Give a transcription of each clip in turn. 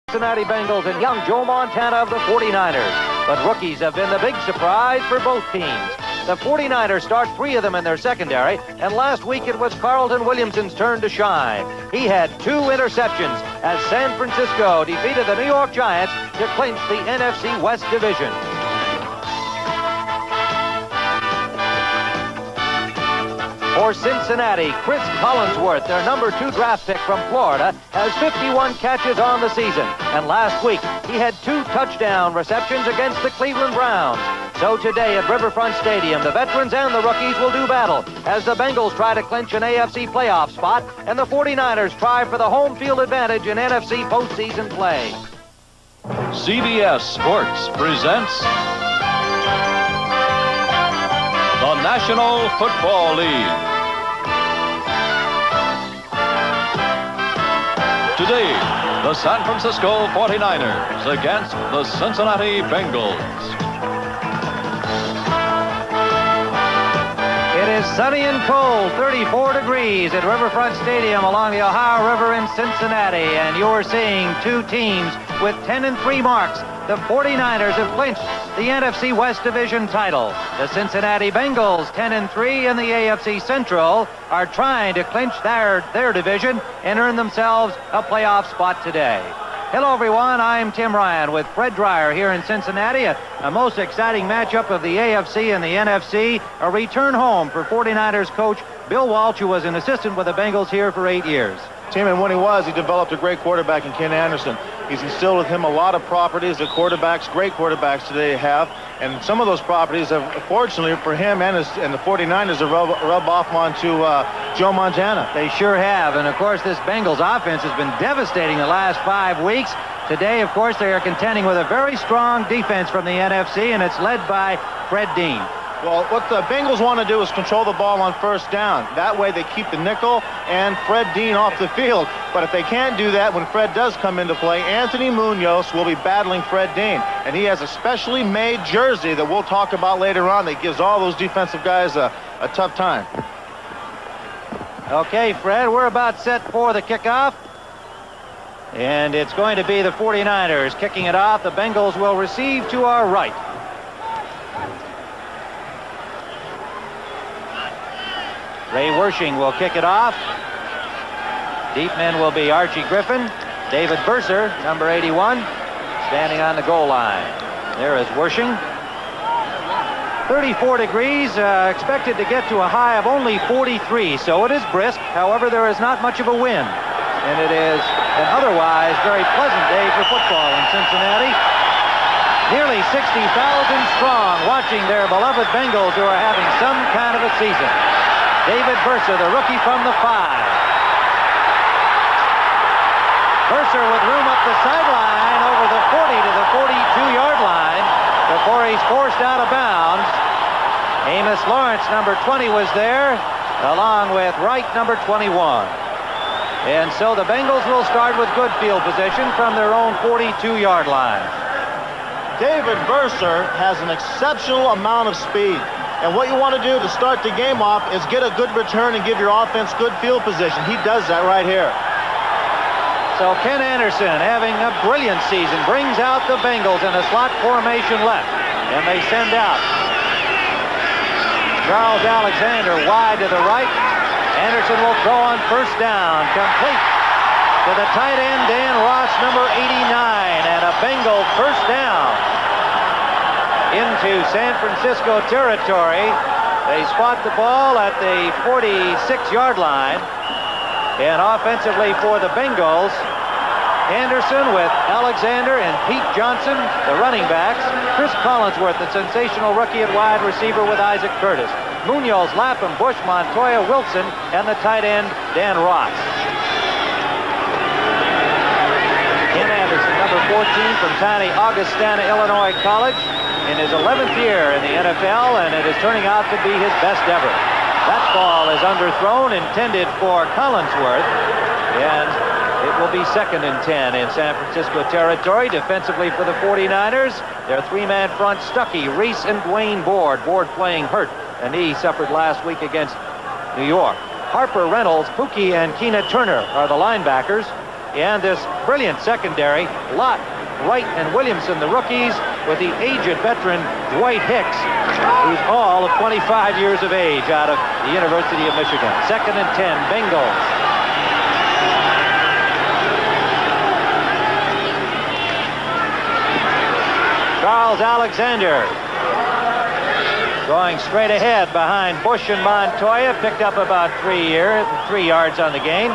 Cincinnati Bengals and young Joe Montana of the 49ers. But rookies have been the big surprise for both teams. The 49ers start 3 of them in their secondary, and last week it was Carlton Williamson's turn to shine. He had 2 interceptions as San Francisco defeated the New York Giants to clinch the NFC West Division. For Cincinnati, Chris Collinsworth, their number 2 draft pick from Florida, has 51 catches on the season. And last week, he had 2 touchdown receptions against the Cleveland Browns. So today at Riverfront Stadium, the veterans and the rookies will do battle as the Bengals try to clinch an AFC playoff spot and the 49ers try for the home field advantage in NFC postseason play. CBS Sports presents the National Football League. Today, the San Francisco 49ers against the Cincinnati Bengals. It is sunny and cold, 34 degrees at Riverfront Stadium along the Ohio River in Cincinnati, and you're seeing 2 teams with 10-3 marks. The 49ers have clinched the NFC West Division title. The Cincinnati Bengals, 10-3 in the AFC Central, are trying to clinch their division and earn themselves a playoff spot today. Hello, everyone. I'm Tim Ryan with Fred Dreyer here in Cincinnati. A most exciting matchup of the AFC and the NFC. A return home for 49ers coach Bill Walsh, who was an assistant with the Bengals here for 8 years. Tim, and when he developed a great quarterback in Ken Anderson. He's instilled with him a lot of properties that great quarterbacks today have. And some of those properties have, fortunately for him and the 49ers, have rubbed off onto Joe Montana. They sure have. And, of course, this Bengals offense has been devastating the last 5 weeks. Today, of course, they are contending with a very strong defense from the NFC, and it's led by Fred Dean. Well, what the Bengals want to do is control the ball on first down. That way they keep the nickel and Fred Dean off the field. But if they can't do that, when Fred does come into play, Anthony Munoz will be battling Fred Dean. And he has a specially made jersey that we'll talk about later on that gives all those defensive guys a tough time. Okay, Fred, we're about set for the kickoff. And it's going to be the 49ers kicking it off. The Bengals will receive to our right. Ray Wershing will kick it off. Deep men will be Archie Griffin. David Burser, number 81, standing on the goal line. There is Wershing. 34 degrees, expected to get to a high of only 43, so it is brisk. However, there is not much of a wind. And it is an otherwise very pleasant day for football in Cincinnati. Nearly 60,000 strong watching their beloved Bengals, who are having some kind of a season. David Burser, the rookie from the 5. Burser with room up the sideline over the 40 to the 42-yard line before he's forced out of bounds. Amos Lawrence, number 20, was there, along with Wright, number 21. And so the Bengals will start with good field position from their own 42-yard line. David Burser has an exceptional amount of speed. And what you want to do to start the game off is get a good return and give your offense good field position. He does that right here. So Ken Anderson, having a brilliant season, brings out the Bengals in a slot formation left. And they send out Charles Alexander wide to the right. Anderson will throw on first down, complete to the tight end, Dan Ross, number 89, and a Bengal first down into San Francisco territory. They spot the ball at the 46-yard line. And offensively for the Bengals, Anderson with Alexander and Pete Johnson, the running backs. Chris Collinsworth, the sensational rookie at wide receiver with Isaac Curtis. Munoz, Lapham, Bush, Montoya, Wilson, and the tight end, Dan Ross. Ken Anderson, number 14 from tiny Augustana, Illinois College, in his 11th year in the NFL, and it is turning out to be his best ever. That ball is underthrown, intended for Collinsworth, and it will be 2nd and 10 in San Francisco territory. Defensively for the 49ers, their 3-man front, Stuckey, Reese, and Dwayne Board. Board playing hurt. A knee suffered last week against New York. Harper, Reynolds, Pookie, and Keena Turner are the linebackers. And this brilliant secondary, Lott, Wright, and Williamson, the rookies, with the aged veteran Dwight Hicks, who's all of 25 years of age out of the University of Michigan. 2nd and 10, Bengals. Charles Alexander going straight ahead behind Bush and Montoya, picked up about 3 yards on the gain.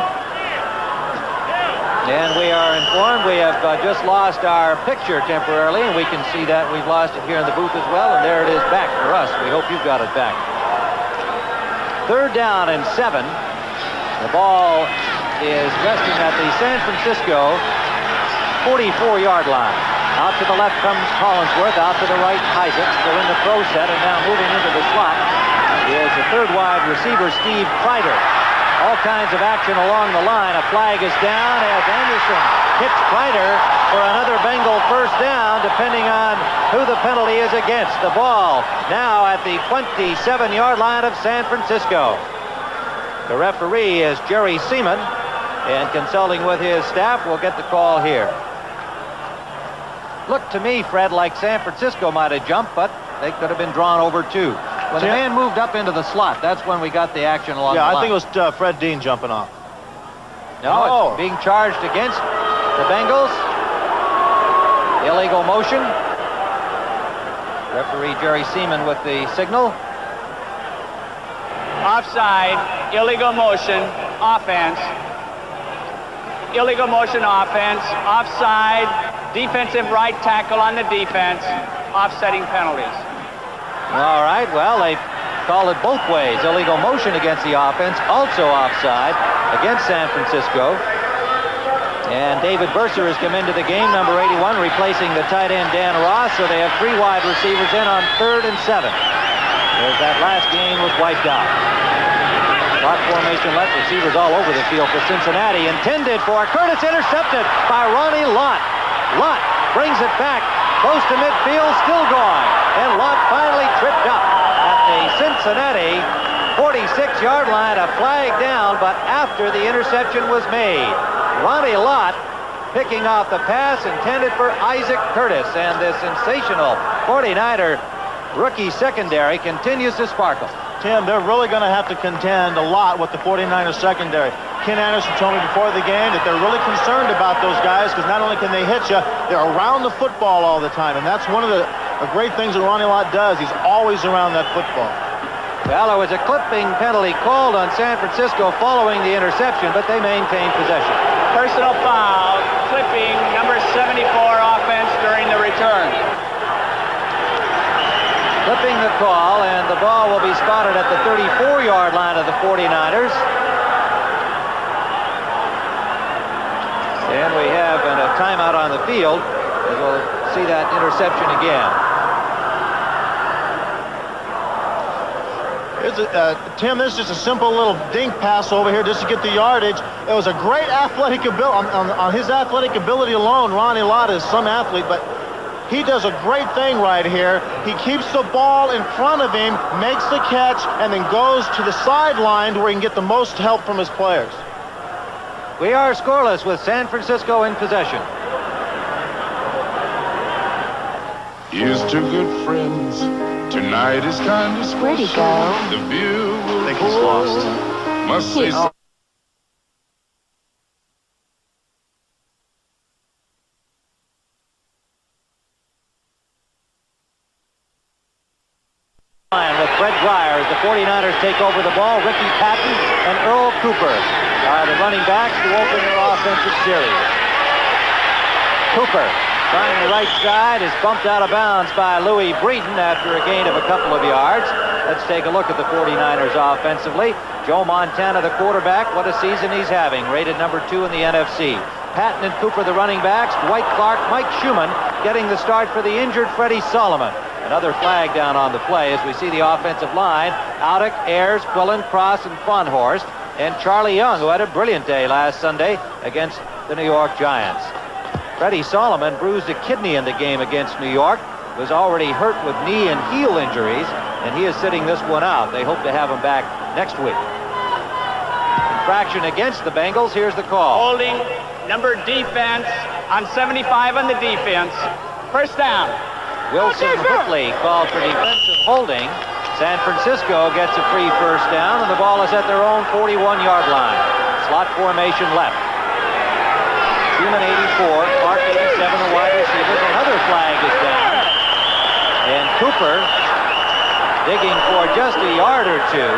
And we are informed we have just lost our picture temporarily, and we can see that we've lost it here in the booth as well, and there it is back for us. We hope you've got it back. 3rd down and 7. The ball is resting at the San Francisco 44-yard line. Out to the left comes Collinsworth, out to the right Isaacs. They're in the pro set, and now moving into the slot is the 3rd wide receiver, Steve Kreider. All kinds of action along the line. A flag is down as Anderson hits Kreider for another Bengal first down, depending on who the penalty is against. The ball now at the 27-yard line of San Francisco. The referee is Jerry Seaman, and consulting with his staff, will get the call here. Looked to me, Fred, like San Francisco might have jumped, but they could have been drawn over too. When the man moved up into the slot, that's when we got the action along the line. Yeah, I think it was Fred Dean jumping off. No, it's being charged against the Bengals. Illegal motion. Referee Jerry Seaman with the signal. Offside, illegal motion, offense. Illegal motion, offense. Offside, defensive right tackle on the defense. Offsetting penalties. All right, well, they called it both ways. Illegal motion against the offense, also offside against San Francisco. And David Burser has come into the game, number 81, replacing the tight end Dan Ross, so they have 3 wide receivers in on 3rd and 7. As that last game was wiped out. Slot formation left, receivers all over the field for Cincinnati. Intended for Curtis, intercepted by Ronnie Lott. Lott brings it back. Close to midfield, still going. And Lott finally tripped up at the Cincinnati 46-yard line. A flag down, but after the interception was made. Ronnie Lott picking off the pass intended for Isaac Curtis. And the sensational 49er rookie secondary continues to sparkle. Tim, they're really going to have to contend a lot with the 49ers secondary. Ken Anderson told me before the game that they're really concerned about those guys because not only can they hit you, they're around the football all the time. And that's one of the great things that Ronnie Lott does. He's always around that football. Well, there was a clipping penalty called on San Francisco following the interception, but they maintained possession. Personal foul, clipping, number 74 offense during the return. Clipping the call, and the ball will be spotted at the 34-yard line of the 49ers. And we have a timeout on the field, as we'll see that interception again. Tim, this is just a simple little dink pass over here just to get the yardage. It was a great athletic ability. On his athletic ability alone, Ronnie Lott is some athlete, but he does a great thing right here. He keeps the ball in front of him, makes the catch, and then goes to the sideline where he can get the most help from his players. We are scoreless with San Francisco in possession. Here's two good friends. Tonight is kind of special. Where'd he go? The view will I think he's lost. Must say so. With Fred Dreyer as the 49ers take over the ball. Ricky Patton and Earl Cooper are the running backs to open their offensive series. Cooper trying the right side is bumped out of bounds by Louis Breeden after a gain of a couple of yards. Let's take a look at the 49ers offensively. Joe Montana, the quarterback. What a season he's having. Rated number 2 in the NFC. Patton and Cooper, the running backs. Dwight Clark, Mike Schumann getting the start for the injured Freddie Solomon. Another flag down on the play as we see the offensive line. Audick, Ayers, Quillen, Cross, and Fonhorst. And Charlie Young, who had a brilliant day last Sunday against the New York Giants. Freddie Solomon bruised a kidney in the game against New York. Was already hurt with knee and heel injuries, and he is sitting this one out. They hope to have him back next week. Infraction against the Bengals. Here's the call. Holding number defense on 75 on the defense. First down. Wilson Whitley called for defensive holding. San Francisco gets a free first down, and the ball is at their own 41-yard line. Slot formation left. Schumann 84, Clark 87, the wide receivers. Another flag is down. And Cooper digging for just a yard or two.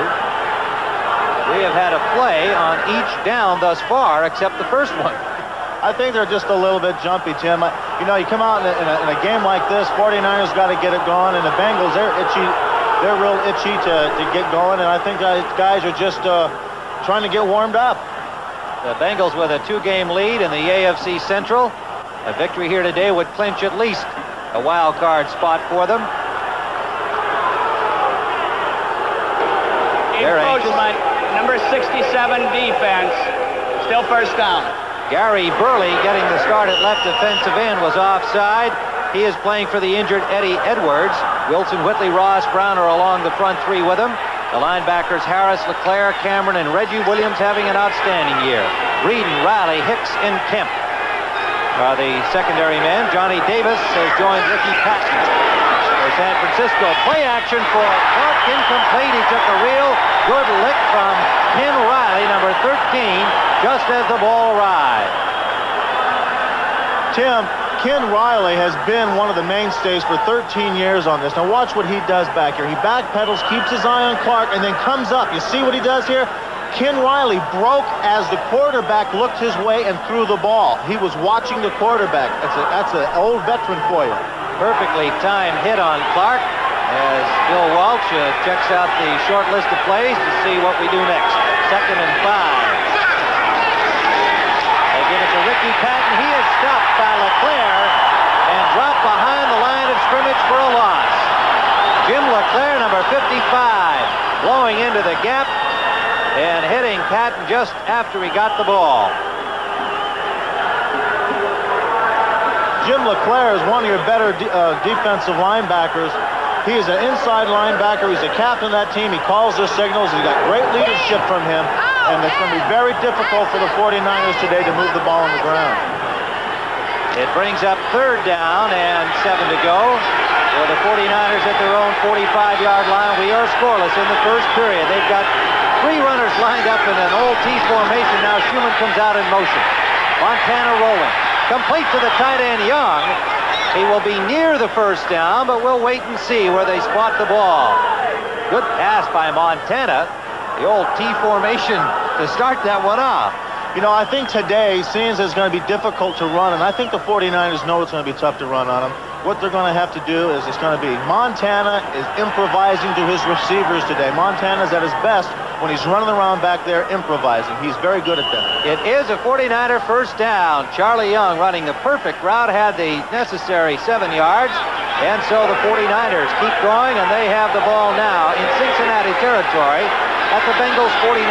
We have had a play on each down thus far, except the first one. I think they're just a little bit jumpy, Tim. You know, you come out in a game like this, 49ers got to get it going, and the Bengals, they're itchy. They're real itchy to get going, and I think guys are just trying to get warmed up. The Bengals with a 2-game lead in the AFC Central. A victory here today would clinch at least a wild card spot for them. Encroachment, number 67 defense. Still first down. Gary Burley getting the start at left defensive end was offside. He is playing for the injured Eddie Edwards. Wilson, Whitley, Ross, Brown are along the front three with him. The linebackers Harris, LeClaire, Cameron, and Reggie Williams having an outstanding year. Breeden, Riley, Hicks, and Kemp are the secondary men. Johnny Davis has joined Ricky Patton for San Francisco. Play action for Clark, incomplete. He took a real good lick from Ken Riley, number 13, just as the ball arrived. Tim, Ken Riley has been one of the mainstays for 13 years on this. Now watch what he does back here. He backpedals, keeps his eye on Clark, and then comes up. You see what he does here? Ken Riley broke as the quarterback looked his way and threw the ball. He was watching the quarterback. That's an old veteran for you. Perfectly timed hit on Clark as Bill Walsh checks out the short list of plays to see what we do next. 2nd and 5. They give it to Ricky Patton. He is stopped by LeClaire and dropped behind the line of scrimmage for a loss. Jim LeClaire, number 55, blowing into the gap and hitting Patton just after he got the ball. Jim LeClaire is one of your better defensive linebackers. He is an inside linebacker. He's the captain of that team. He calls the signals. He's got great leadership from him. And it's going to be very difficult for the 49ers today to move the ball on the ground. It brings up 3rd down and 7 to go. For the 49ers at their own 45-yard line. We are scoreless in the first period. They've got 3 runners lined up in an old T formation. Now Schumann comes out in motion. Montana rolling. Complete to the tight end Young. He will be near the first down, but we'll wait and see where they spot the ball. Good pass by Montana. The old T formation to start that one off. You know, I think today, seeing as it's going to be difficult to run, and I think the 49ers know it's going to be tough to run on them, what they're going to have to do is it's going to be Montana is improvising to his receivers today. Montana's at his best when he's running around back there improvising. He's very good at that. It is a 49er first down. Charlie Young running the perfect route, had the necessary 7 yards, and so the 49ers keep going, and they have the ball now in Cincinnati territory at the Bengals 49.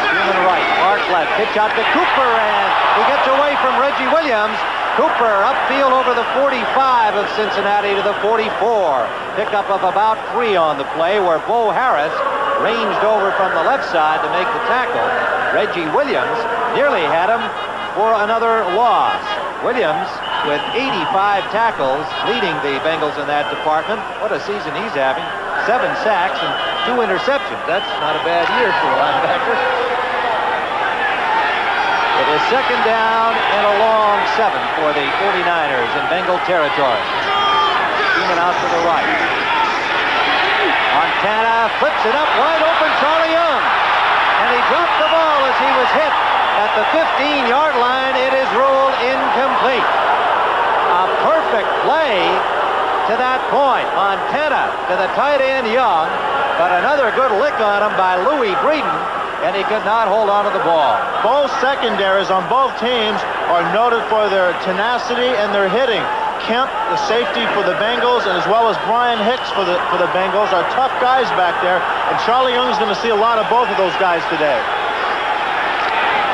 Schumann right, Clark left, pitch out to Cooper, and he gets away from Reggie Williams. Cooper upfield over the 45 of Cincinnati to the 44. Pickup of about 3 on the play, where Bo Harris ranged over from the left side to make the tackle. Reggie Williams nearly had him for another loss. Williams with 85 tackles, leading the Bengals in that department. What a season he's having. 7 sacks and 2 interceptions. That's not a bad year for a linebacker. It is 2nd down and a long 7 for the 49ers in Bengal territory. Schumann out to the right. Montana flips it up, wide open, Charlie Young. And he dropped the ball as he was hit at the 15-yard line. It is ruled incomplete. A perfect play to that point. Montana to the tight end Young, but another good lick on him by Louis Breeden, and he could not hold on to the ball. Both secondaries on both teams are noted for their tenacity and their hitting. Kemp, the safety for the Bengals, and as well as Brian Hicks for the Bengals are tough guys back there, and Charlie Young's going to see a lot of both of those guys today.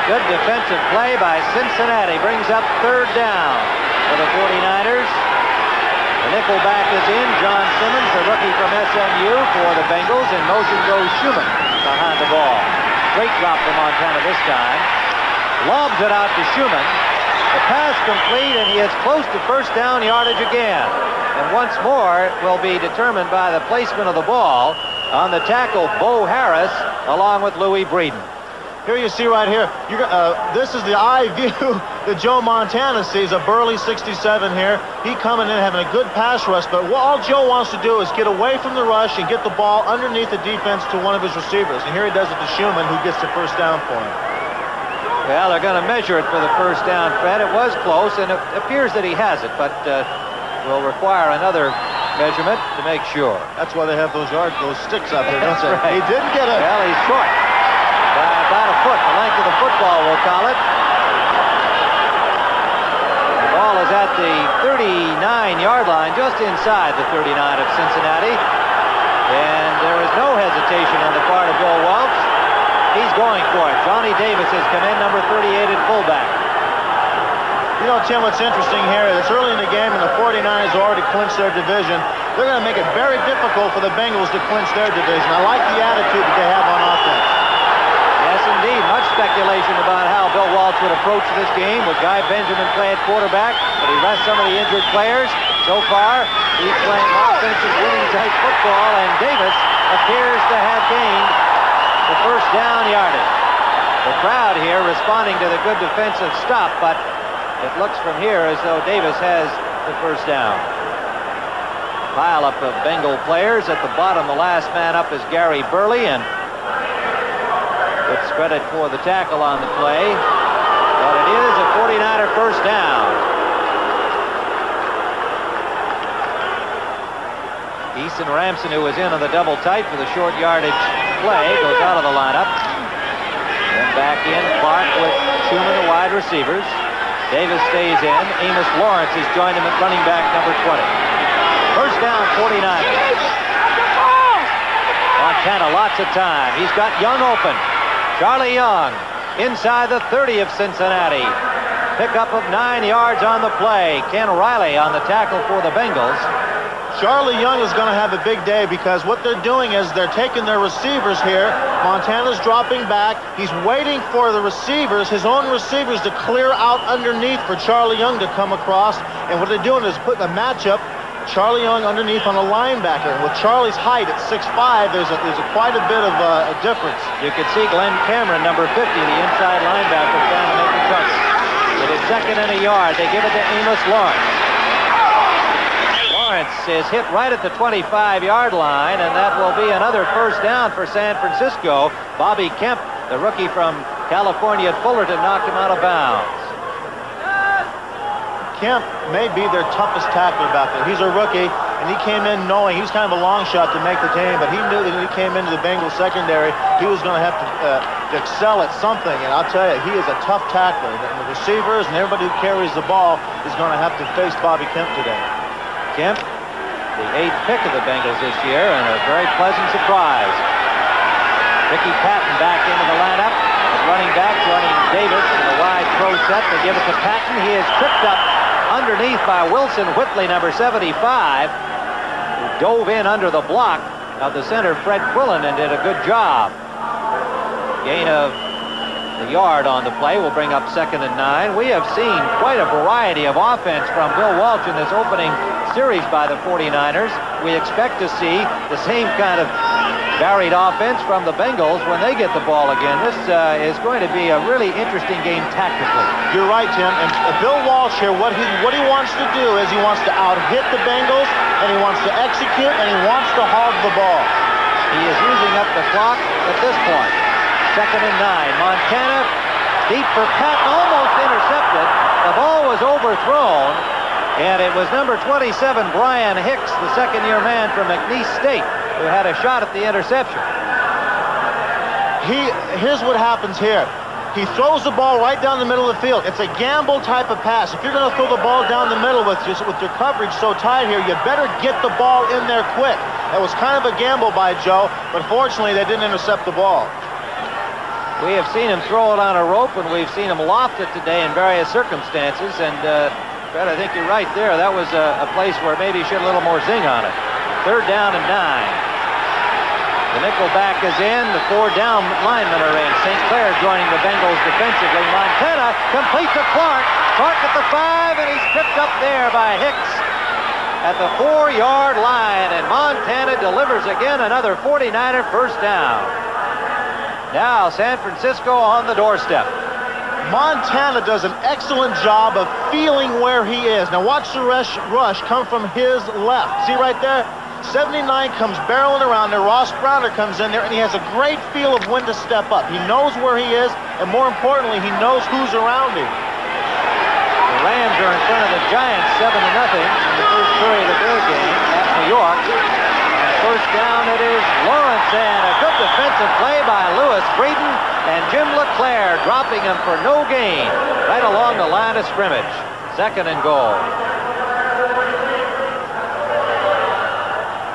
Good defensive play by Cincinnati. Brings up 3rd down for the 49ers. The nickel back is in. John Simmons, the rookie from SMU for the Bengals. In motion goes Schumann behind the ball. Great drop for Montana this time. lobs it out to Schumann. The pass complete, and he is close to first down yardage again. And once more, it will be determined by the placement of the ball on the tackle, Bo Harris, along with Louis Breeden. Here you see right here, this is the eye view that Joe Montana sees, a burly 67 here. He coming in having a good pass rush, but all Joe wants to do is get away from the rush and get the ball underneath the defense to one of his receivers. And here he does it to Schumann, who gets the first down for him. Well, they're going to measure it for the first down, Fred. It was close, and it appears that he has it, but will require another measurement to make sure. That's why they have those sticks out there, don't they? Right. He didn't get it. Well, he's short by about a foot, the length of the football, we'll call it. The ball is at the 39-yard line, just inside the 39 of Cincinnati. And there is no hesitation on the part of Bill Walsh. He's going for it. Johnny Davis has come in, number 38 at fullback. You know, Tim, what's interesting here is early in the game, and the 49ers already clinched their division. They're going to make it very difficult for the Bengals to clinch their division. I like the attitude that they have on offense. Yes, indeed. Much speculation about how Bill Walsh would approach this game. Would Guy Benjamin play at quarterback? Would he rest some of the injured players? So far, he's playing offensive winning-type football, and Davis appears to have gained the first down yardage. The crowd here responding to the good defensive stop, but it looks from here as though Davis has the first down. Pile up of Bengal players. At the bottom, the last man up is Gary Burley, and it's credit for the tackle on the play. But it is a 49er first down. Eason Ramson, who was in on the double tight for the short yardage play, goes out of the lineup. Then back in, Clark with Schumann, the wide receivers. Davis stays in. Amos Lawrence has joined him at running back number 20. First down, 49ers. Montana, lots of time. He's got Young open. Charlie Young inside the 30 of Cincinnati. Pickup of 9 yards on the play. Ken Riley on the tackle for the Bengals. Charlie Young is going to have a big day because what they're doing is they're taking their receivers here. Montana's dropping back. He's waiting for the receivers, his own receivers, to clear out underneath for Charlie Young to come across. And what they're doing is putting a matchup, Charlie Young underneath on a linebacker. With Charlie's height at 6'5", there's quite a bit of a difference. You can see Glenn Cameron, number 50, the inside linebacker, trying to make the touch. It is second and a yard. They give it to Amos Lawrence. Lawrence is hit right at the 25-yard line, and that will be another first down for San Francisco. Bobby Kemp, the rookie from California at Fullerton, knocked him out of bounds. Kemp may be their toughest tackler back there. He's a rookie, and he came in knowing he was kind of a long shot to make the team, but he knew that when he came into the Bengals secondary, he was going to have to excel at something, and I'll tell you, he is a tough tackler. And the receivers and everybody who carries the ball is going to have to face Bobby Kemp today. Kemp, the 8th pick of the Bengals this year, and a very pleasant surprise. Ricky Patton back into the lineup. Running back, joining Davis in the wide throw set. They give it to Patton. He is tripped up underneath by Wilson Whitley, number 75, who dove in under the block of the center, Fred Quillen, and did a good job. Gain of the yard on the play will bring up second and 9. We have seen quite a variety of offense from Bill Walsh in this opening series by the 49ers. We expect to see the same kind of varied offense from the Bengals when they get the ball again. This is going to be a really interesting game tactically. You're right, Tim. And Bill Walsh here, what he wants to do is he wants to out-hit the Bengals, and he wants to execute, and he wants to hog the ball. He is using up the clock at this point. Second and 9. Montana deep for Patton, almost intercepted. The ball was overthrown, and it was number 27, Brian Hicks, the second-year man from McNeese State, who had a shot at the interception. Here's what happens here. He throws the ball right down the middle of the field. It's a gamble type of pass. If you're going to throw the ball down the middle with your coverage so tight here, you better get the ball in there quick. That was kind of a gamble by Joe, but fortunately they didn't intercept the ball. We have seen him throw it on a rope, and we've seen him loft it today in various circumstances, and Fred, I think you're right there. That was a place where maybe he should have a little more zing on it. Third down and 9. The nickel back is in. The 4 down linemen are in. St. Clair joining the Bengals defensively. Montana complete to Clark. Clark at the 5, and he's tripped up there by Hicks at the 4-yard line. And Montana delivers again another 49er first down. Now San Francisco on the doorstep. Montana does an excellent job of feeling where he is. Now watch the rush come from his left. See right there? 79 comes barreling around there. Ross Browner comes in there, and he has a great feel of when to step up. He knows where he is, and more importantly, he knows who's around him. The Rams are in front of the Giants 7-0 in the first period of their game at New York. And first down, it is Lawrence, and a good defensive play by Lewis Breeden, and Jim LeClaire dropping him for no gain right along the line of scrimmage. 2nd and goal.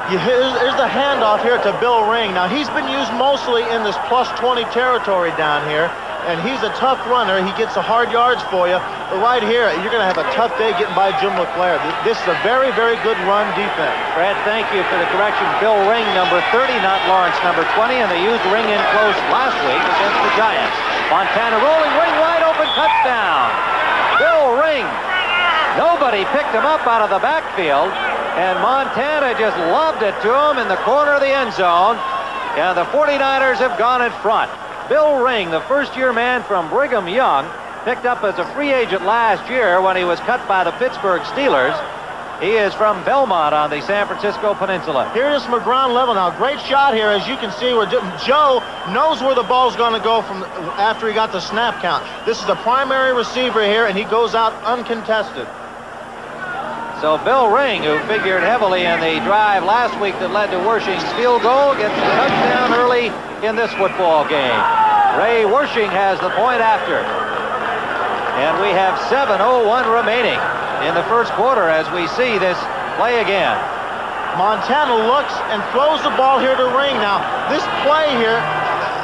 Here's the handoff here to Bill Ring. Now, he's been used mostly in this +20 territory down here, and he's a tough runner. He gets the hard yards for you. But right here, you're going to have a tough day getting by Jim LeClaire. This is a very, very good run defense. Fred, thank you for the correction. Bill Ring, number 30, not Lawrence, number 20, and they used Ring in close last week against the Giants. Montana rolling, Ring wide open, touchdown. Bill Ring. Nobody picked him up out of the backfield, and Montana just lobbed it to him in the corner of the end zone. And the 49ers have gone in front. Bill Ring, the first-year man from Brigham Young, picked up as a free agent last year when he was cut by the Pittsburgh Steelers. He is from Belmont on the San Francisco Peninsula. Here is from a ground level now. Great shot here, as you can see, where Joe knows where the ball's going to go from after he got the snap count. This is the primary receiver here, and he goes out uncontested. So Bill Ring, who figured heavily in the drive last week that led to Wershing's field goal, gets a touchdown early in this football game. Ray Wershing has the point after. And we have 7:01 remaining in the first quarter as we see this play again. Montana looks and throws the ball here to Ring. Now, this play here,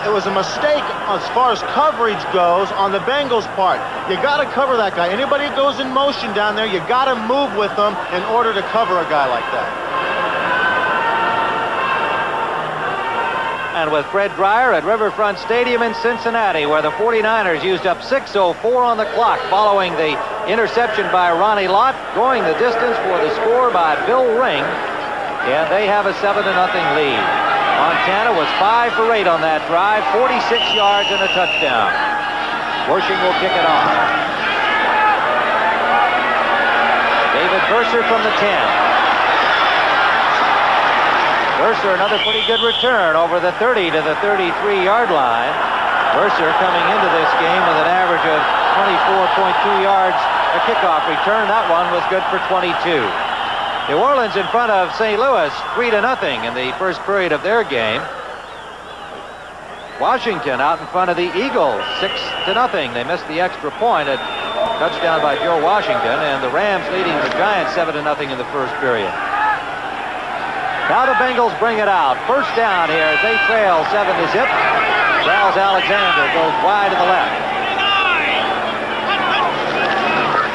it was a mistake as far as coverage goes on the Bengals' part. You got to cover that guy. Anybody who goes in motion down there, you got to move with them in order to cover a guy like that. And with Fred Dreyer at Riverfront Stadium in Cincinnati, where the 49ers used up 6:04 on the clock following the interception by Ronnie Lott, going the distance for the score by Bill Ring, and they have a 7-0 lead. Montana was 5 for 8 on that drive, 46 yards and a touchdown. Wershing will kick it off. David Verser from the 10. Verser, another pretty good return over the 30 to the 33-yard line. Verser coming into this game with an average of 24.2 yards a kickoff return. That one was good for 22. New Orleans in front of St. Louis 3-0 in the first period of their game. Washington out in front of the Eagles 6-0. They missed the extra point. A touchdown by Joe Washington, and the Rams leading the Giants 7-0 in the first period. Now the Bengals bring it out. First down here as they trail 7-0. Charles Alexander goes wide to the left.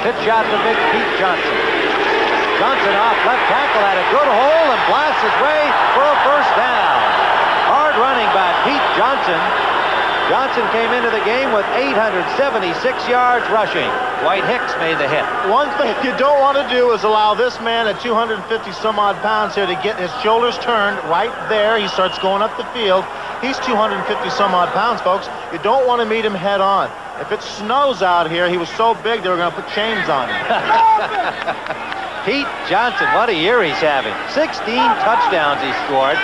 Pitch shot to Big Pete Johnson. Johnson off left tackle, had a good hole and blasts his way for a first down. Hard running by Pete Johnson. Johnson came into the game with 876 yards rushing. Dwight Hicks made the hit. One thing you don't want to do is allow this man at 250 some odd pounds here to get his shoulders turned right there. He starts going up the field. He's 250 some odd pounds, folks. You don't want to meet him head on. If it snows out here, he was so big they were going to put chains on him. Pete Johnson, what a year he's having. 16 touchdowns he scored.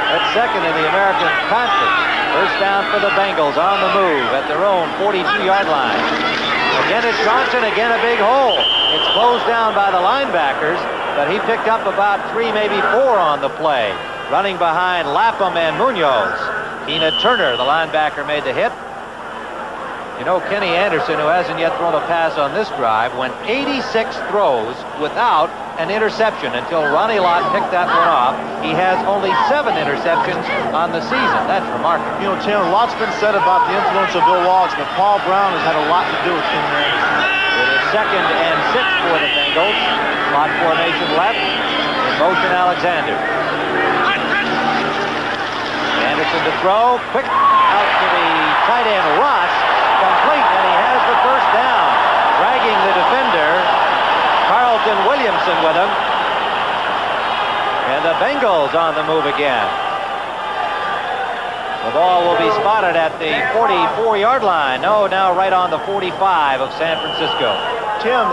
That's second in the American Conference. First down for the Bengals on the move at their own 42-yard line. Again it's Johnson, again a big hole. It's closed down by the linebackers, but he picked up about 3, maybe 4 on the play. Running behind Lapham and Munoz. Tina Turner, the linebacker, made the hit. You know, Kenny Anderson, who hasn't yet thrown a pass on this drive, went 86 throws without an interception until Ronnie Lott picked that one off. He has only 7 interceptions on the season. That's remarkable. You know, Tim, a lot's been said about the influence of Bill Walsh, but Paul Brown has had a lot to do with him there. It is 2nd and 6 for the Bengals. Slot formation left. In motion, Alexander. Anderson to throw. Quick out to the tight end, Ross. Complete, and he has the first down. Dragging the defender, Carlton Williamson with him. And the Bengals on the move again. The ball will be spotted at the 44-yard line. No, now right on the 45 of San Francisco. Tim,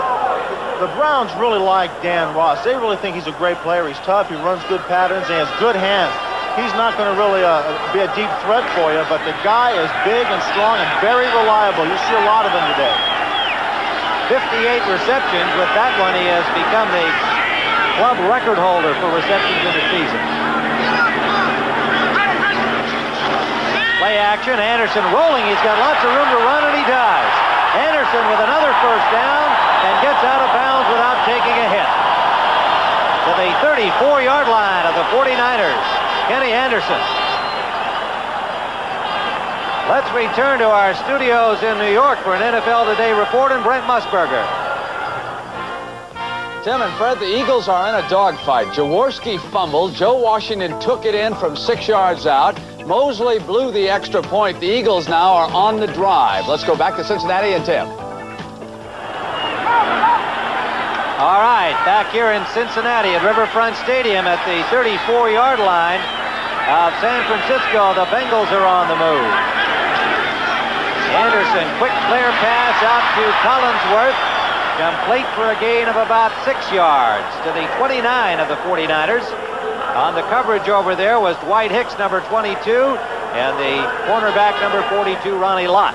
the Browns really like Dan Ross. They really think he's a great player. He's tough. He runs good patterns. He has good hands. He's not going to really be a deep threat for you, but the guy is big and strong and very reliable. You see a lot of him today. 58 receptions. With that one, he has become the club record holder for receptions in the season. Play action. Anderson rolling. He's got lots of room to run, and he does. Anderson with another first down and gets out of bounds without taking a hit. To the 34-yard line of the 49ers, Kenny Anderson. Let's return to our studios in New York for an NFL Today report, and Brent Musburger. Tim and Fred, the Eagles are in a dogfight. Jaworski fumbled. Joe Washington took it in from 6 yards out. Mosley blew the extra point. The Eagles now are on the drive. Let's go back to Cincinnati and Tim. All right, back here in Cincinnati at Riverfront Stadium at the 34-yard line of San Francisco. The Bengals are on the move. Anderson, quick clear pass out to Collinsworth. Complete for a gain of about 6 yards to the 29 of the 49ers. On the coverage over there was Dwight Hicks, number 22, and the cornerback, number 42, Ronnie Lott.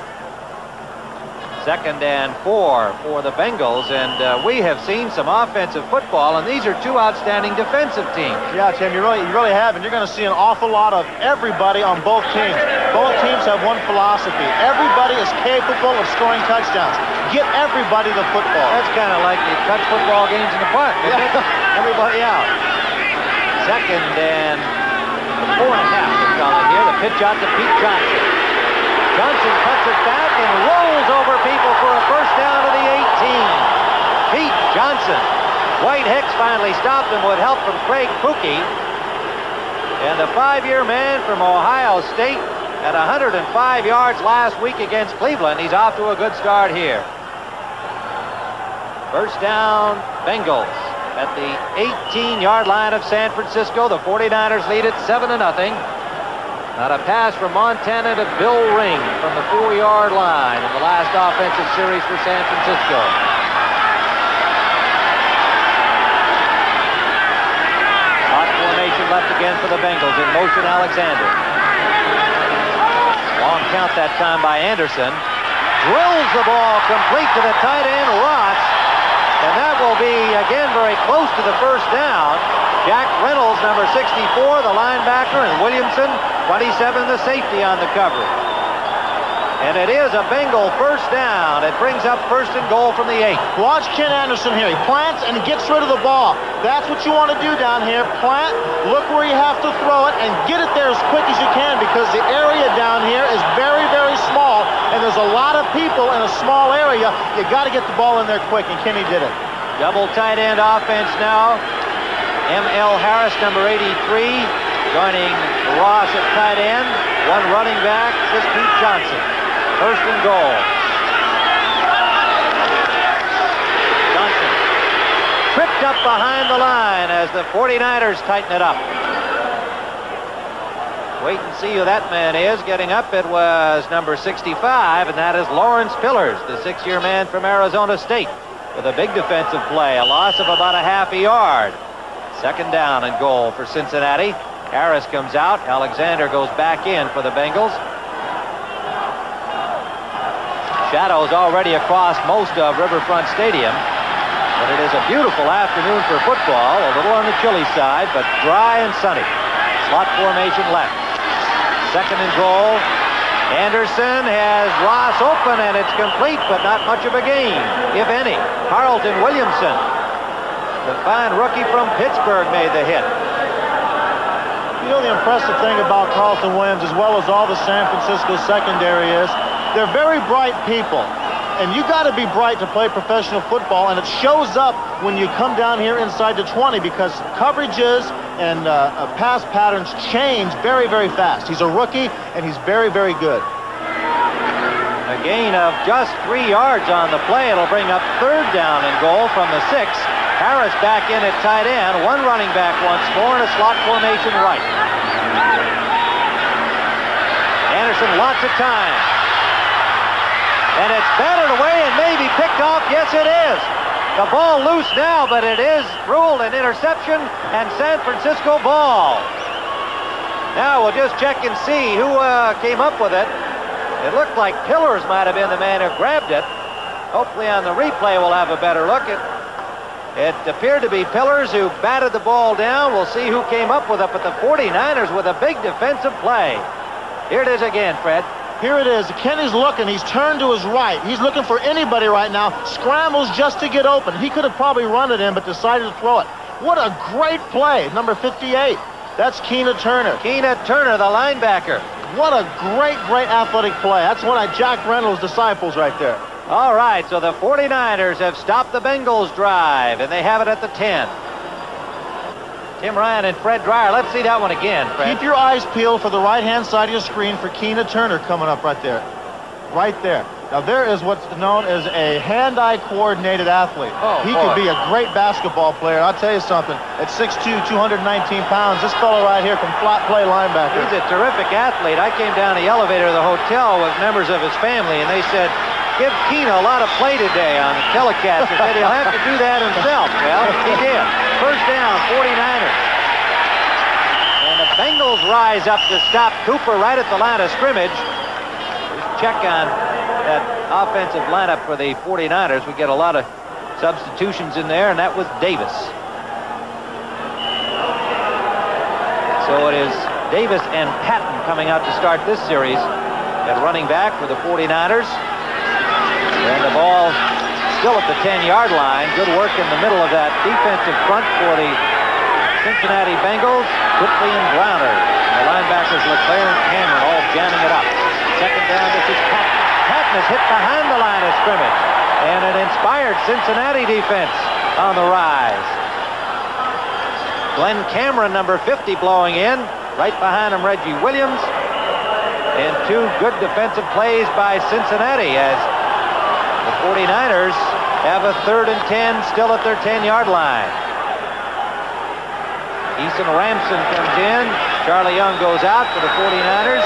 2nd and 4 for the Bengals, and we have seen some offensive football, and these are two outstanding defensive teams. Yeah, Tim, you really have, and you're going to see an awful lot of everybody on both teams. Both teams have one philosophy. Everybody is capable of scoring touchdowns. Get everybody the football. That's kind of like the touch football games in the park, isn't it? Everybody out. 2nd and 4.5, they call it here. The pitch out to Pete Johnson. Johnson cuts it back and rolls over people for a first down to the 18. Pete Johnson. Dwight Hicks finally stopped him with help from Craig Pookie. And the 5-year man from Ohio State at 105 yards last week against Cleveland. He's off to a good start here. First down, Bengals at the 18-yard line of San Francisco. The 49ers lead it 7-0. Not a pass from Montana to Bill Ring from the 4-yard line in the last offensive series for San Francisco. Hot formation left again for the Bengals. In motion, Alexander. Long count that time by Anderson. Drills the ball complete to the tight end, Ross. And that will be, again, very close to the first down. Jack Reynolds, number 64, the linebacker, and Williamson, 27, the safety on the coverage. And it is a Bengal first down. It brings up 1st and goal from the 8. Watch Ken Anderson here. He plants and gets rid of the ball. That's what you want to do down here. Plant, look where you have to throw it, and get it there as quick as you can, because the area down here is very, very small, and there's a lot of people in a small area. You got to get the ball in there quick, and Kenny did it. Double tight end offense now. M.L. Harris, number 83, joining Ross at tight end. One running back is Pete Johnson. 1st and goal. Johnson tripped up behind the line as the 49ers tighten it up. Wait and see who that man is. Getting up, it was number 65, and that is Lawrence Pillars, the 6-year man from Arizona State, with a big defensive play, a loss of about a half a yard. 2nd down and goal for Cincinnati. Harris comes out. Alexander goes back in for the Bengals. Shadows already across most of Riverfront Stadium. But it is a beautiful afternoon for football. A little on the chilly side, but dry and sunny. Slot formation left. 2nd and goal. Anderson has Ross open, and it's complete, but not much of a gain, if any. Carlton Williamson, the fine rookie from Pittsburgh, made the hit. You know, the impressive thing about Carlton Williams, as well as all the San Francisco secondary, is they're very bright people. And you got to be bright to play professional football, and it shows up when you come down here inside the 20, because coverages and pass patterns change very, very fast. He's a rookie, and he's very, very good. A gain of just 3 yards on the play. It'll bring up 3rd down and goal from the 6. Harris back in at tight end. One running back once more in a slot formation right. Anderson, lots of time. And it's batted away and maybe picked off. Yes, it is. The ball loose now, but it is ruled an interception and San Francisco ball. Now we'll just check and see who came up with it. It looked like Pillars might have been the man who grabbed it. Hopefully on the replay we'll have a better look. It appeared to be Pillars who batted the ball down. We'll see who came up with it, but the 49ers with a big defensive play. Here it is again, Fred. Here it is. Kenny's looking. He's turned to his right. He's looking for anybody right now. Scrambles just to get open. He could have probably run it in, but decided to throw it. What a great play. Number 58. That's Keena Turner. Keena Turner, the linebacker. What a great, great athletic play. That's one of Jack Reynolds' disciples right there. All right, so the 49ers have stopped the Bengals' drive, and they have it at the 10. Tim Ryan and Fred Dreyer. Let's see that one again, Fred. Keep your eyes peeled for the right-hand side of your screen for Keena Turner coming up right there. Right there. Now, there is what's known as a hand-eye coordinated athlete. Oh, he boy. could be a great basketball player. I'll tell you something. At 6'2", 219 pounds, this fellow right here can flat play linebacker. He's a terrific athlete. I came down the elevator of the hotel with members of his family, and they said, give Keena a lot of play today on the telecast. They said he'll have to do that himself. Well, he did. First down, 49ers. And the Bengals rise up to stop Cooper right at the line of scrimmage. Just check on that offensive lineup for the 49ers. We get a lot of substitutions in there, and that was Davis. So it is Davis and Patton coming out to start this series at running back for the 49ers. And the ball still at the 10-yard line. Good work in the middle of that defensive front for the Cincinnati Bengals. Whitley and Browner. The linebackers LeClaire and Cameron all jamming it up. Second down, this is Patton. Patton is hit behind the line of scrimmage. And an inspired Cincinnati defense on the rise. Glenn Cameron, number 50, blowing in. Right behind him, Reggie Williams. And 2 good defensive plays by Cincinnati as the 49ers have a 3rd and 10 still at their 10-yard line. Eason Ramson comes in. Charlie Young goes out for the 49ers.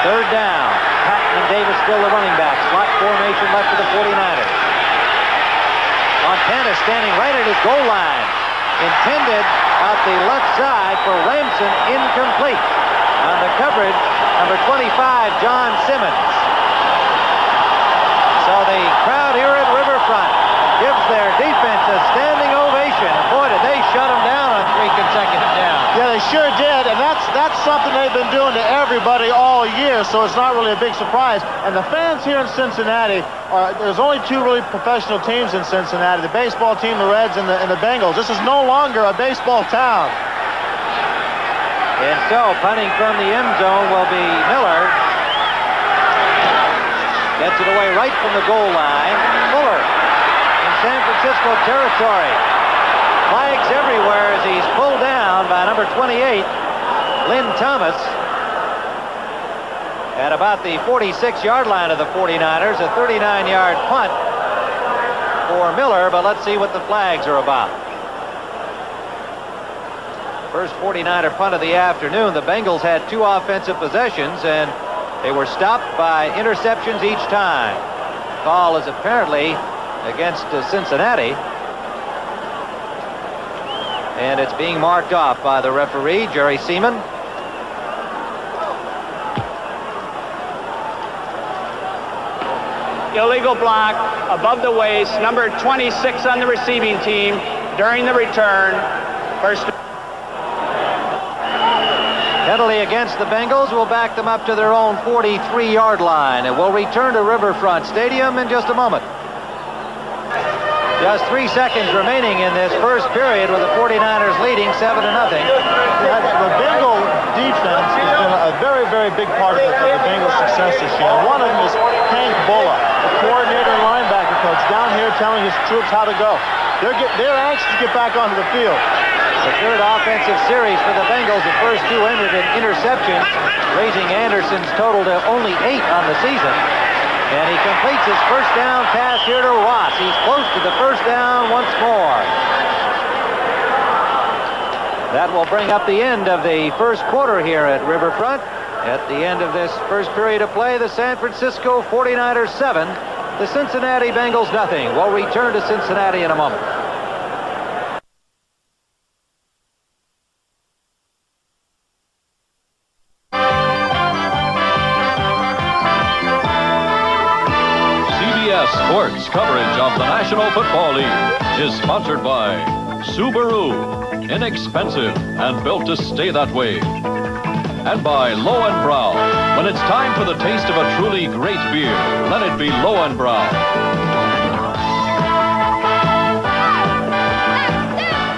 3rd down. Patton and Davis still the running back. Slot formation left for the 49ers. Montana standing right at his goal line. Intended out the left side for Ramson, incomplete. On the coverage, number 25, John Simmons. So the crowd here at Riverfront gives their defense a standing ovation. And boy, did they shut them down on 3 consecutive downs. Yeah, they sure did, and that's something they've been doing to everybody all year, so it's not really a big surprise. And the fans here in Cincinnati, there's only 2 really professional teams in Cincinnati, the baseball team, the Reds, and the Bengals. This is no longer a baseball town. And so, punting from the end zone will be Miller. Gets it away right from the goal line. Fuller in San Francisco territory. Flags everywhere as he's pulled down by number 28, Lynn Thomas. At about the 46-yard line of the 49ers, a 39-yard punt for Miller, but let's see what the flags are about. First 49er punt of the afternoon. The Bengals had 2 offensive possessions, and they were stopped by interceptions each time. Call is apparently against Cincinnati. And it's being marked off by the referee, Jerry Seaman. Illegal block above the waist, number 26 on the receiving team during the return. First. Penalty against the Bengals will back them up to their own 43-yard line. And we'll return to Riverfront Stadium in just a moment. Just 3 seconds remaining in this first period with the 49ers leading 7-0. The Bengal defense has been a very, very big part of the Bengals' success this year. One of them is Hank Bulla, the coordinator and linebacker coach, down here telling his troops how to go. They're anxious to get back onto the field. The third offensive series for the Bengals. The first two ended in interceptions, raising Anderson's total to only 8 on the season. And he completes his first down pass here to Ross. He's close to the first down once more. That will bring up the end of the first quarter here at Riverfront. At the end of this first period of play, the San Francisco 49ers 7, the Cincinnati Bengals nothing. We'll return to Cincinnati in a moment. CBS Sports coverage of the National Football League is sponsored by Subaru, inexpensive and built to stay that way. And by Lowenbrau. When it's time for the taste of a truly great beer, let it be Lowenbrau.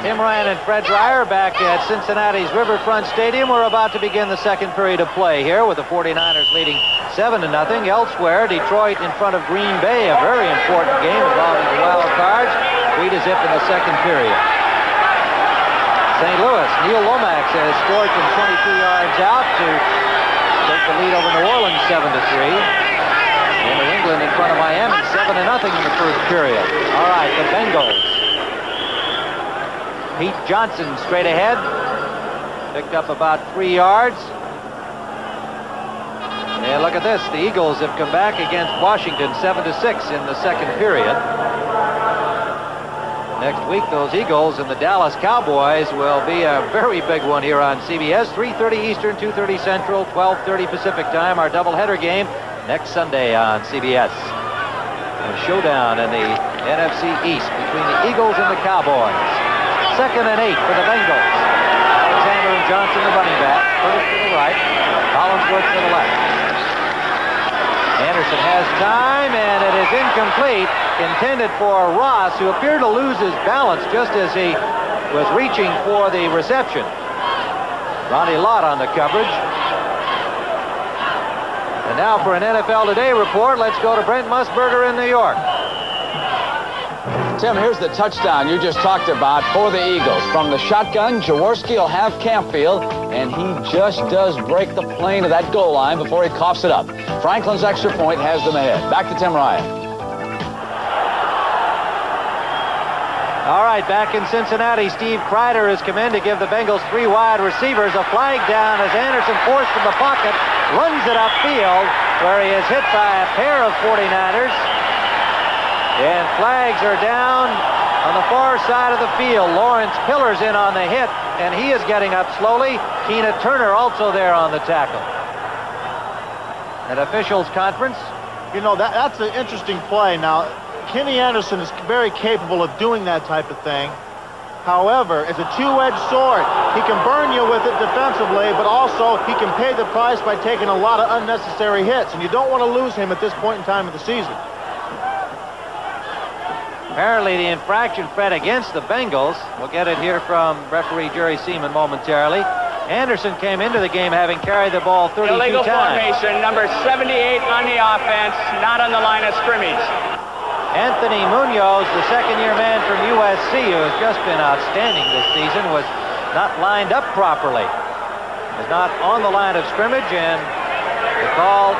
Tim Ryan and Fred Dreyer back at Cincinnati's Riverfront Stadium. We're about to begin the second period of play here with the 49ers leading 7-0. Elsewhere, Detroit in front of Green Bay, a very important game involving the wild cards. 3-0 in the second period. St. Louis, Neil Lomax has scored from 22 yards out to take the lead over New Orleans 7-3. And New England in front of Miami 7-0 in the first period. All right, the Bengals. Pete Johnson straight ahead. Picked up about 3 yards. And look at this. The Eagles have come back against Washington 7-6 in the second period. Next week, those Eagles and the Dallas Cowboys will be a very big one here on CBS. 3:30 Eastern, 2:30 Central, 12:30 Pacific time. Our doubleheader game next Sunday on CBS. A showdown in the NFC East between the Eagles and the Cowboys. 2nd and 8 for the Bengals. Alexander and Johnson, the running back. Curtis to the right. Collinsworth to the left. Anderson has time, and it is incomplete. Intended for Ross, who appeared to lose his balance just as he was reaching for the reception. Ronnie Lott on the coverage. And now for an NFL Today report, let's go to Brent Musburger in New York. Tim, here's the touchdown you just talked about for the Eagles. From the shotgun, Jaworski will have Campfield, and he just does break the plane of that goal line before he coughs it up. Franklin's extra point has them ahead. Back to Tim Ryan. All right, back in Cincinnati, Steve Kreider has come in to give the Bengals 3 wide receivers a flag down as Anderson forced from the pocket, runs it upfield where he is hit by a pair of 49ers. And flags are down on the far side of the field. Lawrence Pillar's in on the hit, and he is getting up slowly. Keena Turner also there on the tackle. An officials conference. You know, that's an interesting play. Now, Kenny Anderson is very capable of doing that type of thing. However, it's a two-edged sword. He can burn you with it defensively, but also he can pay the price by taking a lot of unnecessary hits, and you don't want to lose him at this point in time of the season. Apparently the infraction, Fred, against the Bengals. We'll get it here from referee Jerry Seaman momentarily. Anderson came into the game having carried the ball 32 Illegal times. formation, number 78 on the offense, not on the line of scrimmage. Anthony Munoz, the second-year man from USC, who has just been outstanding this season, was not lined up properly. Was not on the line of scrimmage, and the call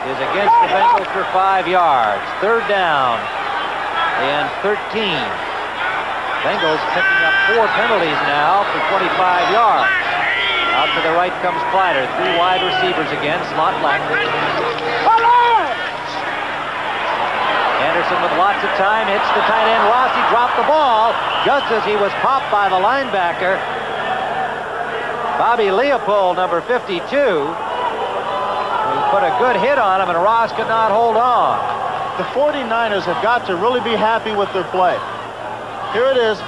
is against the Bengals for 5 yards. Third down and 13. Bengals picking up 4 penalties now for 25 yards. Out to the right comes Kreider. 3 wide receivers again, slot left. Anderson with lots of time, hits the tight end Ross. He dropped the ball just as he was popped by the linebacker. Bobby Leopold, number 52, who put a good hit on him, and Ross could not hold on. The 49ers have got to really be happy with their play. Here it is.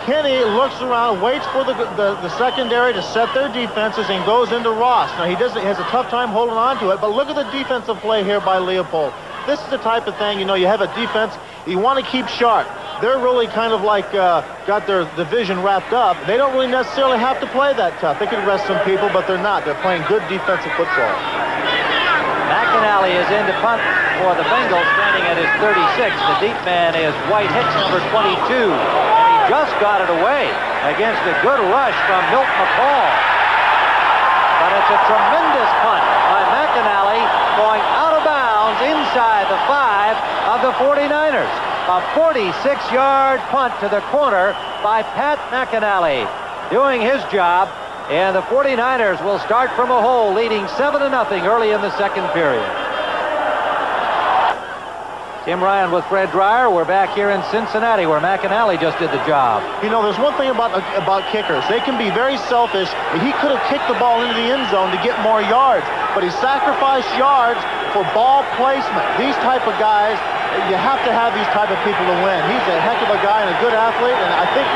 Kenny looks around, waits for the secondary to set their defenses, and goes into Ross. Now, he has a tough time holding on to it, but look at the defensive play here by Leopold. This is the type of thing, you know, you have a defense, you want to keep sharp. They're really kind of like got their division wrapped up. They don't really necessarily have to play that tough. They could rest some people, but they're not. They're playing good defensive football. McAnally is in to punt for the Bengals, standing at his 36. The deep man is White Hicks, number 22. And he just got it away against a good rush from Milt McCall. But it's a tremendous punt by McAnally, going out of bounds inside the 5 of the 49ers. A 46-yard punt to the corner by Pat McAnally, doing his job. And the 49ers will start from a hole, leading 7-0 early in the second period. Tim Ryan with Fred Dreyer. We're back here in Cincinnati, where McAnally just did the job. You know, there's one thing about kickers. They can be very selfish. He could have kicked the ball into the end zone to get more yards, but he sacrificed yards for ball placement. These type of guys, you have to have these type of people to win. He's a heck of a guy and a good athlete, and I think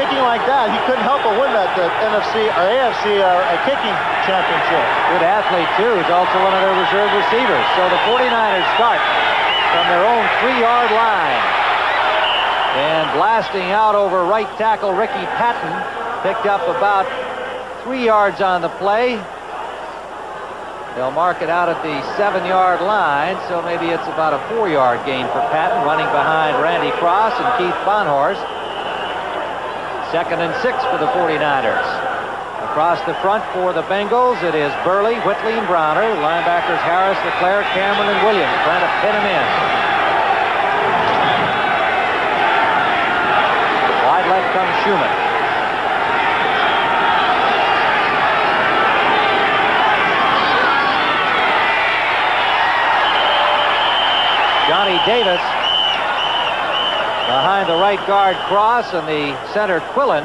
kicking like that, he couldn't help but win that NFC or AFC kicking championship. Good athlete, too. He's also one of their reserve receivers. So the 49ers start from their own 3-yard line. And blasting out over right tackle Ricky Patton, picked up about 3 yards on the play. They'll mark it out at the 7-yard line, so maybe it's about a 4-yard gain for Patton, running behind Randy Cross and Keith Bonhorst. 2nd and 6 for the 49ers. Across the front for the Bengals, it is Burley, Whitley, and Browner. Linebackers Harris, LeClaire, Cameron, and Williams trying to pin him in. Wide left comes Schumann. Johnny Davis behind the right guard Cross, and the center Quillen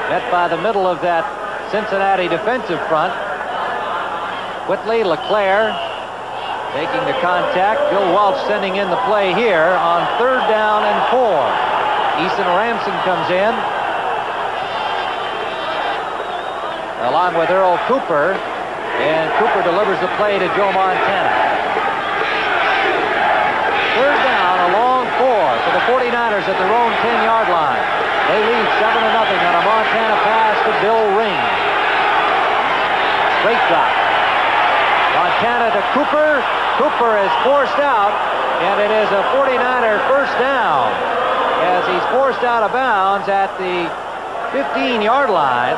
met by the middle of that Cincinnati defensive front. Whitley, LeClaire taking the contact. Bill Walsh sending in the play here on 3rd down and 4. Eason Ramson comes in along with Earl Cooper, and Cooper delivers the play to Joe Montana. 3rd down, a long 4 for the 49ers at their own 10-yard line. They lead 7-0 on a Montana pass to Bill Ring. Straight drop. Montana to Cooper. Cooper is forced out, and it is a 49er first down as he's forced out of bounds at the 15-yard line.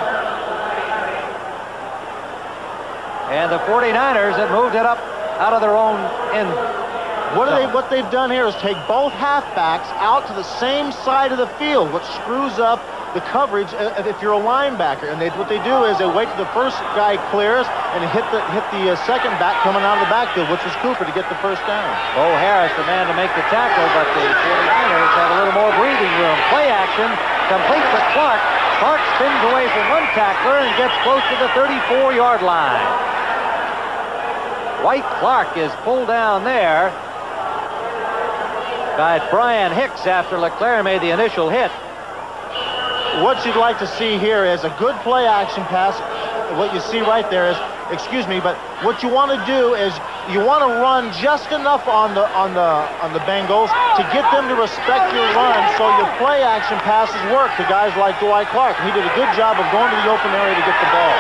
And the 49ers have moved it up out of their own end. What they've done here is take both halfbacks out to the same side of the field, which screws up the coverage if you're a linebacker. And what they do is they wait till the first guy clears and hit the second back coming out of the backfield, which was Cooper, to get the first down. Bo Harris, the man to make the tackle, but the 49ers have a little more breathing room. Play action, complete for Clark. Clark spins away from one tackler and gets close to the 34-yard line. White Clark is pulled down there by Brian Hicks after LeClaire made the initial hit. What you'd like to see here is a good play action pass. What you see right there is, but what you want to do is you want to run just enough on the Bengals to get them to respect your run, so your play action passes work to guys like Dwight Clark. He did a good job of going to the open area to get the ball.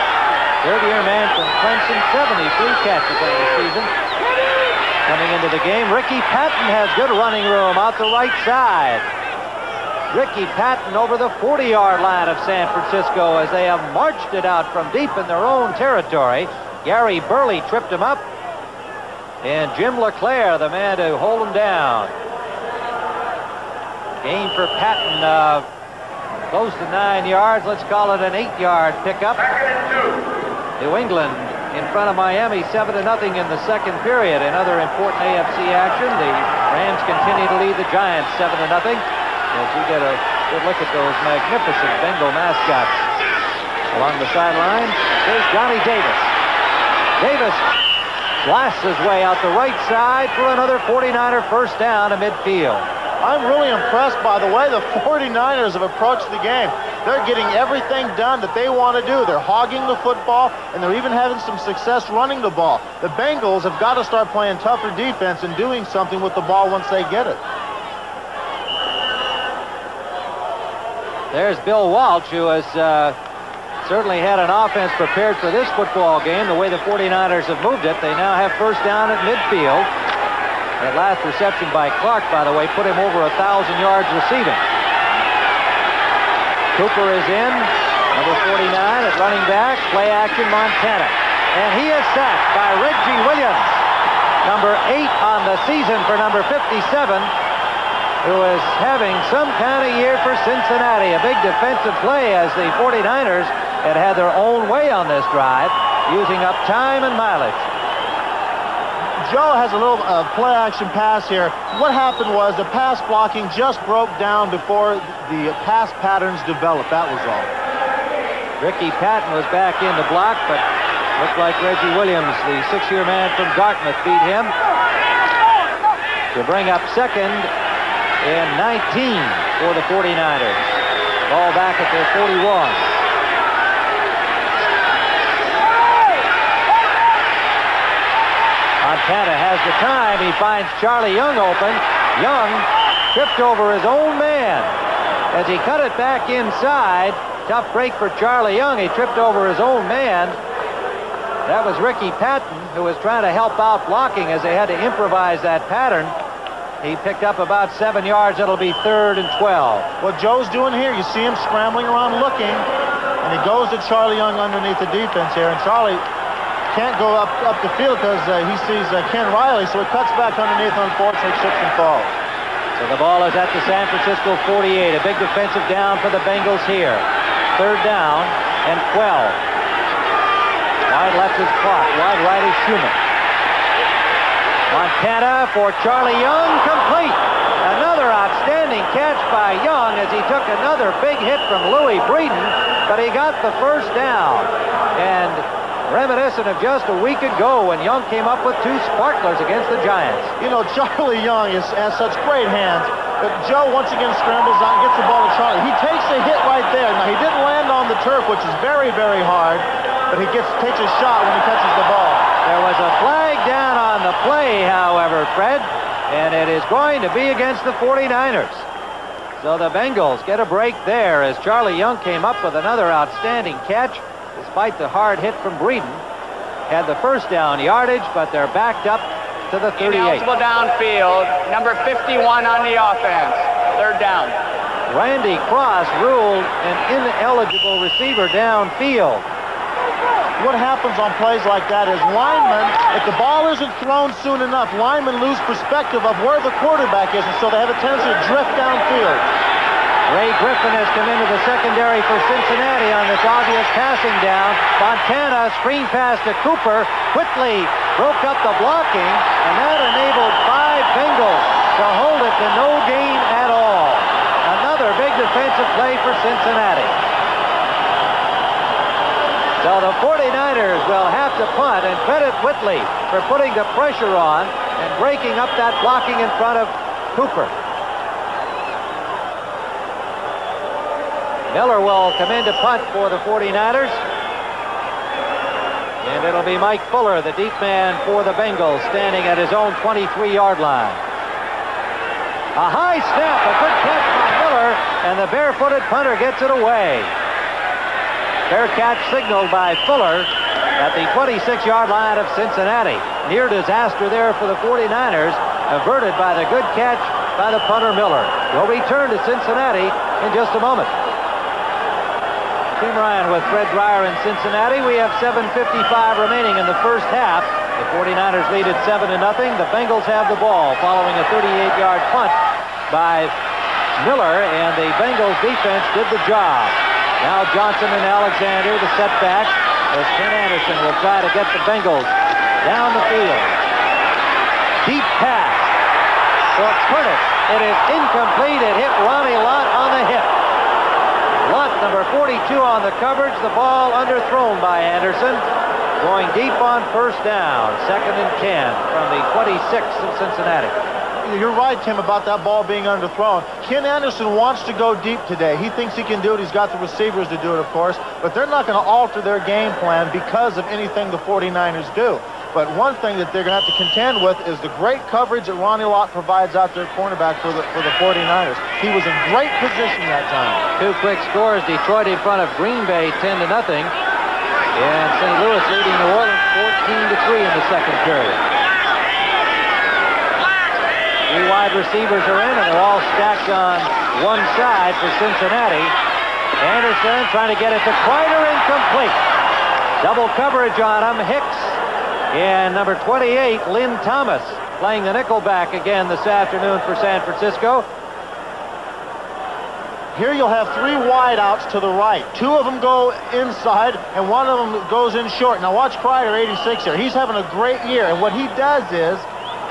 Third-year man from Clemson, 73 catches on the season. Coming into the game, Ricky Patton has good running room out the right side. Ricky Patton over the 40-yard line of San Francisco as they have marched it out from deep in their own territory. Gary Burley tripped him up, and Jim LeClaire, the man to hold him down. Gain for Patton of close to 9 yards. Let's call it an 8-yard pickup. New England in front of Miami, 7-0 in the second period. In other important AFC action, the Rams continue to lead the Giants 7-0. As we get a good look at those magnificent Bengal mascots along the sideline. Here's Johnny Davis. Davis blasts his way out the right side for another 49er first down to midfield. I'm really impressed by the way the 49ers have approached the game. They're getting everything done that they want to do. They're hogging the football, and they're even having some success running the ball. The Bengals have got to start playing tougher defense and doing something with the ball once they get it. There's Bill Walsh, who has certainly had an offense prepared for this football game. The way the 49ers have moved it, they now have first down at midfield. That last reception by Clark, by the way, put him over 1,000 yards receiving. Cooper is in, number 49 at running back, play action Montana. And he is sacked by Reggie Williams, number 8 on the season for number 57, who is having some kind of year for Cincinnati. A big defensive play as the 49ers had their own way on this drive, using up time and mileage. Joe has a little play-action pass here. What happened was the pass blocking just broke down before the pass patterns developed. That was all. Ricky Patton was back in the block, but looked like Reggie Williams, the 6-year man from Dartmouth, beat him to bring up second and 19 for the 49ers. Ball back at their 41. Montana has the time. He finds Charlie Young open. Young tripped over his own man as he cut it back inside. Tough break for Charlie Young. He tripped over his own man. That was Ricky Patton, who was trying to help out blocking as they had to improvise that pattern. He picked up about 7 yards. It'll be 3rd and 12. What Joe's doing here, you see him scrambling around looking, and he goes to Charlie Young underneath the defense here, and Charlie can't go up the field because he sees Ken Riley, so he cuts back underneath, unfortunately, trips and falls. So the ball is at the San Francisco 48. A big defensive down for the Bengals here. 3rd down and 12. Wide left is Clark. Wide right is Schumann. Montana for Charlie Young, complete. Another outstanding catch by Young as he took another big hit from Louis Breeden, but he got the first down. And reminiscent of just a week ago when Young came up with 2 sparklers against the Giants. You know, Charlie Young has such great hands, but Joe once again scrambles out and gets the ball to Charlie. He takes a hit right there. Now, he didn't land on the turf, which is very, very hard, but he takes a shot when he catches the ball. There was a flag down on the play, however, Fred, and it is going to be against the 49ers. So the Bengals get a break there as Charlie Young came up with another outstanding catch. Despite the hard hit from Breeden, had the first down yardage, but they're backed up to the 38. Ineligible downfield, number 51 on the offense. 3rd down. Randy Cross ruled an ineligible receiver downfield. What happens on plays like that is linemen, if the ball isn't thrown soon enough, linemen lose perspective of where the quarterback is, and so they have a tendency to drift downfield. Ray Griffin has come into the secondary for Cincinnati on this obvious passing down. Montana screen pass to Cooper, quickly broke up the blocking, and that enabled 5 Bengals to hold it to no gain at all. Another big defensive play for Cincinnati. So the 49ers will have to punt, and credit Whitley for putting the pressure on and breaking up that blocking in front of Cooper. Miller will come in to punt for the 49ers. And it'll be Mike Fuller, the deep man for the Bengals, standing at his own 23-yard line. A high snap, a good catch by Miller, and the barefooted punter gets it away. Fair catch signaled by Fuller at the 26-yard line of Cincinnati. Near disaster there for the 49ers, averted by the good catch by the punter Miller. We'll return to Cincinnati in just a moment. Tim Ryan with Fred Dreyer in Cincinnati. We have 7:55 remaining in the first half. The 49ers lead at 7-0. The Bengals have the ball following a 38-yard punt by Miller, and the Bengals defense did the job. Now Johnson and Alexander, the setback, as Ken Anderson will try to get the Bengals down the field. Deep pass for Curtis. It is incomplete. It hit Ronnie Lott on the hip. Lott, number 42 on the coverage. The ball underthrown by Anderson. Going deep on first down. 2nd and 10 from the 26 of Cincinnati. You're right, Tim, about that ball being underthrown. Ken Anderson wants to go deep today. He thinks he can do it. He's got the receivers to do it, of course. But they're not going to alter their game plan because of anything the 49ers do. But one thing that they're going to have to contend with is the great coverage that Ronnie Lott provides out there, cornerback for the 49ers. He was in great position that time. 2 quick scores. Detroit in front of Green Bay 10-0. And St. Louis leading New Orleans 14-3 in the second period. Three wide receivers are in, and they're all stacked on one side for Cincinnati. Anderson trying to get it to Kreider, incomplete. Double coverage on him. Hicks and number 28, Lynn Thomas, playing the nickelback again this afternoon for San Francisco. Here you'll have three wideouts to the right. Two of them go inside, and one of them goes in short. Now watch Kreider, 86 here. He's having a great year, and what he does is,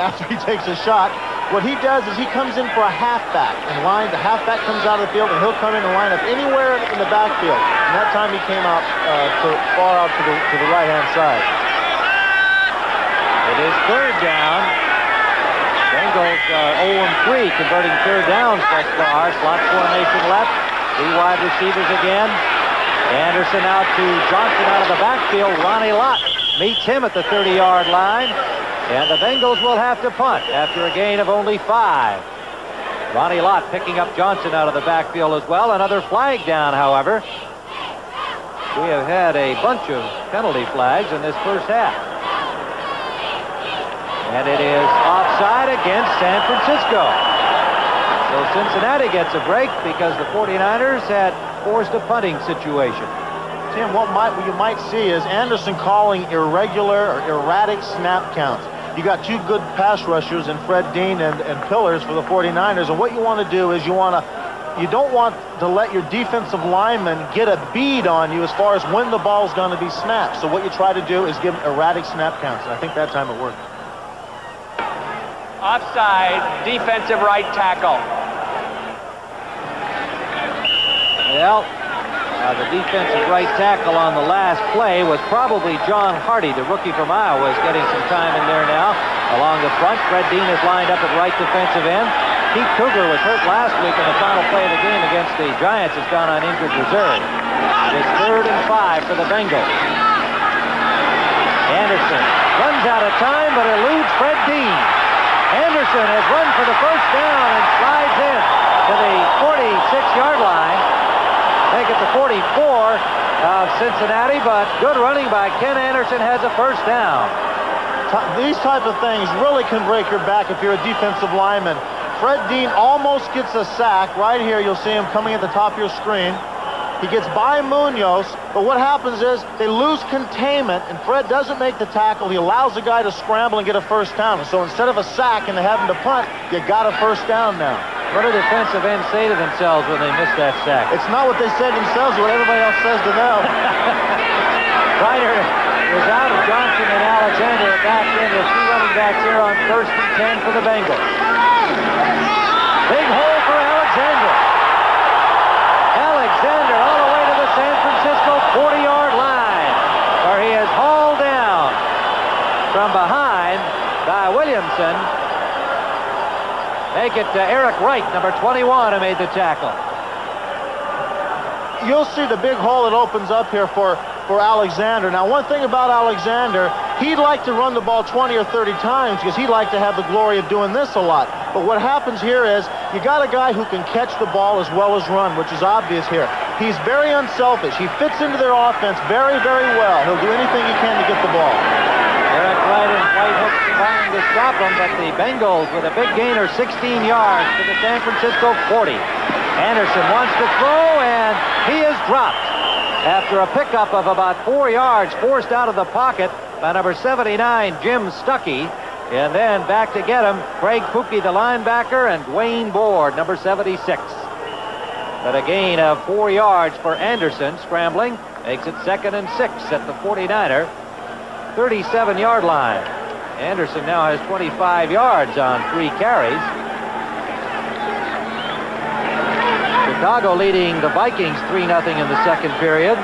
after he takes a shot, what he does is he comes in for a halfback and line. The halfback comes out of the field, and he'll come in and line up anywhere in the backfield. And that time he came out far out to the right-hand side. It is third down. Bengals are 0-3, converting third downs thus far. Slot formation left. Three wide receivers again. Anderson out to Johnson out of the backfield. Ronnie Lott meets him at the 30-yard line. And the Bengals will have to punt after a gain of only 5. Ronnie Lott picking up Johnson out of the backfield as well. Another flag down, however. We have had a bunch of penalty flags in this first half. And it is offside against San Francisco. So Cincinnati gets a break because the 49ers had forced a punting situation. Tim, what you might see is Anderson calling irregular or erratic snap counts. You got two good pass rushers in Fred Dean and Pillars for the 49ers, and what you want to do is you don't want to let your defensive lineman get a bead on you as far as when the ball's going to be snapped. So what you try to do is give erratic snap counts, and I think that time it worked. Offside, defensive right tackle. Well, the defensive right tackle on the last play was probably John Hardy, the rookie from Iowa, is getting some time in there now. Along the front, Fred Dean is lined up at right defensive end. Keith Cougar was hurt last week in the final play of the game against the Giants. Has gone on injured reserve. It is 3rd and 5 for the Bengals. Anderson runs out of time, but eludes Fred Dean. Anderson has run for the first down and slides in to the 46-yard line. Make it the 44 of Cincinnati, but good running by Ken Anderson has a first down. These type of things really can break your back if you're a defensive lineman. Fred Dean almost gets a sack. Right here, you'll see him coming at the top of your screen. He gets by Munoz, but what happens is they lose containment, and Fred doesn't make the tackle. He allows the guy to scramble and get a first down. So instead of a sack and having to punt, you got a first down now. What do defensive ends say to themselves when they miss that sack? It's not what they say themselves, what everybody else says to them. Ryder is out of Johnson and Alexander back in with two running backs here on 1st and 10 for the Bengals. Big hole for Alexander. Alexander all the way to the San Francisco 40-yard line, where he is hauled down from behind by Williamson. Make it to Eric Wright, number 21, who made the tackle. You'll see the big hole that opens up here for Alexander. Now, one thing about Alexander, he'd like to run the ball 20 or 30 times because he'd like to have the glory of doing this a lot. But what happens here is you got a guy who can catch the ball as well as run, which is obvious here. He's very unselfish. He fits into their offense very, very well. He'll do anything he can to get the ball. Eric Wright and Whitehook trying to stop him, but the Bengals with a big gainer, 16 yards to the San Francisco 40. Anderson wants to throw, and he is dropped after a pickup of about 4 yards, forced out of the pocket by number 79, Jim Stuckey. And then back to get him, Craig Pookie, the linebacker, and Dwayne Board, number 76. But a gain of 4 yards for Anderson, scrambling, makes it 2nd and 6 at the 49er, 37-yard line. Anderson now has 25 yards on 3 carries. Chicago leading the Vikings 3-0 in the second period.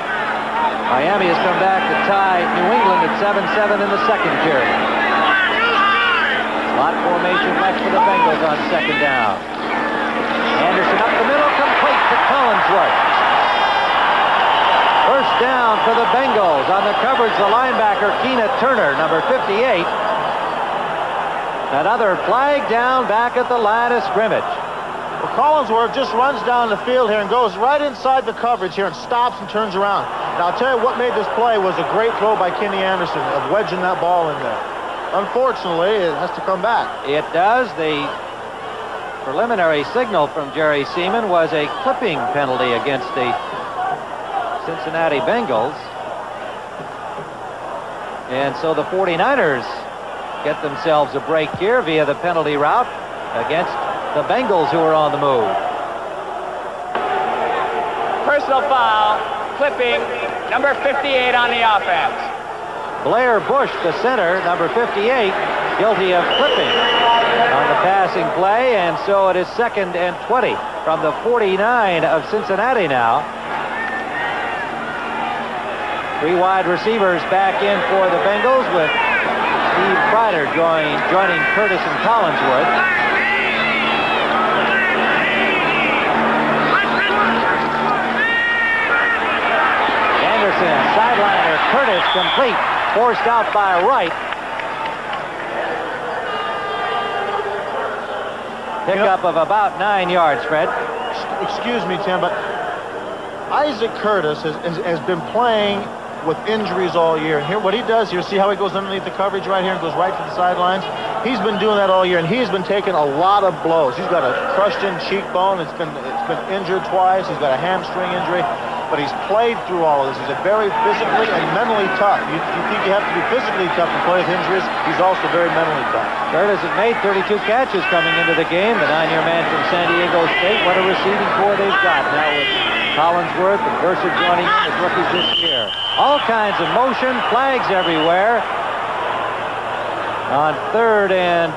Miami has come back to tie New England at 7-7 in the second period. Slot formation left for the Bengals on 2nd down. Anderson up the middle, complete to Collinsworth. First down for the Bengals. On the coverage, the linebacker, Keena Turner, number 58. Another flag down back at the line of scrimmage. Well, Collinsworth just runs down the field here and goes right inside the coverage here and stops and turns around. Now, I'll tell you what made this play was a great throw by Kenny Anderson of wedging that ball in there. Unfortunately, it has to come back. It does. The preliminary signal from Jerry Seaman was a clipping penalty against the Cincinnati Bengals. And so the 49ers get themselves a break here via the penalty route against the Bengals, who are on the move. Personal foul, clipping, number 58 on the offense. Blair Bush, the center, number 58, guilty of clipping on the passing play, and so it is 2nd and 20 from the 49 of Cincinnati now. 3 wide receivers back in for the Bengals, with Steve Kreider joining Curtis and Collinsworth. Anderson, sideliner, Curtis complete, forced out by Wright. Pickup of about 9 yards, Fred. Excuse me, Tim, but Isaac Curtis has been playing with injuries all year. Here, what he does here, see how he goes underneath the coverage right here and goes right to the sidelines? He's been doing that all year, and he's been taking a lot of blows. He's got a crushed-in cheekbone. It's been injured twice. He's got a hamstring injury, but he's played through all of this. He's a very physically and mentally tough. You think you have to be physically tough to play with injuries. He's also very mentally tough. Curtis has made 32 catches coming into the game. The 9-year man from San Diego State. What a receiving corps they've got now with Collinsworth and Mercer joining in as rookies this year. All kinds of motion, flags everywhere. On 3rd and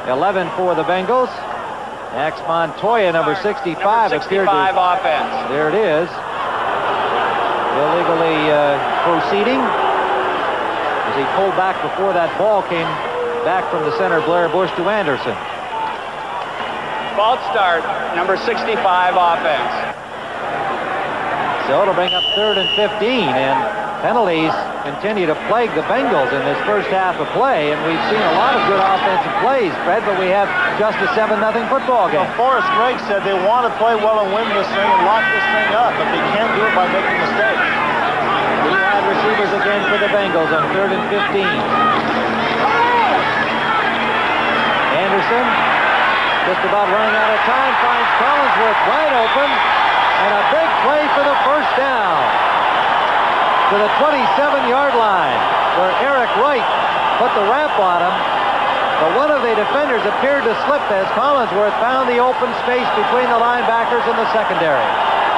11 for the Bengals. Max Montoya, number 65, number 65 offense. There it is. Illegally proceeding as he pulled back before that ball came back from the center, Blair Bush, to Anderson. False start, number 65 offense. So it'll bring up 3rd and 15, and penalties continue to plague the Bengals in this first half of play, and we've seen a lot of good offensive plays, Fred, but we have just a 7-0 football game. Well, Forrest Gregg said they want to play well and win this thing and lock this thing up, but they can't do it by making mistakes. 3 wide receivers again for the Bengals on 3rd and 15. Anderson, just about running out of time, finds Collinsworth wide open, and a big play for the first down to the 27-yard line, where Eric Wright put the ramp on him, but one of the defenders appeared to slip as Collinsworth found the open space between the linebackers and the secondary.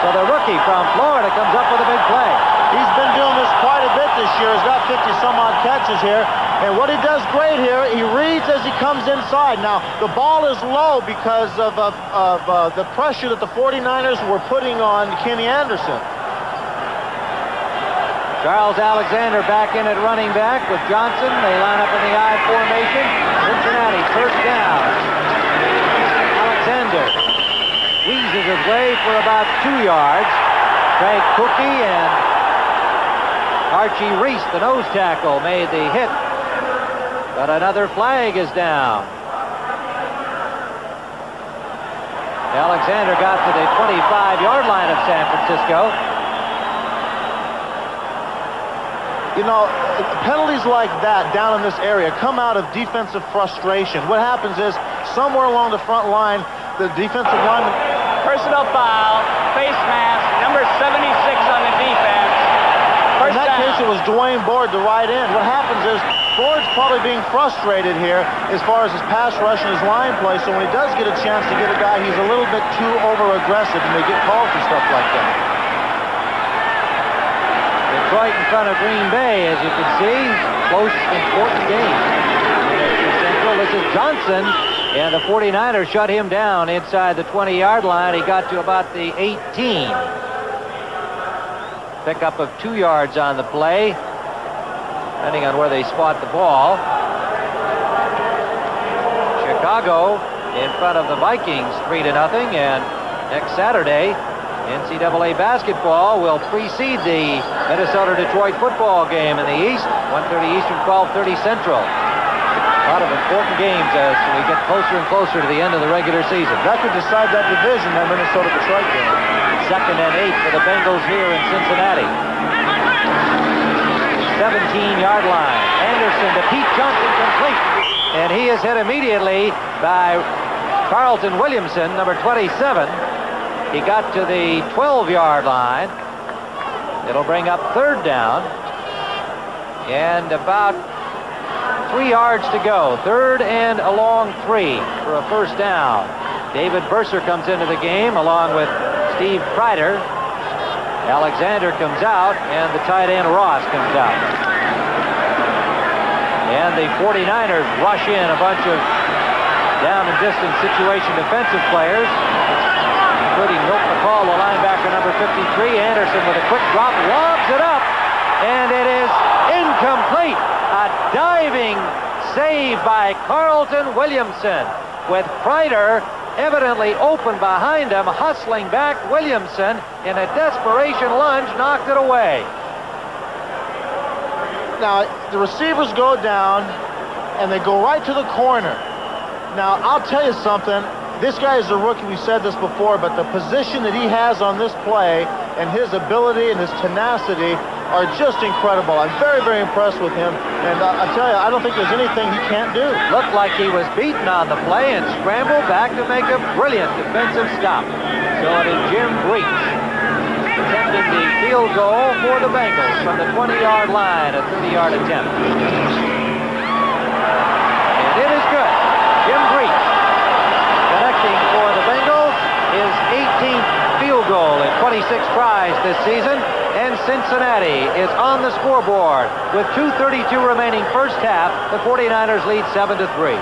So the rookie from Florida comes up with a big play. He's been doing this quite a bit this year. He's got 50-some-odd catches here. And what he does great here, he reads as he comes inside. Now, the ball is low because of the pressure that the 49ers were putting on Kenny Anderson. Charles Alexander back in at running back with Johnson. They line up in the I formation. Cincinnati, first down. Alexander squeezes his way for about 2 yards. Craig Cookie and Archie Reese, the nose tackle, made the hit. But another flag is down. Alexander got to the 25-yard line of San Francisco. You know, penalties like that down in this area come out of defensive frustration. What happens is, somewhere along the front line, the defensive lineman... Personal foul, face mask, number 76 on the defense. In that case, it was Dwayne Board, the right end. What happens is, Board's probably being frustrated here as far as his pass rush and his line play, so when he does get a chance to get a guy, he's a little bit too over-aggressive, and they get called for stuff like that. Detroit in front of Green Bay, as you can see. Close, important game. Central, this is Johnson, and the 49ers shut him down inside the 20-yard line. He got to about the 18. Pickup of 2 yards on the play, depending on where they spot the ball. Chicago in front of the Vikings 3-0, and next Saturday, NCAA basketball will precede the Minnesota-Detroit football game in the East, 1:30 Eastern, 12:30 Central. A lot of important games as we get closer and closer to the end of the regular season. That could decide that division, that Minnesota-Detroit game. 2nd and 8 for the Bengals here in Cincinnati. 17-yard line. Anderson to Pete Johnson, complete. And he is hit immediately by Carlton Williamson, number 27. He got to the 12-yard line. It'll bring up third down. And about 3 yards to go. Third and a long 3 for a first down. David Burser comes into the game along with Steve Kreider. Alexander comes out, and the tight end Ross comes out. And the 49ers rush in a bunch of down and distance situation defensive players, including Milt McCall, the linebacker, number 53. Anderson with a quick drop, lobs it up, and it is incomplete. A diving save by Carlton Williamson, with Kreider evidently open behind him, hustling back. Williamson, in a desperation lunge, knocked it away. Now, the receivers go down, and they go right to the corner. Now, I'll tell you something. This guy is a rookie. We said this before, but the position that he has on this play and his ability and his tenacity are just incredible. I'm very, very impressed with him. And I tell you, I don't think there's anything he can't do. Looked like he was beaten on the play and scrambled back to make a brilliant defensive stop. So it is Jim Breach attempting the field goal for the Bengals from the 20-yard line, a 30-yard attempt. And it is good. Jim Breach connecting for the Bengals, his 18th field goal in 26 tries this season, and Cincinnati is on the scoreboard with 2:32 remaining first half. The 49ers lead 7-3.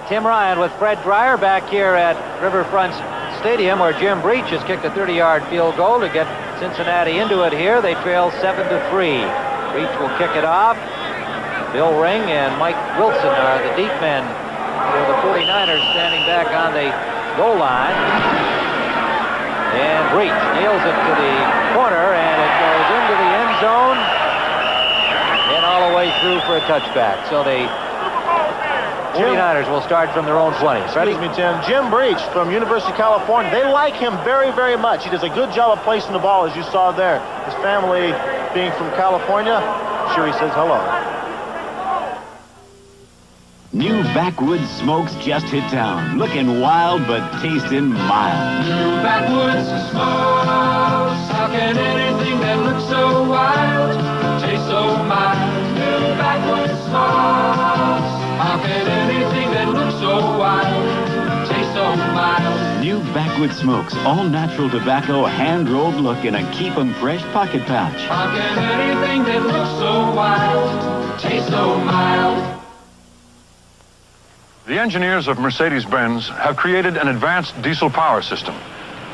Tim Ryan with Fred Dreyer back here at Riverfront Stadium, where Jim Breach has kicked a 30-yard field goal to get Cincinnati into it here. They trail 7-3. Breach will kick it off. Bill Ring and Mike Wilson are the deep men for the 49ers, standing back on the goal line. And Breach nails it to the corner, and it goes into the end zone and all the way through for a touchback. So the 49ers will start from their own 20. Excuse me, Tim. Jim Breach from University of California. They like him very, very much. He does a good job of placing the ball, as you saw there. His family being from California, sure he says hello. New Backwoods Smokes just hit town. Looking wild, but tasting mild. New Backwoods Smokes. How can anything that looks so wild taste so mild? New Backwoods Smokes. How can anything that looks so wild taste so mild? New Backwoods Smokes. All natural tobacco, hand-rolled look in a keep 'em fresh pocket pouch. How can anything that looks so wild taste so mild? The engineers of Mercedes-Benz have created an advanced diesel power system.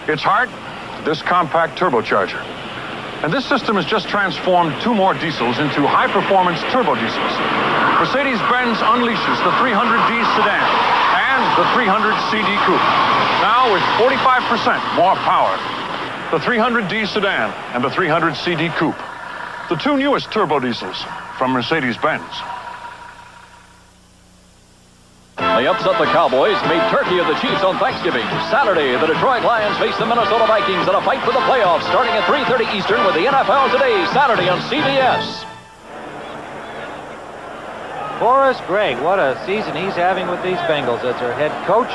Its heart, this compact turbocharger. And this system has just transformed 2 more diesels into high-performance turbo diesels. Mercedes-Benz unleashes the 300D sedan and the 300 CD coupe. Now with 45% more power. The 300D sedan and the 300 CD coupe. The 2 newest turbo diesels from Mercedes-Benz. They upset the Cowboys, made turkey of the Chiefs on Thanksgiving. Saturday, the Detroit Lions face the Minnesota Vikings in a fight for the playoffs, starting at 3:30 Eastern with the NFL Today, Saturday on CBS. Forrest Gregg, what a season he's having with these Bengals as their head coach.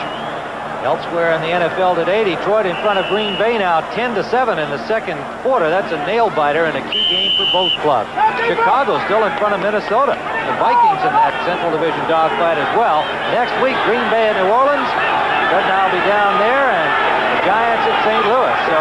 Elsewhere in the NFL today, Detroit in front of Green Bay now 10-7 in the second quarter. That's a nail-biter and a key game for both clubs. Chicago still in front of Minnesota. The Vikings in that Central Division dogfight as well. Next week, Green Bay and New Orleans could now be down there, and the Giants at St. Louis. So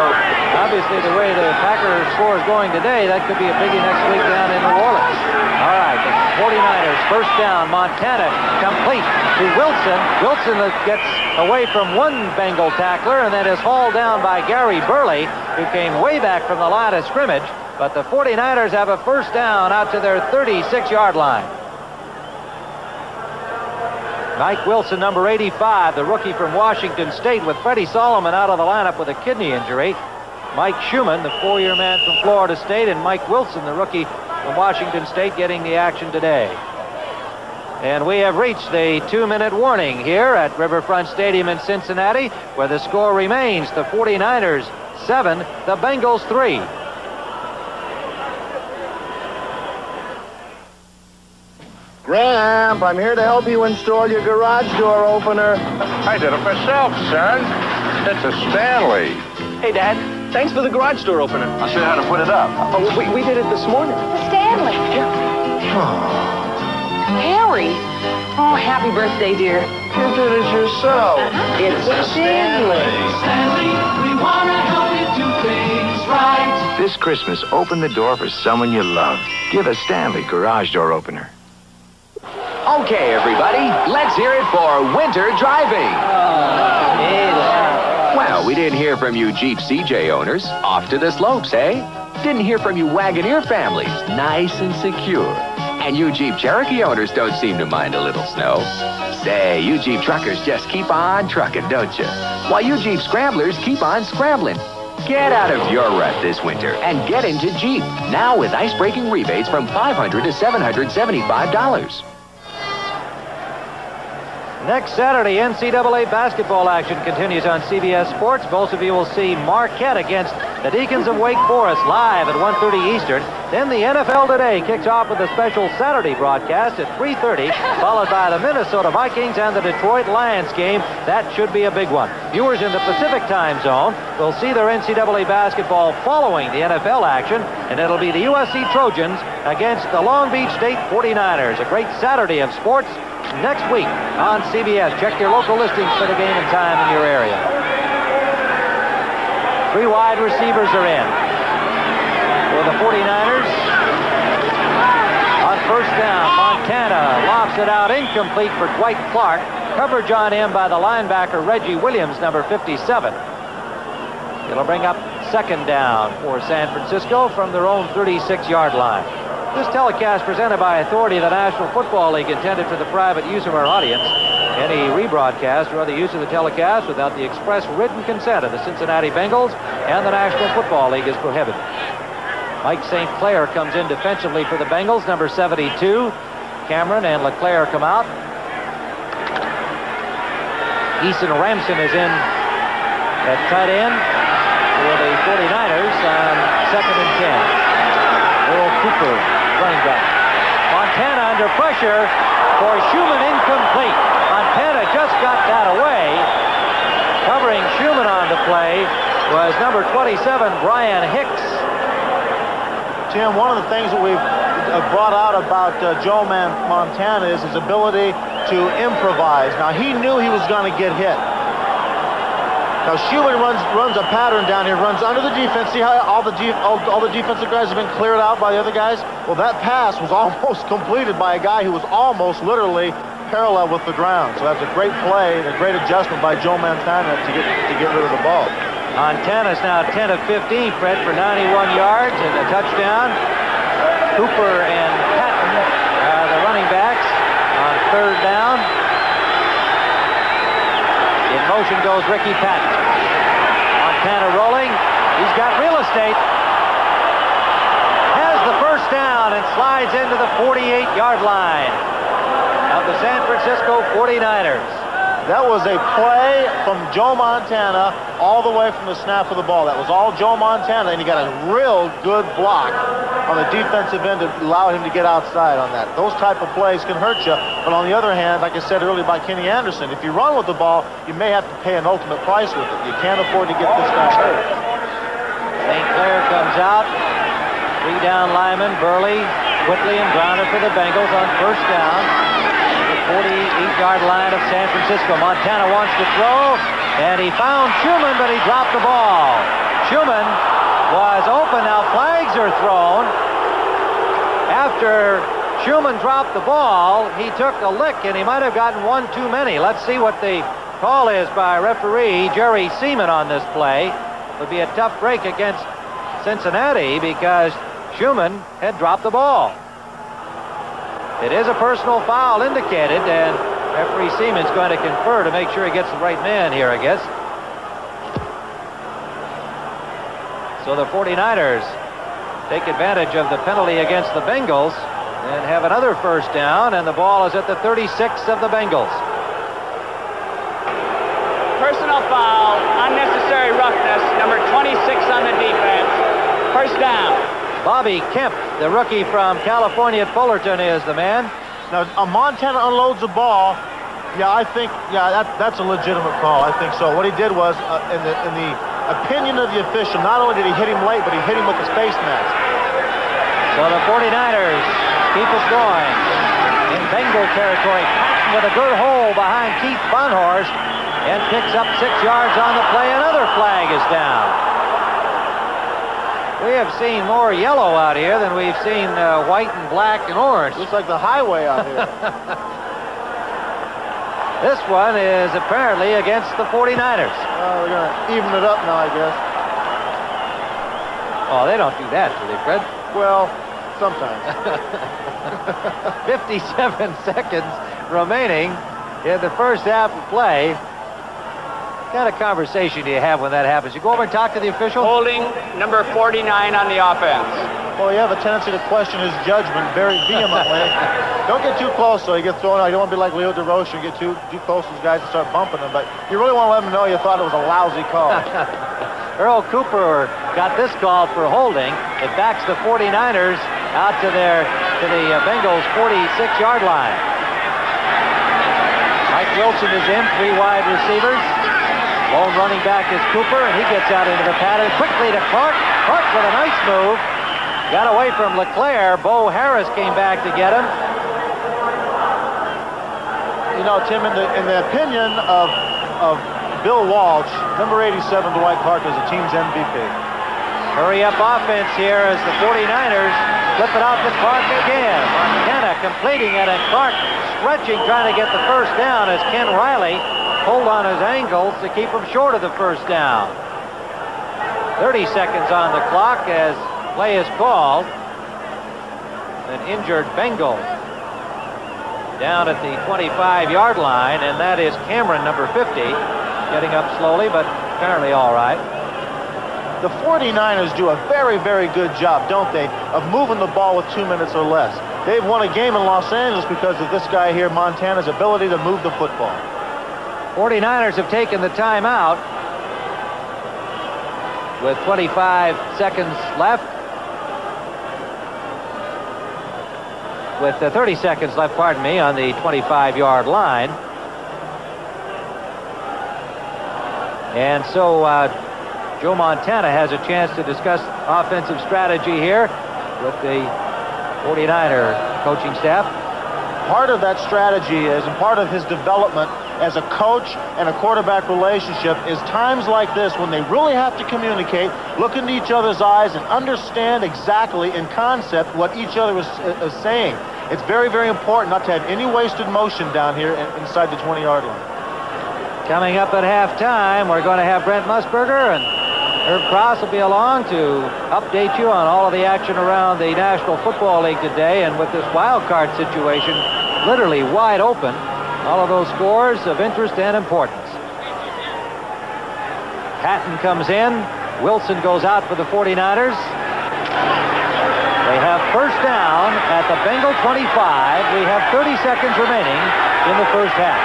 obviously the way the Packers score is going today, that could be a biggie next week down in New Orleans. All right, the 49ers first down. Montana complete to Wilson. Wilson gets away from one Bengal tackler and then is hauled down by Gary Burley, who came way back from the line of scrimmage. But the 49ers have a first down out to their 36-yard line. Mike Wilson, number 85, the rookie from Washington State, with Freddie Solomon out of the lineup with a kidney injury. Mike Schumann, the 4-year man from Florida State, and Mike Wilson, the rookie from Washington State, getting the action today. And we have reached the 2-minute warning here at Riverfront Stadium in Cincinnati, where the score remains the 49ers 7, the Bengals 3. Gramp, I'm here to help you install your garage door opener. I did it myself, son. It's a Stanley. Hey, Dad. Thanks for the garage door opener. I'll show you how to put it up. Oh, we did it this morning. The Stanley. Harry. Oh, happy birthday, dear. You did it yourself. It's a Stanley. Stanley, we want to help you do things right. This Christmas, open the door for someone you love. Give a Stanley garage door opener. Okay, everybody, let's hear it for winter driving. Well, we didn't hear from you Jeep CJ owners. Off to the slopes, eh? Didn't hear from you Wagoneer families. Nice and secure. And you Jeep Cherokee owners don't seem to mind a little snow. Say, you Jeep truckers just keep on trucking, don't you? While you Jeep scramblers keep on scrambling. Get out of your rut this winter and get into Jeep. Now with ice-breaking rebates from $500 to $775. Next Saturday, NCAA basketball action continues on CBS Sports. Both of you will see Marquette against the Deacons of Wake Forest live at 1:30 Eastern. Then the NFL Today kicks off with a special Saturday broadcast at 3:30, followed by the Minnesota Vikings and the Detroit Lions game. That should be a big one. Viewers in the Pacific time zone will see their NCAA basketball following the NFL action, and it'll be the USC Trojans against the Long Beach State 49ers. A great Saturday of sports next week on CBS. Check your local listings for the game and time in your area. 3 wide receivers are in for the 49ers. On first down, Montana lofts it out incomplete for Dwight Clark. Coverage on him by the linebacker Reggie Williams, number 57. It'll bring up second down for San Francisco from their own 36-yard line. This telecast presented by authority of the National Football League, intended for the private use of our audience. Any rebroadcast or other use of the telecast without the express written consent of the Cincinnati Bengals and the National Football League is prohibited. Mike St. Clair comes in defensively for the Bengals, number 72. Cameron and LeClaire come out. Eason Ramson is in at tight end for the 49ers on 2nd and 10. Earl Cooper, running back. Montana under pressure for Schumann, incomplete. Montana just got that away. Covering Schumann on the play was number 27, Brian Hicks. Tim, one of the things that we've brought out about Joe Montana is his ability to improvise. Now, he knew he was going to get hit. Now, Schumann runs a pattern down here, runs under the defense. See how all the defensive guys have been cleared out by the other guys? Well, that pass was almost completed by a guy who was almost literally parallel with the ground. So that's a great play and a great adjustment by Joe Montana to get rid of the ball. Montana's now 10 of 15, Fred, for 91 yards and a touchdown. Cooper and Patton are the running backs on third down. In motion goes Ricky Patton. Montana rolling. He's got real estate. Has the first down and slides into the 48-yard line of the San Francisco 49ers. That was a play from Joe Montana all the way from the snap of the ball. That was all Joe Montana, and he got a real good block on the defensive end to allow him to get outside on that. Those type of plays can hurt you, but on the other hand, like I said earlier by Kenny Anderson, if you run with the ball, you may have to pay an ultimate price with it. You can't afford to get this guy hurt. St. Clair comes out. 3 down linemen, Burley, Whitley, and Browner for the Bengals on first down. 48-yard line of San Francisco. Montana wants to throw, and he found Schumann, but he dropped the ball. Schumann was open. Now flags are thrown. After Schumann dropped the ball, he took a lick, and he might have gotten one too many. Let's see what the call is by referee Jerry Seaman on this play. It would be a tough break against Cincinnati because Schumann had dropped the ball. It is a personal foul indicated, and referee Seaman's going to confer to make sure he gets the right man here, I guess. So the 49ers take advantage of the penalty against the Bengals and have another first down, and the ball is at the 36 of the Bengals. Personal foul, unnecessary roughness, number 26 on the defense. First down. Bobby Kemp, the rookie from California at Fullerton, is the man. Now, Montana unloads the ball. Yeah, I think, that's a legitimate call. I think so. What he did was, in the opinion of the official, not only did he hit him late, but he hit him with his face mask. So the 49ers keep it going in Bengal territory. Patton with a good hole behind Keith Bonhorst and picks up 6 yards on the play. Another flag is down. We have seen more yellow out here than we've seen white and black and orange. Looks like the highway out here. This one is apparently against the 49ers. Well, we're going to even it up now, I guess. Oh, they don't do that, do they, Fred? Well, sometimes. 57 seconds remaining in the first half of play. What kind of conversation do you have when that happens? You go over and talk to the official? Holding number 49 on the offense. Well, you have a tendency to question his judgment very vehemently. Don't get too close, so you get thrown out. You don't want to be like Leo DeRoche and get too close to these guys and start bumping them. But you really want to let them know you thought it was a lousy call. Earl Cooper got this call for holding. It backs the 49ers out to the Bengals' 46-yard line. Mike Wilson is in, 3 wide receivers. Lone running back is Cooper, and he gets out into the pattern quickly to Clark. Clark with a nice move. Got away from LeClaire. Bo Harris came back to get him. You know, Tim, in the opinion of Bill Walsh, number 87, Dwight Clark, is the team's MVP. Hurry up offense here as the 49ers flip it out to Clark again. Montana completing it, and Clark stretching, trying to get the first down as Ken Riley pulled on his ankles to keep him short of the first down. 30 seconds on the clock as play is called. An injured Bengal down at the 25-yard line, and that is Cameron, number 50, getting up slowly, but apparently all right. The 49ers do a very, very good job, don't they, of moving the ball with 2 minutes or less. They've won a game in Los Angeles because of this guy here, Montana's ability to move the football. 49ers have taken the timeout with 25 seconds left. With 30 seconds left, pardon me, on the 25-yard line. And so Joe Montana has a chance to discuss offensive strategy here with the 49er coaching staff. Part of that strategy is, and part of his development as a coach and a quarterback relationship, is times like this when they really have to communicate, look into each other's eyes, and understand exactly in concept what each other is saying. It's very, very important not to have any wasted motion down here inside the 20-yard line. Coming up at halftime, we're going to have Brent Musburger, and Herb Cross will be along to update you on all of the action around the National Football League today. And with this wild card situation literally wide open, all of those scores of interest and importance. Patton comes in. Wilson goes out for the 49ers. They have first down at the Bengal 25. We have 30 seconds remaining in the first half.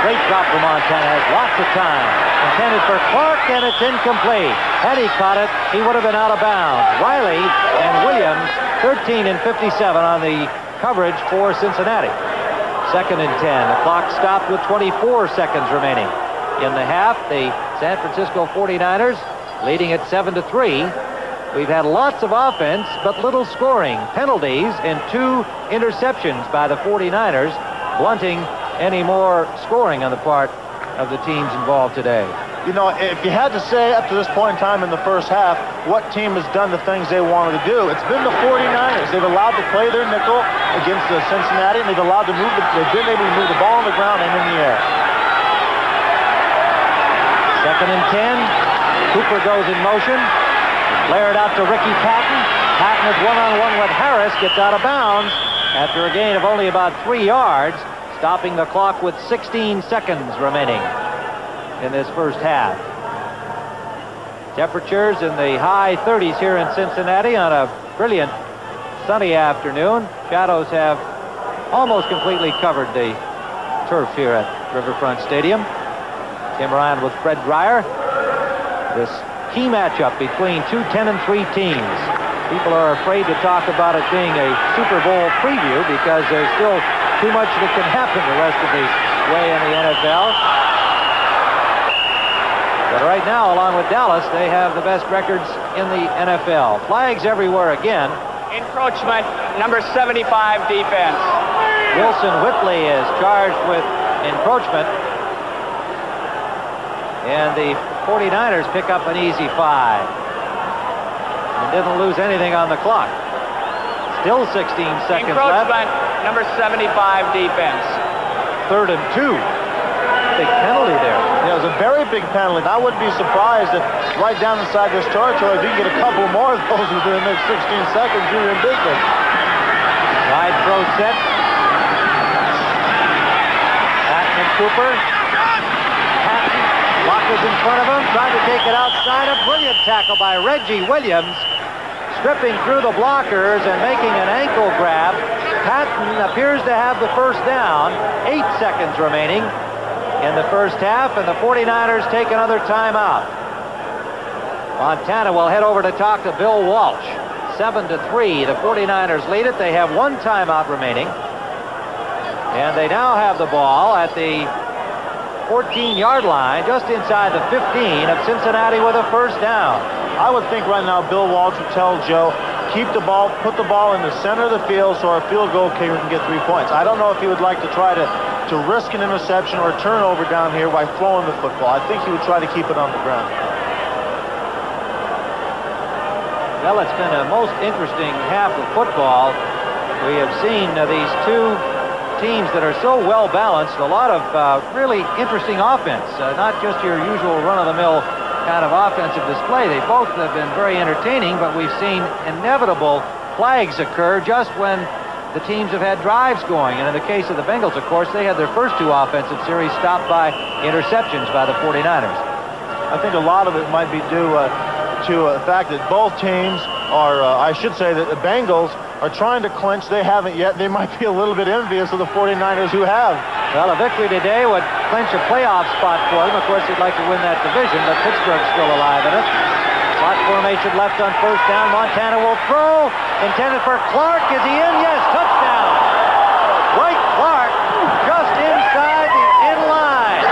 Great drop for Montana, has lots of time. Intended for Clark, and it's incomplete. Had he caught it, he would have been out of bounds. Riley and Williams, 13 and 57 on the coverage for Cincinnati. 2nd and 10. The clock stopped with 24 seconds remaining. In the half, the San Francisco 49ers leading at 7-3. We've had lots of offense, but little scoring. Penalties and 2 interceptions by the 49ers, blunting any more scoring on the part of the teams involved today. You know, if you had to say up to this point in time in the first half, what team has done the things they wanted to do, it's been the 49ers. They've allowed to play their nickel against Cincinnati, and they've allowed to they've been able to move the ball on the ground and in the air. 2nd and 10. Cooper goes in motion. Flared out to Ricky Patton. Patton is one-on-one with Harris, gets out of bounds after a gain of only about 3 yards, stopping the clock with 16 seconds remaining in this first half. Temperatures in the high 30s here in Cincinnati on a brilliant sunny afternoon. Shadows have almost completely covered the turf here at Riverfront Stadium. Tim Ryan with Fred Dreyer. This key matchup between two 10-3 teams. People are afraid to talk about it being a Super Bowl preview because there's still too much that can happen the rest of the way in the NFL. But right now, along with Dallas, they have the best records in the NFL. Flags everywhere again. Encroachment, number 75 defense. Wilson Whitley is charged with encroachment. And the 49ers pick up an easy 5. And didn't lose anything on the clock. Still 16 seconds left. Encroachment, number 75 defense. 3rd and 2. Big penalty there. Yeah, it was a very big penalty. I wouldn't be surprised if right down inside this territory, if you can get a couple more of those within the next 16 seconds, you're in business. Wide throw set. Patton and Cooper. Patton, Locke is in front of him, trying to take it outside. A brilliant tackle by Reggie Williams, stripping through the blockers and making an ankle grab. Patton appears to have the first down. 8 seconds remaining in the first half, and the 49ers take another timeout. Montana will head over to talk to Bill Walsh. 7-3, the 49ers lead it. They have 1 timeout remaining. And they now have the ball at the 14-yard line, just inside the 15 of Cincinnati with a first down. I would think right now Bill Walsh would tell Joe, keep the ball, put the ball in the center of the field so our field goal kicker can get 3 points. I don't know if he would like to try to risk an interception or a turnover down here by throwing the football. I think he would try to keep it on the ground. Well, it's been a most interesting half of football. We have seen these two teams that are so well balanced, a lot of really interesting offense, not just your usual run-of-the-mill kind of offensive display. They both have been very entertaining, but we've seen inevitable flags occur just when the teams have had drives going. And in the case of the Bengals, of course, they had their first 2 offensive series stopped by interceptions by the 49ers. I think a lot of it might be due to the fact that both teams are, I should say that the Bengals are trying to clinch. They haven't yet. They might be a little bit envious of the 49ers who have. Well, a victory today would clinch a playoff spot for them. Of course, they'd like to win that division, but Pittsburgh's still alive in it. Slot formation left on first down. Montana will throw. Intended for Clark. Is he in? Yes. Touchdown. Dwight Clark just inside the in line.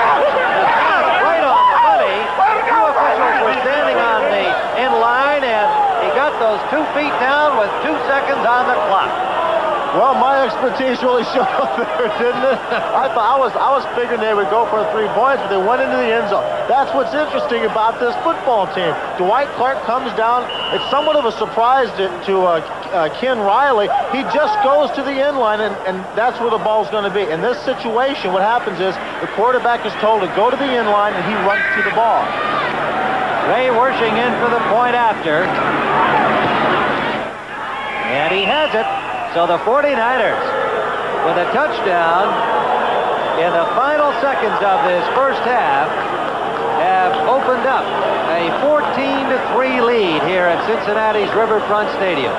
Right on the money. 2 officials were standing on the in line, and he got those 2 feet down with 2 seconds on the clock. Well, my expertise really showed up there, didn't it? I was figuring they would go for 3 points, but they went into the end zone. That's what's interesting about this football team. Dwight Clark comes down. It's somewhat of a surprise to Ken Riley. He just goes to the end line, and that's where the ball's going to be. In this situation, what happens is the quarterback is told to go to the end line, and he runs to the ball. Ray Wersching in for the point after. And he has it. So the 49ers, with a touchdown in the final seconds of this first half, have opened up a 14-3 lead here at Cincinnati's Riverfront Stadium.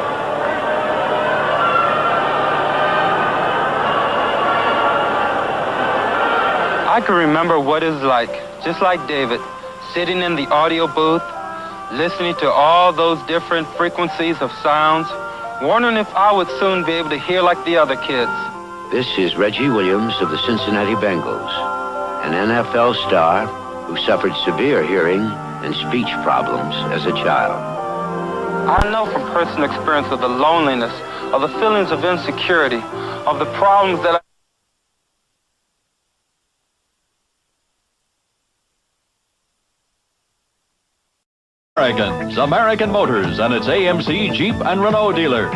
I can remember what it's like, just like David, sitting in the audio booth, listening to all those different frequencies of sounds, wondering if I would soon be able to hear like the other kids. This is Reggie Williams of the Cincinnati Bengals, an NFL star who suffered severe hearing and speech problems as a child. I know from personal experience of the loneliness, of the feelings of insecurity, of the problems that American Motors and its AMC Jeep and Renault dealers.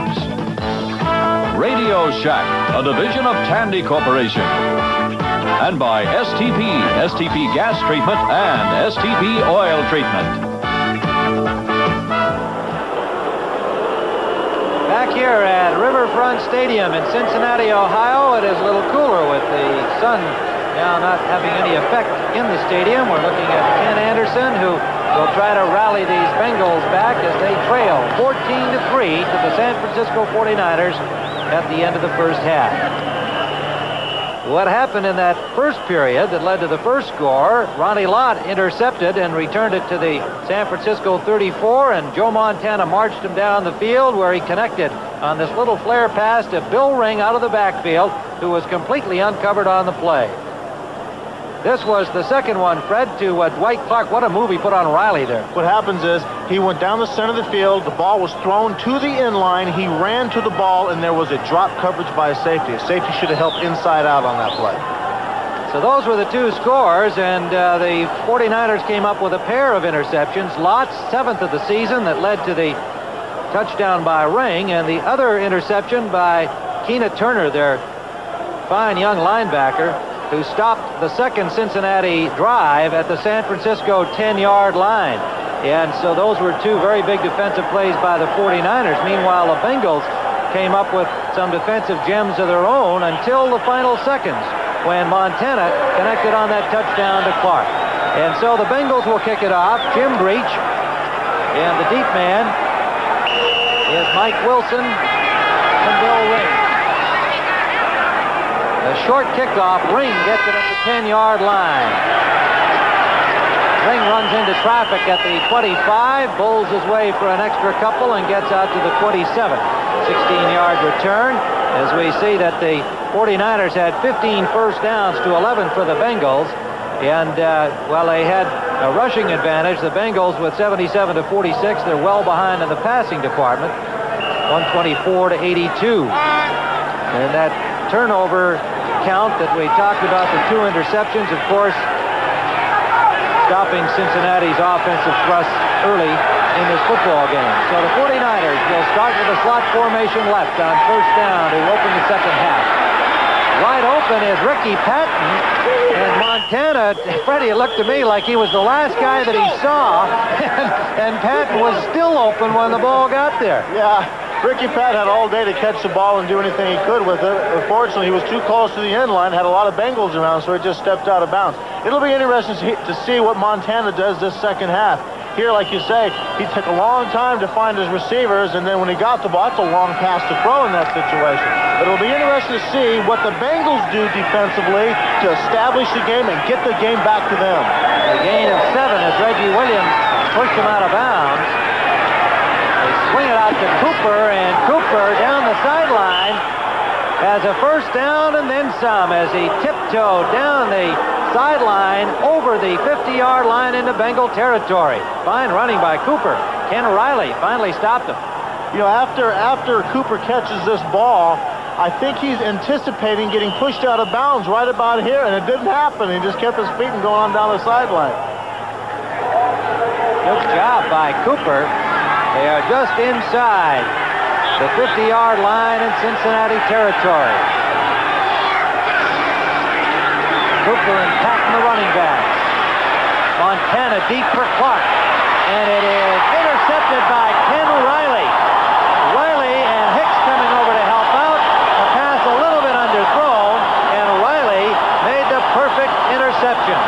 Radio Shack, a division of Tandy Corporation. And by STP Gas Treatment and STP Oil Treatment. Back here at Riverfront Stadium in Cincinnati, Ohio, it is a little cooler with the sun now not having any effect in the stadium. We're looking at Ken Anderson, who will try to rally these Bengals back as they trail 14-3 to the San Francisco 49ers at the end of the first half. what happened in that first period that led to the first score. Ronnie Lott intercepted and returned it to the San Francisco 34, and Joe Montana marched him down the field where he connected on this little flare pass to Bill Ring out of the backfield, who was completely uncovered on the play. This was the second one, Fred, to Dwight Clark. What a move he put on Riley there. What happens is he went down the center of the field. The ball was thrown to the end line. He ran to the ball, and there was a drop coverage by a safety. A safety should have helped inside out on that play. So those were the two scores, and the 49ers came up with a pair of interceptions. Lott's 7th of the season that led to the touchdown by Ring, and the other interception by Keena Turner, their fine young linebacker, who stopped the second Cincinnati drive at the San Francisco 10-yard line. And so those were two very big defensive plays by the 49ers. Meanwhile, the Bengals came up with some defensive gems of their own until the final seconds when Montana connected on that touchdown to Clark. And so the Bengals will kick it off. Jim Breach, and the deep man is Mike Wilson and Bill Ring. A short kickoff. Ring gets it at the 10-yard line. Ring runs into traffic at the 25, bowls his way for an extra couple, and gets out to the 27. 16-yard return, as we see that the 49ers had 15 first downs to 11 for the Bengals. And while they had a rushing advantage, the Bengals with 77 to 46, they're well behind in the passing department, 124 to 82. And that turnover count that we talked about, the two interceptions, of course, stopping Cincinnati's offensive thrust early in this football game. So the 49ers will start with a slot formation left on first down to open the second half. Wide open is Ricky Patton, and Montana, Freddie, it looked to me like he was the last guy that he saw, and Patton was still open when the ball got there. Yeah. Ricky Pat had all day to catch the ball and do anything he could with it. Unfortunately, he was too close to the end line, had a lot of Bengals around, so he just stepped out of bounds. It'll be interesting to see what Montana does this second half. Here, like you say, he took a long time to find his receivers, and then when he got the ball, it's a long pass to throw in that situation. But it'll be interesting to see what the Bengals do defensively to establish the game and get the game back to them. A gain of 7 as Reggie Williams pushed him out of bounds. They swing it out to Cooper, and Cooper down the sideline has a first down and then some as he tiptoed down the sideline over the 50-yard line into Bengal territory. Fine running by Cooper. Ken Riley finally stopped him. You know, after Cooper catches this ball, I think he's anticipating getting pushed out of bounds right about here, and it didn't happen. He just kept his feet and going on down the sideline. Good job by Cooper. They are just inside the 50-yard line in Cincinnati territory. Cooper and Patton, the running backs. Montana deep for Clark. And it is intercepted by Ken Riley. Riley and Hicks coming over to help out. The pass a little bit underthrown, and Riley made the perfect interception.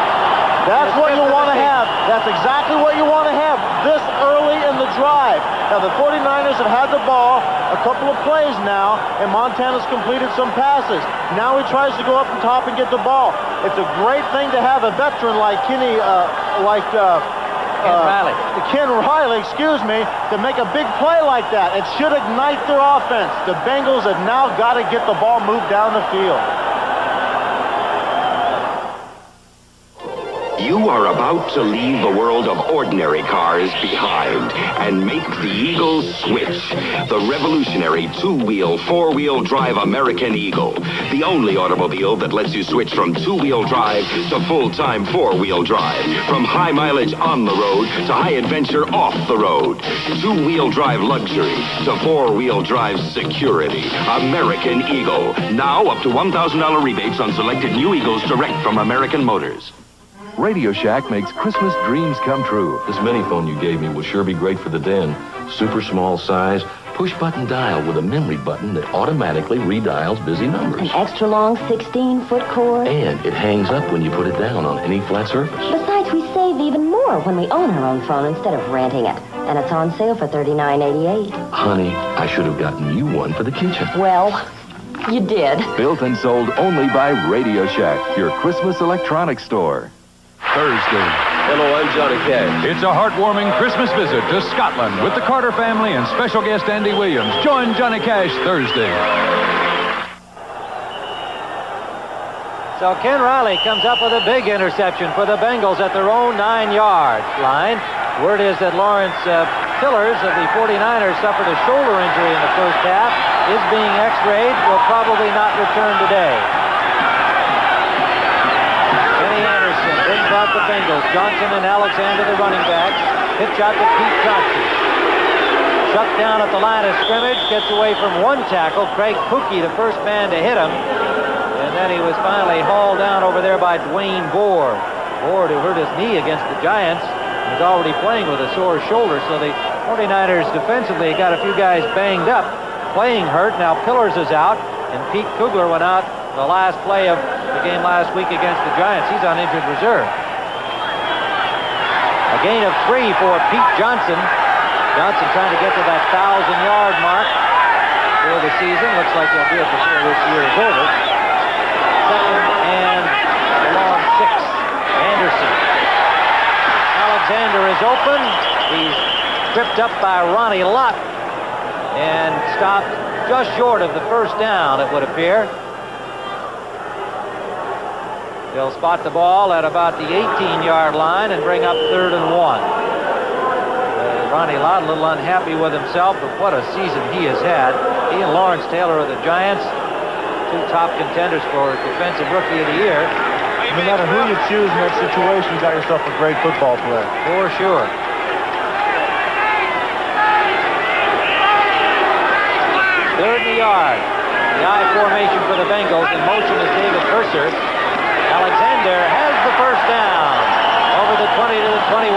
That's what you want to have. That's exactly what you want to have this early in the drive. Now, the 49ers have had the ball a couple of plays now, and Montana's completed some passes. Now he tries to go up and top and get the ball. It's a great thing to have a veteran like Ken Riley, to make a big play like that. It should ignite their offense. The Bengals have now got to get the ball moved down the field. You are about to leave the world of ordinary cars behind and make the Eagle switch. The revolutionary two-wheel, four-wheel drive American Eagle. The only automobile that lets you switch from two-wheel drive to full-time four-wheel drive. From high mileage on the road to high adventure off the road. Two-wheel drive luxury to four-wheel drive security. American Eagle. Now up to $1,000 rebates on selected new Eagles direct from American Motors. Radio Shack makes Christmas dreams come true. This mini phone you gave me will sure be great for the den. Super small size, push-button dial with a memory button that automatically redials busy numbers. An extra long 16-foot cord. And it hangs up when you put it down on any flat surface. Besides, we save even more when we own our own phone instead of renting it. And it's on sale for $39.88. Honey, I should have gotten you one for the kitchen. Well, You did. Built and sold only by Radio Shack, your Christmas electronics store. Thursday. Hello, I'm Johnny Cash. It's a heartwarming Christmas visit to Scotland with the Carter family and special guest Andy Williams. Join Johnny Cash Thursday. So Ken Riley comes up with a big interception for the Bengals at their own 9-yard line. Word is that Lawrence Pillars of the 49ers suffered a shoulder injury in the first half. Is being x-rayed, will probably not return today. Kenny Anderson brings out the Bengals. Johnson and Alexander, the running backs. Pitch out to Pete Johnson. Shut down at the line of scrimmage. Gets away from one tackle. Craig Pookie, the first man to hit him. And then he was finally hauled down over there by Dwayne Board. Board, who hurt his knee against the Giants, was already playing with a sore shoulder. So the 49ers defensively got a few guys banged up, playing hurt. Now Pillars is out, and Pete Kugler went out the last play of the game last week against the Giants. He's on injured reserve. A gain of 3 for Pete Johnson. Johnson trying to get to that 1,000-yard mark for the season. Looks like he'll do it before this year is over. Second and a long 6. Anderson. Alexander is open. He's tripped up by Ronnie Lott and stopped just short of the first down, it would appear. They'll spot the ball at about the 18-yard line and bring up 3rd and 1. Ronnie Lott a little unhappy with himself, but what a season he has had. He and Lawrence Taylor are the Giants, 2 top contenders for Defensive Rookie of the Year. No matter who you choose in that situation, you got yourself a great football player. For sure. 3rd and a yard. The I formation for the Bengals. In motion is David Purser. Alexander has the first down. Over the 20 to the 21.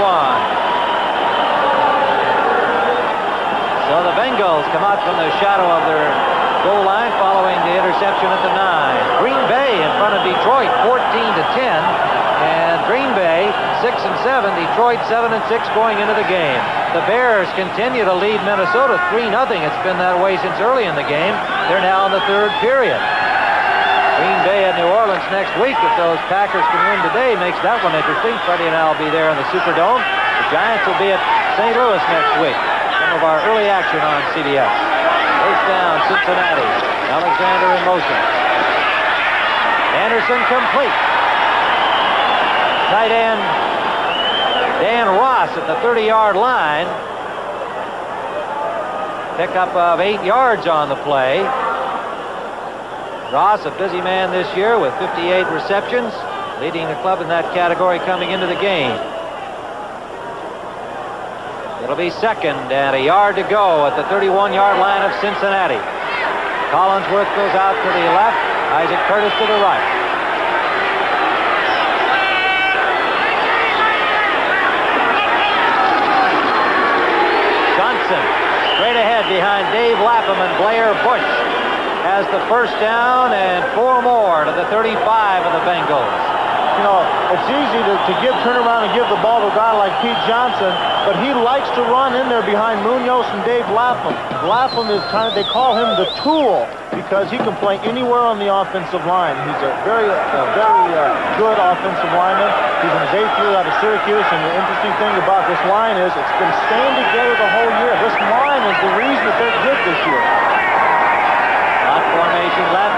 So the Bengals come out from the shadow of their goal line following the interception at the 9. Green Bay in front of Detroit, 14-10. And Green Bay, 6-7. Detroit, 7-6 going into the game. The Bears continue to lead Minnesota 3-0. It's been that way since early in the game. They're now in the 3rd period. Green Bay at New Orleans next week. If those Packers can win today, makes that one interesting. Freddie and I will be there in the Superdome. The Giants will be at St. Louis next week. Some of our early action on CBS. First down, Cincinnati. Alexander in motion. Anderson complete. Tight end Dan Ross at the 30-yard line. Pickup of 8 yards on the play. Ross, a busy man this year with 58 receptions, leading the club in that category coming into the game. It'll be 2nd and a yard to go at the 31-yard line of Cincinnati. Collinsworth goes out to the left, Isaac Curtis to the right. Johnson straight ahead behind Dave Lapham and Blair Bush has the first down and 4 more to the 35 of the Bengals. You know, it's easy to turn around and give the ball to a guy like Pete Johnson, but he likes to run in there behind Munoz and Dave Lapham. Lapham is they call him the tool because he can play anywhere on the offensive line. He's a very good offensive lineman. He's in his 8th year out of Syracuse, and the interesting thing about this line is it's been staying together the whole year. This line is the reason that they're good this year. Hot formation left.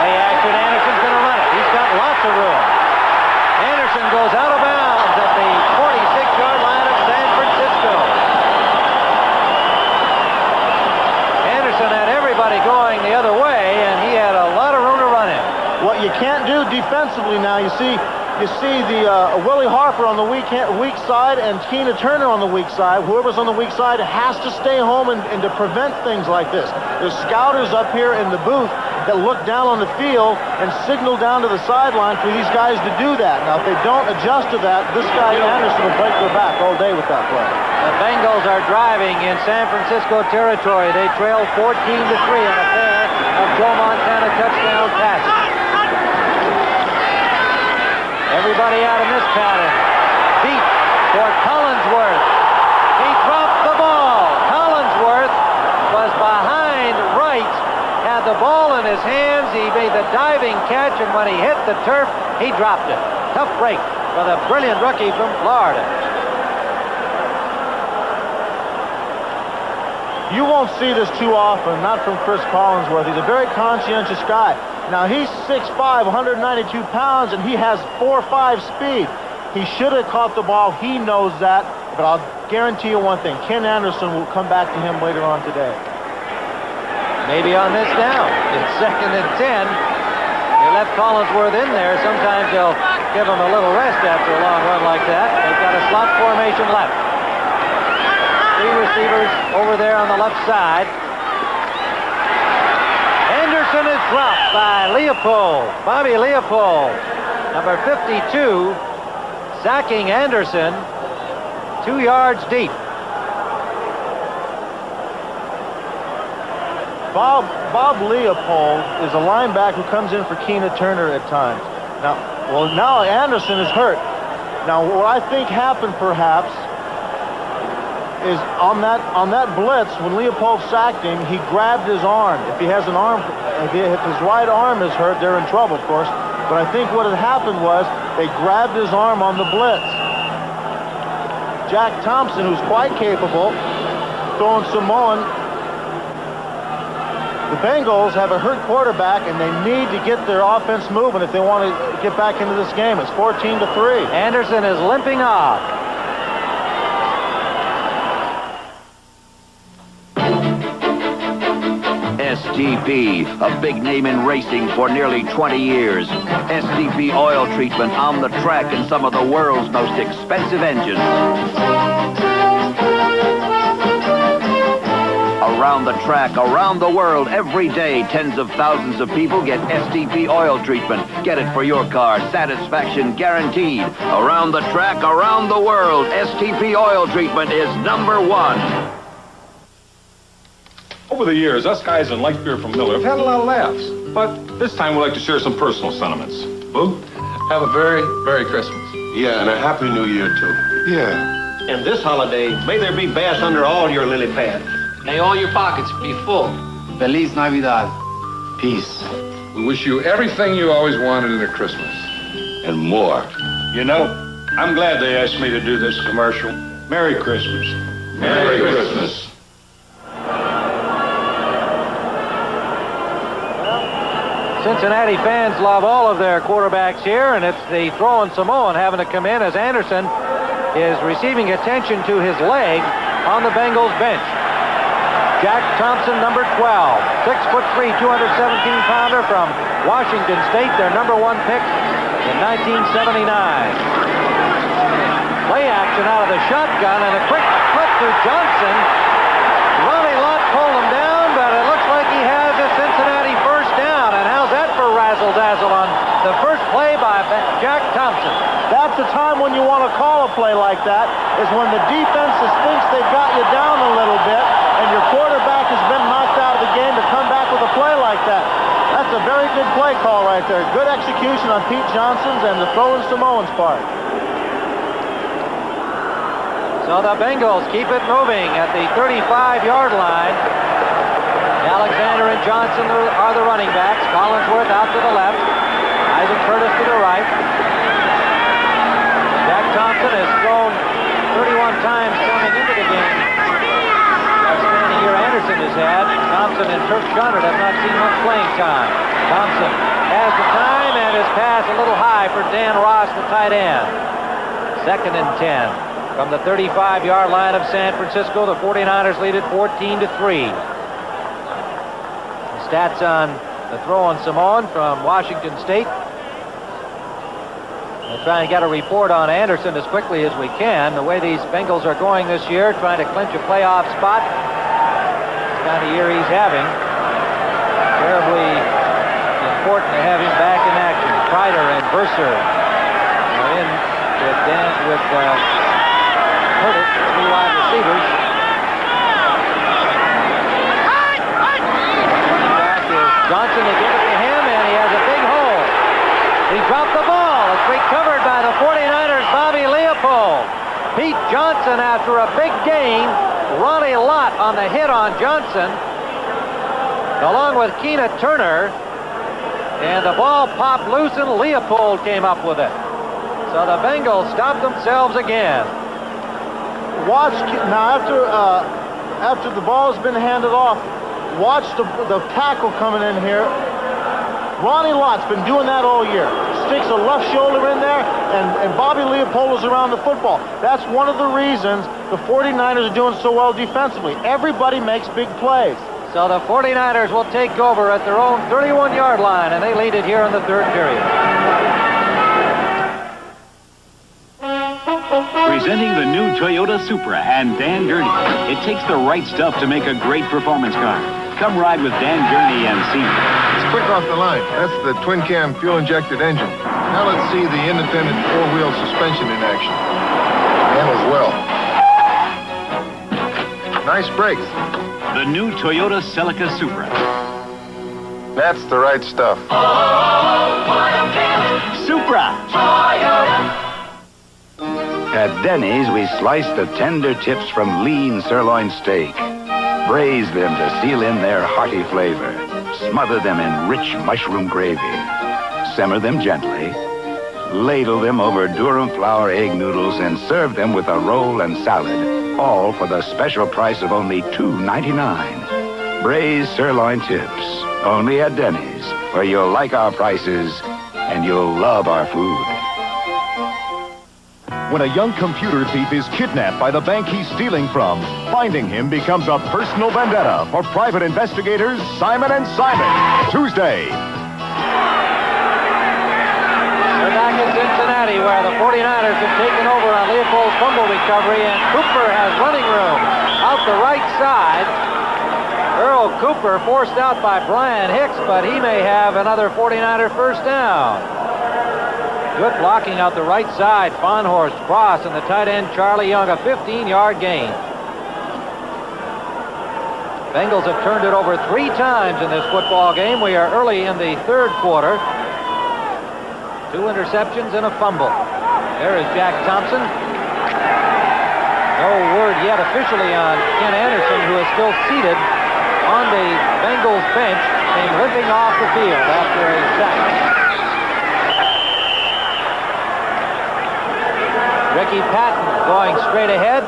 Play action. Anderson's going to run it. He's got lots of room. Anderson goes out of bounds at the 46-yard line of San Francisco. Anderson had everybody going the other way, and he had a lot of room to run in. What you can't do defensively now, you see the Willie Harper on the weak side and Keena Turner on the weak side. Whoever's on the weak side has to stay home and to prevent things like this. There's scouters up here in the booth that look down on the field and signal down to the sideline for these guys to do that. Now, if they don't adjust to that, this guy Anderson will break their back all day with that play. The Bengals are driving in San Francisco territory. They trail 14-3 on a pair of Joe Montana touchdown passes. Everybody out in this pattern. Deep for Collinsworth. He dropped the ball. Collinsworth was behind the diving catch, and when he hit the turf, he dropped it. Tough break for the brilliant rookie from Florida. You won't see this too often, not from Chris Collinsworth. He's a very conscientious guy. Now, he's 6'5", 192 pounds, and he has 4.5 speed. He should have caught the ball. He knows that. But I'll guarantee you one thing. Ken Anderson will come back to him later on today. Maybe on this down. It's 2nd and 10. They left Collinsworth in there. Sometimes they'll give him a little rest after a long run like that. They've got a slot formation left. 3 receivers over there on the left side. Anderson is dropped by Leopold. Bobby Leopold, number 52, sacking Anderson 2 yards deep. Bob Leopold is a linebacker who comes in for Keena Turner at times. Now Anderson is hurt. Now, what I think happened perhaps is on that blitz, when Leopold sacked him, he grabbed his arm. If his right arm is hurt, they're in trouble, of course. But I think what had happened was they grabbed his arm on the blitz. Jack Thompson, who's quite capable, throwing Samoan. The Bengals have a hurt quarterback, and they need to get their offense moving if they want to get back into this game. It's 14-3. Anderson is limping off. STP, a big name in racing for nearly 20 years. STP oil treatment on the track in some of the world's most expensive engines. Around the track, around the world, every day, tens of thousands of people get STP oil treatment. Get it for your car. Satisfaction guaranteed. Around the track, around the world, STP oil treatment is #1. Over the years, us guys in Light Beer from Miller have had a lot of laughs. But this time we'd like to share some personal sentiments. Boo, have a very Merry Christmas. Yeah, and a Happy New Year, too. Yeah. And this holiday, may there be bass under all your lily pads. May all your pockets be full. Feliz Navidad. Peace. We wish you everything you always wanted in a Christmas. And more. You know, I'm glad they asked me to do this commercial. Merry Christmas. Merry Christmas. Cincinnati fans love all of their quarterbacks here, and it's the throwing Samoan having to come in as Anderson is receiving attention to his leg on the Bengals bench. Jack Thompson, number 12, 6'3", 217-pounder from Washington State, their #1 pick in 1979. Play action out of the shotgun and a quick flip to Johnson. Ronnie Lott pulled him down, but it looks like he has a Cincinnati first down. And how's that for razzle-dazzle on the first play by Jack Thompson? That's the time when you want to call a play like that, is when the defense thinks they've got you down a little bit, and your quarterback has been knocked out of the game to come back with a play like that. That's a very good play call right there. Good execution on Pete Johnson's and the throwing Samoan's part. So the Bengals keep it moving at the 35-yard line. Alexander and Johnson are the running backs. Collinsworth out to the left. Isaac Curtis to the right. Jack Thompson has thrown 31 times coming into the game. Outstanding year Anderson has had. Thompson and Turk Shunner have not seen much playing time. Thompson has the time, and his pass a little high for Dan Ross, the tight end. 2nd and 10. From the 35-yard line of San Francisco, the 49ers lead it 14-3. The stats on the throw on Samoan from Washington State. We'll try and get a report on Anderson as quickly as we can. The way these Bengals are going this year, trying to clinch a playoff spot. This kind of year he's having. Terribly important to have him back in action. Kreider and Verser are in with Curtis, 3 wide receivers. Back is Johnson. They give it to him, and he has a big hole. He dropped the ball. It's recovered by the 49ers, Bobby Leopold. Pete Johnson after a big gain. Ronnie Lott on the hit on Johnson, along with Keena Turner. And the ball popped loose, and Leopold came up with it. So the Bengals stopped themselves again. Watch now after the ball's been handed off. Watch the tackle coming in here. Ronnie Lott's been doing that all year. Sticks a left shoulder in there, and Bobby Leopold is around the football. That's one of the reasons the 49ers are doing so well defensively. Everybody makes big plays. So the 49ers will take over at their own 31-yard line, and they lead it here in the third period. Presenting the new Toyota Supra and Dan Gurney. It takes the right stuff to make a great performance car. Come ride with Dan Gurney and see. It's quick off the line. That's the twin-cam fuel-injected engine. Now let's see the independent four-wheel suspension in action. Handles well. Nice brakes. The new Toyota Celica Supra. That's the right stuff. Supra. At Denny's, we slice the tender tips from lean sirloin steak. Braise them to seal in their hearty flavor. Smother them in rich mushroom gravy. Simmer them gently. Ladle them over Durham flour egg noodles and serve them with a roll and salad, all for the special price of only $2.99. Braised sirloin tips, only at Denny's, where you'll like our prices and you'll love our food. When a young computer thief is kidnapped by the bank he's stealing from, finding him becomes a personal vendetta for private investigators Simon and Simon. Tuesday. We're back in Cincinnati, where the 49ers have taken over on Leopold's fumble recovery, and Cooper has running room out the right side. Earl Cooper forced out by Brian Hicks, but he may have another 49er first down. Good blocking out the right side. Fonhorst, Cross, and the tight end Charlie Young, a 15-yard gain. Bengals have turned it over 3 times in this football game. We are early in the third quarter. 2 interceptions and a fumble. There is Jack Thompson. No word yet officially on Ken Anderson, who is still seated on the Bengals bench, came limping off the field after a sack. Ricky Patton going straight ahead.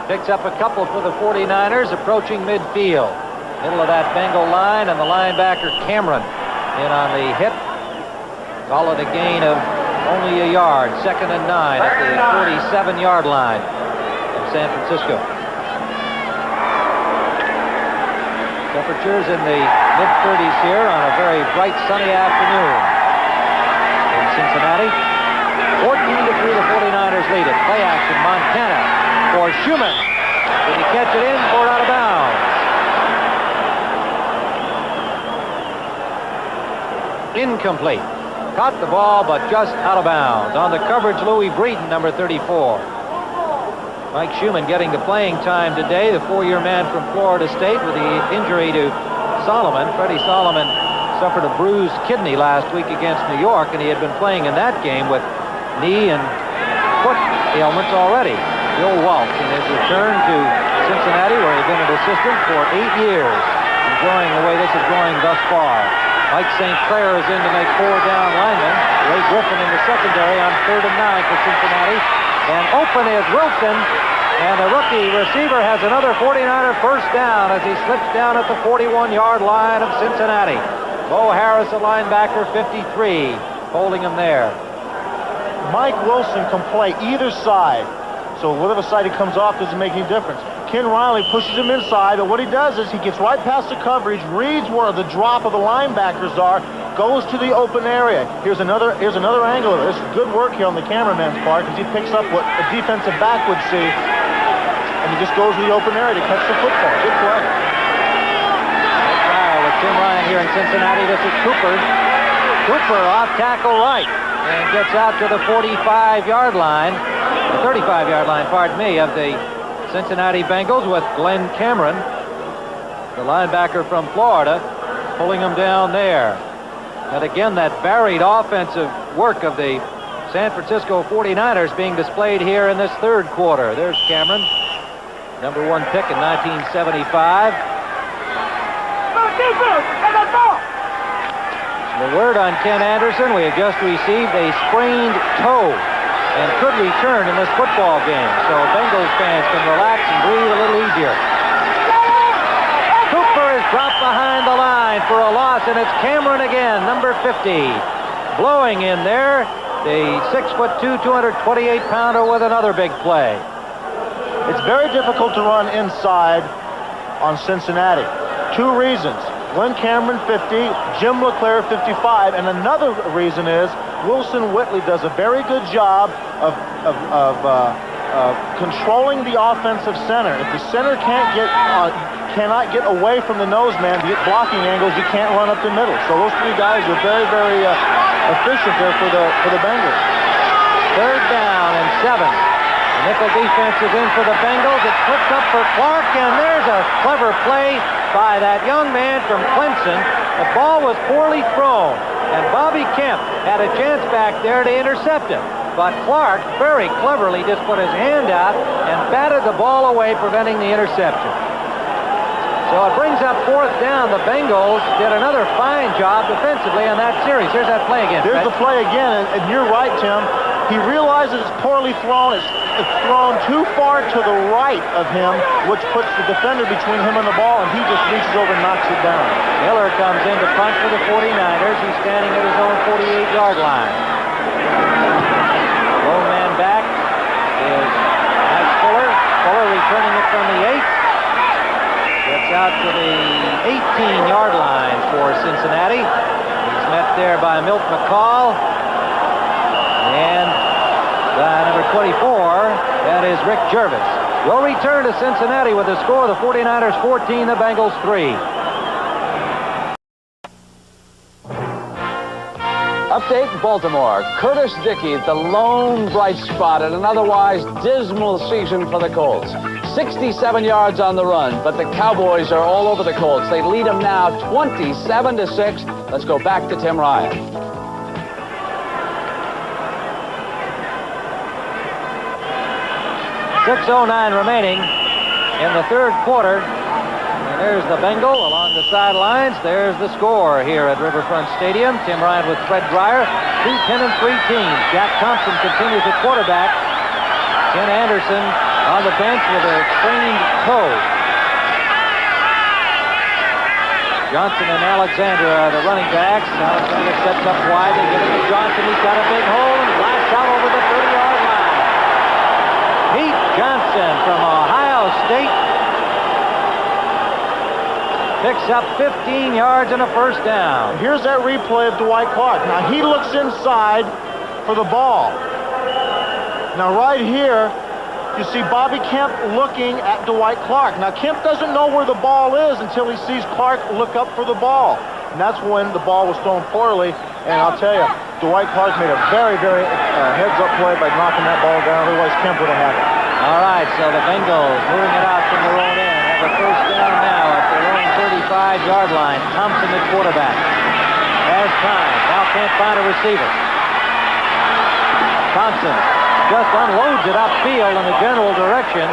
Picks up a couple for the 49ers, approaching midfield. Middle of that Bengal line, and the linebacker Cameron in on the hit. Call it a gain of only a yard. 2nd and 9 at the 47-yard line of San Francisco. Temperatures in the mid-30s here on a very bright sunny afternoon in Cincinnati. 14-3, the 49ers lead it. Play action, Montana for Schumann. Did he catch it in or out of bounds? Incomplete. Caught the ball, but just out of bounds. On the coverage, Louis Breeden, number 34. Mike Schumann getting the playing time today, the 4-year man from Florida State with the injury to Solomon. Freddie Solomon suffered a bruised kidney last week against New York, and he had been playing in that game with knee and foot ailments already. Bill Walsh in his return to Cincinnati, where he's been an assistant for 8 years, enjoying the way this is going thus far. Mike St. Clair is in to make 4 down linemen. Ray Griffin in the secondary on 3rd and 9 for Cincinnati. And open is Wilson, and the rookie receiver has another 49er first down as he slips down at the 41-yard line of Cincinnati. Bo Harris, a linebacker, 53, holding him there. Mike Wilson can play either side, so whatever side he comes off doesn't make any difference. Ken Riley pushes him inside, but what he does is he gets right past the coverage, reads where the drop of the linebackers are, goes to the open area. Here's another angle of this. Good work here on the cameraman's part, because he picks up what a defensive back would see, and he just goes to the open area to catch the football. Good play. With Tim Ryan here in Cincinnati, this is Cooper. Cooper off tackle right, and gets out to the 45-yard line, the 35-yard line, pardon me, of the Cincinnati Bengals, with Glenn Cameron, the linebacker from Florida, pulling him down there. And again, that varied offensive work of the San Francisco 49ers being displayed here in this third quarter. There's Cameron, number 1 pick in 1975. The word on Ken Anderson, we have just received a sprained toe and could return in this football game. So Bengals fans can relax and breathe a little easier. Cooper is dropped behind the line for a loss, and it's Cameron again, number 50. Blowing in there, the 6'2", 228-pounder with another big play. It's very difficult to run inside on Cincinnati. Two reasons. Glenn Cameron, 50, Jim LeClaire, 55, and another reason is Wilson Whitley does a very good job of controlling the offensive center. If the center cannot get away from the nose man to get blocking angles, you can't run up the middle. So those three guys are very, very efficient there for the Bengals. 3rd down and 7. The nickel defense is in for the Bengals. It's flipped up for Clark, and there's a clever play by that young man from Clemson. The ball was poorly thrown, and Bobby Kemp had a chance back there to intercept it. But Clark very cleverly just put his hand out and batted the ball away, preventing the interception. So it brings up 4th down. The Bengals did another fine job defensively on that series. Here's that play again. There's the play again, and you're right, Tim. He realizes it's poorly thrown. It's thrown too far to the right of him, which puts the defender between him and the ball, and he just reaches over and knocks it down. Miller comes in to punt for the 49ers. He's standing at his own 48-yard line. Lone man back is Mike Fuller. Fuller returning it from the 8. Gets out to the 18-yard line for Cincinnati. He's met there by Milt McCall. And number 24, that is Rick Jervis. We'll return to Cincinnati with the score, the 49ers 14, the Bengals 3. Update Baltimore. Curtis Dickey, the lone bright spot in an otherwise dismal season for the Colts. 67 yards on the run, but the Cowboys are all over the Colts. They lead them now 27-6. Let's go back to Tim Ryan. 6:09 remaining in the 3rd quarter. And there's the Bengal along the sidelines. There's the score here at Riverfront Stadium. Tim Ryan with Fred Dreyer. 2 10-3 teams. Jack Thompson continues at quarterback. Ken Anderson on the bench with a sprained toe. Johnson and Alexander are the running backs. Alexander sets up wide. They give it to Johnson. He's got a big hole and blasts out over the 30-yard line. Pete Johnson from Ohio State picks up 15 yards and a 1st down. Here's that replay of Dwight Clark. Now he looks inside for the ball. Now right here, you see Bobby Kemp looking at Dwight Clark. Now Kemp doesn't know where the ball is until he sees Clark look up for the ball. And that's when the ball was thrown poorly. And I'll tell you, Dwight Clark made a very, very heads-up play by knocking that ball down. Otherwise, Kemp would have had it. All right, so the Bengals moving it out from their own end. Have a 1st down now at their own 35-yard line. Thompson at quarterback. Has time. Now can't find a receiver. Thompson just unloads it upfield in the general direction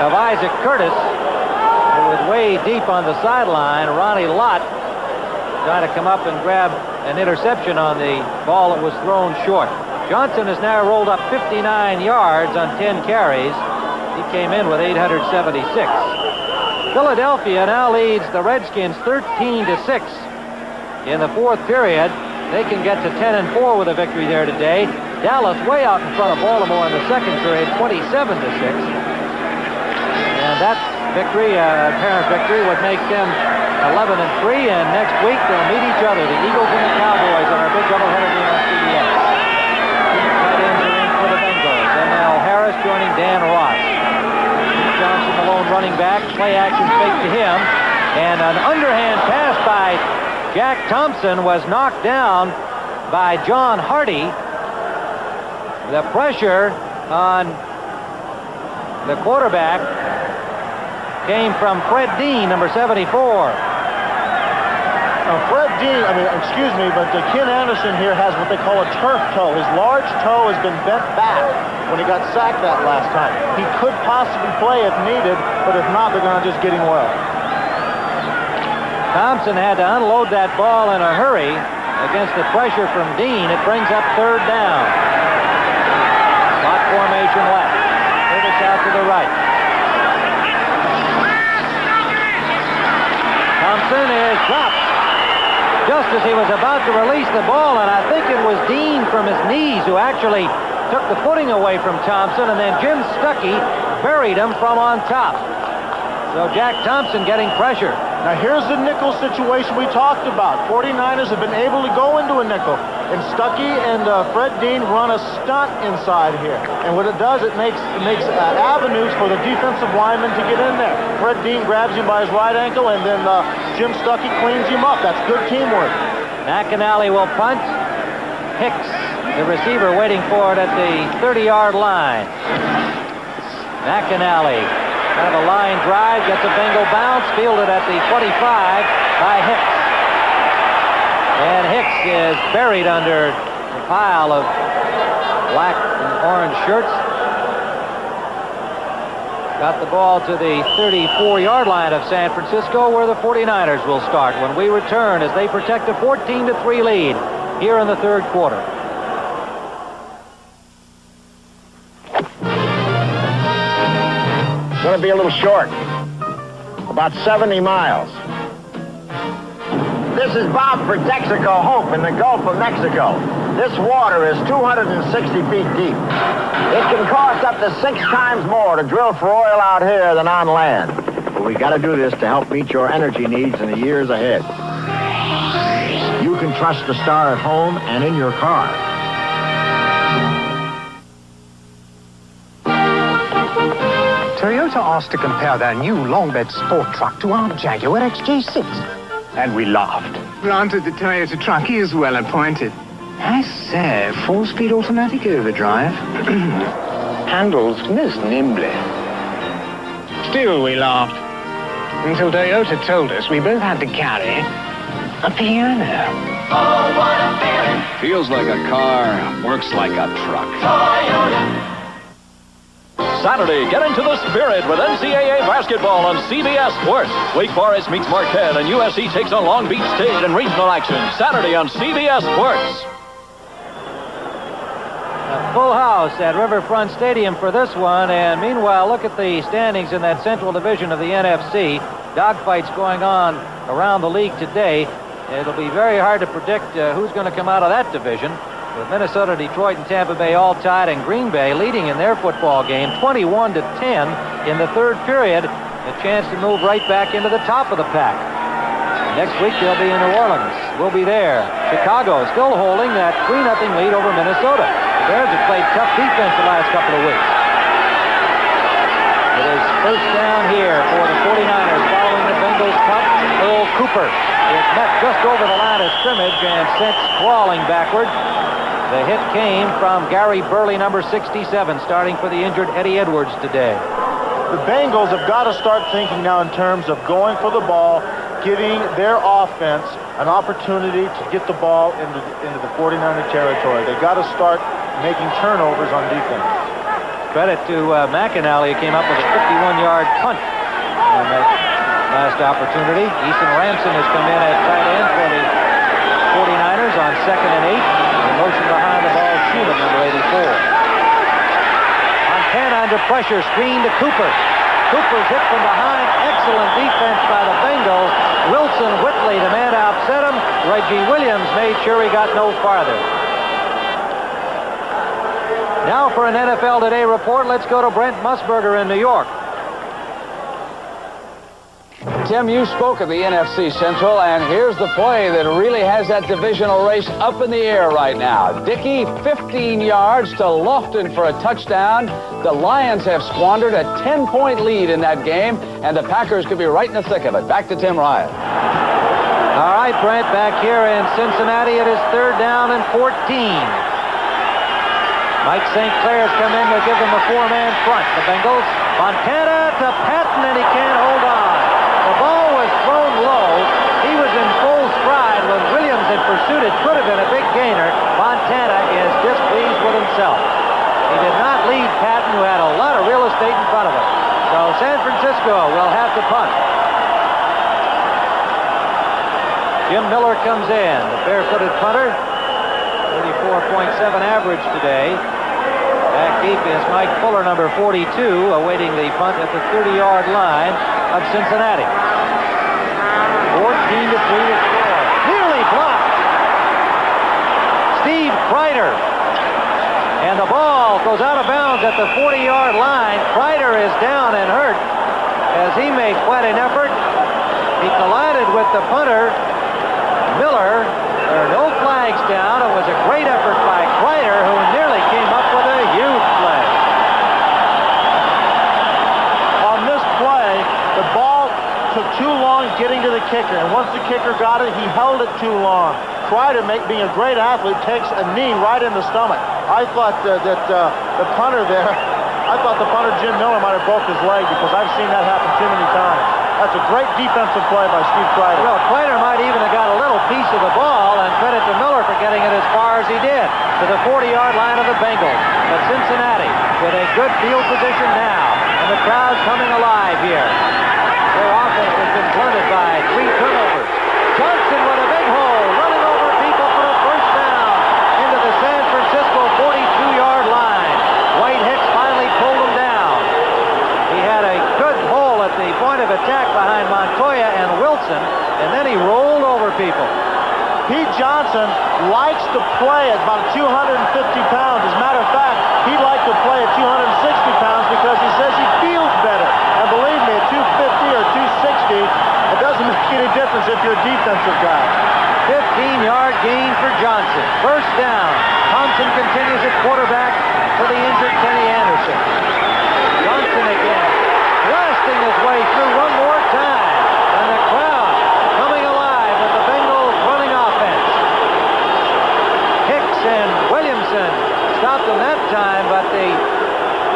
of Isaac Curtis, who was way deep on the sideline. Ronnie Lott trying to come up and grab an interception on the ball that was thrown short. Johnson has now rolled up 59 yards on 10 carries. He came in with 876. Philadelphia now leads the Redskins 13-6 in the 4th period. They can get to 10-4 with a victory there today. Dallas way out in front of Baltimore in the 2nd period, 27-6. And that victory, apparent victory, would make them 11-3. And next week they'll meet each other, the Eagles and the Cowboys, on our big doubleheader game on CBS. Tight ends are in for the Bengals. M.L. Harris joining Dan Ross. Pete Johnson, the lone running back. Play action fake to him. And an underhand pass by Jack Thompson was knocked down by John Hardy. The pressure on the quarterback came from Fred Dean, number 74. Fred Dean, excuse me, but Ken Anderson here has what they call a turf toe. His large toe has been bent back when he got sacked that last time. He could possibly play if needed, but if not, they're going to just get him well. Thompson had to unload that ball in a hurry against the pressure from Dean. It brings up third down. Slot formation left. Curtis out to the right. Thompson is dropped just as he was about to release the ball, and I think it was Dean from his knees who actually took the footing away from Thompson, and then Jim Stuckey buried him from on top. So Jack Thompson getting pressure. Now here's the nickel situation we talked about. 49ers have been able to go into a nickel. And Stuckey and Fred Dean run a stunt inside here. And what it does, it makes avenues for the defensive lineman to get in there. Fred Dean grabs him by his right ankle, and then Jim Stuckey cleans him up. That's good teamwork. McAnally will punt. Hicks, the receiver, waiting for it at the 30-yard line. McAnally, kind of a line drive, gets a Bengal bounce, fielded at the 25 by Hicks. And Hicks is buried under a pile of black and orange shirts. Got the ball to the 34-yard line of San Francisco, where the 49ers will start when we return as they protect a 14-3 lead here in the third quarter. Going to be a little short, about 70 miles. This is Bob for Texaco Hope in the Gulf of Mexico. This water is 260 feet deep. It can cost up to 6 times more to drill for oil out here than on land. But we got to do this to help meet your energy needs in the years ahead. You can trust the Star at home and in your car. Toyota asked to compare their new long-bed sport truck to our Jaguar XJ6. And we laughed. Granted, the Toyota truck is well appointed. I say, 4-speed automatic overdrive. Handles most nimbly. Still, we laughed. Until Toyota told us we both had to carry a piano. Oh, what a feeling! Feels like a car, works like a truck. Toyota! Saturday, get into the spirit with NCAA basketball on CBS Sports. Wake Forest meets Marquette and USC takes on Long Beach State in regional action. Saturday on CBS Sports. A full house at Riverfront Stadium for this one, and meanwhile, look at the standings in that Central Division of the NFC. Dogfights going on around the league today. It'll be very hard to predict who's going to come out of that division, with Minnesota, Detroit, and Tampa Bay all tied, and Green Bay leading in their football game 21-10 in the third period. A chance to move right back into the top of the pack. Next week they'll be in New Orleans. We'll be there. Chicago still holding that 3-0 lead over Minnesota. The Bears have played tough defense the last couple of weeks. It is first down here for the 49ers following the Bengals punt. Earl Cooper is met just over the line of scrimmage and sent sprawling backward. The hit came from Gary Burley, number 67, starting for the injured Eddie Edwards today. The Bengals have got to start thinking now in terms of going for the ball, giving their offense an opportunity to get the ball into the 49er territory. They've got to start making turnovers on defense. Credit to McAnally, who came up with a 51-yard punt on that last opportunity. Eason Ramson has come in at tight end for the 49ers on 2nd and 8. The motion behind the ball, Schumann, number 84. Montana under pressure, screen to Cooper. Cooper's hit from behind. Excellent defense by the Bengals. Wilson Whitley, the man upset him. Reggie Williams made sure he got no farther. Now for an NFL Today report, let's go to Brent Musburger in New York. Tim, you spoke of the NFC Central, and here's the play that really has that divisional race up in the air right now. Dickey, 15 yards to Lofton for a touchdown. The Lions have squandered a 10-point lead in that game, and the Packers could be right in the thick of it. Back to Tim Ryan. All right, Brent, back here in Cincinnati, it is 3rd down and 14. Mike St. Clair's come in to give them a 4-man front. The Bengals, Montana to Patton, and he can't hold on. The ball was thrown low. He was in full stride when Williams had pursued it. Could have been a big gainer. Montana is displeased with himself. He did not lead Patton, who had a lot of real estate in front of him. So San Francisco will have to punt. Jim Miller comes in, the barefooted punter. 34.7 average today. Back deep is Mike Fuller, number 42, awaiting the punt at the 30-yard line of Cincinnati. 14-3 to score. Nearly blocked. Steve Kreider. And the ball goes out of bounds at the 40-yard line. Kreider is down and hurt as he made quite an effort. He collided with the punter, Miller. There are no flags down. It was a great effort by Kreider, who nearly came up with a huge play. On this play, the ball took too long getting to the kicker, and once the kicker got it, he held it too long. Kreider, being a great athlete, takes a knee right in the stomach. I thought the punter there, I thought the punter, Jim Miller, might have broke his leg because I've seen that happen too many times. That's a great defensive play by Steve Kreider. Well, Kreider might even have got a little piece of the ball, and credit to Miller for getting it as far as he did, to the 40-yard line of the Bengals. But Cincinnati with a good field position now, and the crowd coming alive here. Their offense has been blunted by 3 turnovers. Johnson with a big hole, running over people for a first down into the San Francisco 42-yard line. White Hicks finally pulled him down. He had a good hole at the point of attack behind Montoya and Wilson, and then he rolled over people. Pete Johnson likes to play at about 250 pounds. As a matter of fact, he'd like to play at 260 pounds because he says he feels better. And believe me, at 250 or 260, it doesn't make any difference if you're a defensive guy. 15-yard gain for Johnson. First down. Thompson continues at quarterback for the injured Kenny Anderson. Johnson again, blasting his way through one more time. And the crowd coming alive with the Bengals running offense. Hicks and Williamson stopped them that time, but the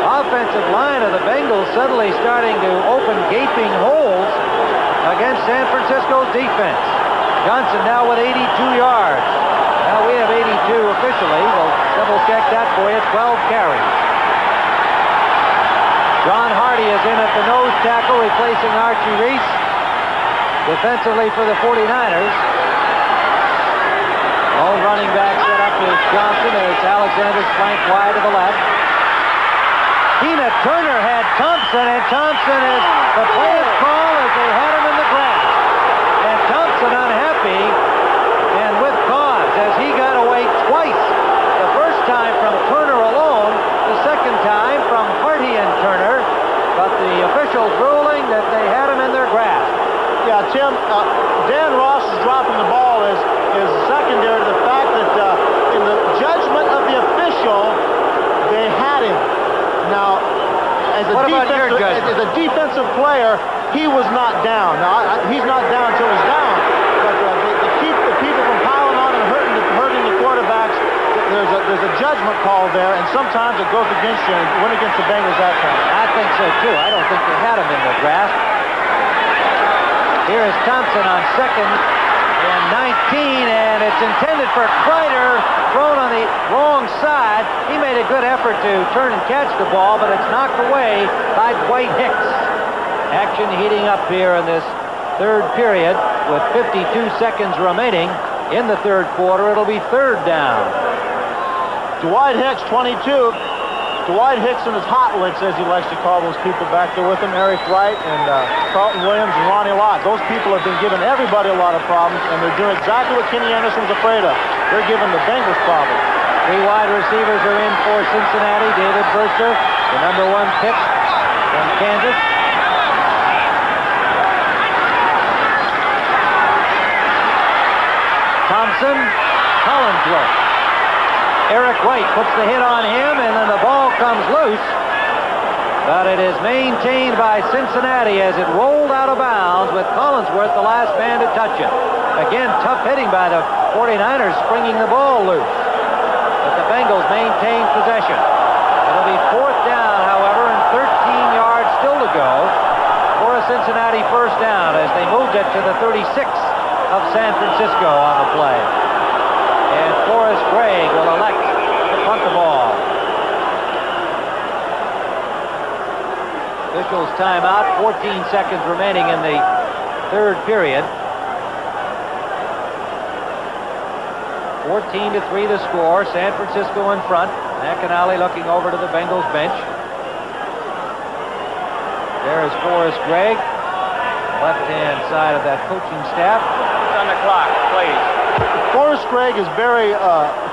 offensive line of the Bengals suddenly starting to open gaping holes against San Francisco's defense. Johnson now with 82 yards. Now we have 82 officially. We'll double check that for you. 12 carries. John Hardy is in at the nose tackle, replacing Archie Reese. Defensively for the 49ers. Lone running back set up is Johnson as Alexander's flanked wide to the left. Tina Turner had Thompson, and Thompson is the play is called as they had him in the grass. And Thompson unhappy, and with cause, as he got away twice. The first time from Turner alone, the second time from Hardy and Turner, but the officials ruling that they had him in their grasp. Yeah, Tim, Dan Ross's dropping the ball is secondary to the fact that in the judgment of the official, they had him. Now, as a defensive player, he was not down. Now, he's not down until he's down. But to keep the people from piling on and hurting the quarterbacks, there's a judgment call there, and sometimes it goes against you, and it went against the Bengals that time. I think so, too. I don't think they had him in their grasp. Here is Thompson on second and 19, and it's intended for Kreider, thrown on the wrong side. He made a good effort to turn and catch the ball, but it's knocked away by Dwight Hicks. Action heating up here in this third period with 52 seconds remaining in the third quarter. It'll be third down. Dwight Hicks, 22. Dwight Hicks and his hot licks, as he likes to call those people back there with him, Eric Wright and Carlton Williams and Ronnie Lott. Those people have been giving everybody a lot of problems, and they're doing exactly what Kenny Anderson was afraid of. They're giving the Bengals problems. 3 wide receivers are in for Cincinnati. David Brewster, the number 1 pick from Kansas. Thompson, Collinsworth. Eric White puts the hit on him, and then the ball comes loose. But it is maintained by Cincinnati as it rolled out of bounds with Collinsworth, the last man to touch it. Again, tough hitting by the 49ers, springing the ball loose. But the Bengals maintain possession. It'll be fourth down, however, and 13 yards still to go for a Cincinnati first down as they moved it to the 36 of San Francisco on the play. And Forrest Gregg will elect to punt the ball. Officials timeout, 14 seconds remaining in the third period. 14-3 the score. San Francisco in front. McAnally looking over to the Bengals bench. There is Forrest Gregg, left-hand side of that coaching staff. It's on the clock, please. Forrest Gregg is very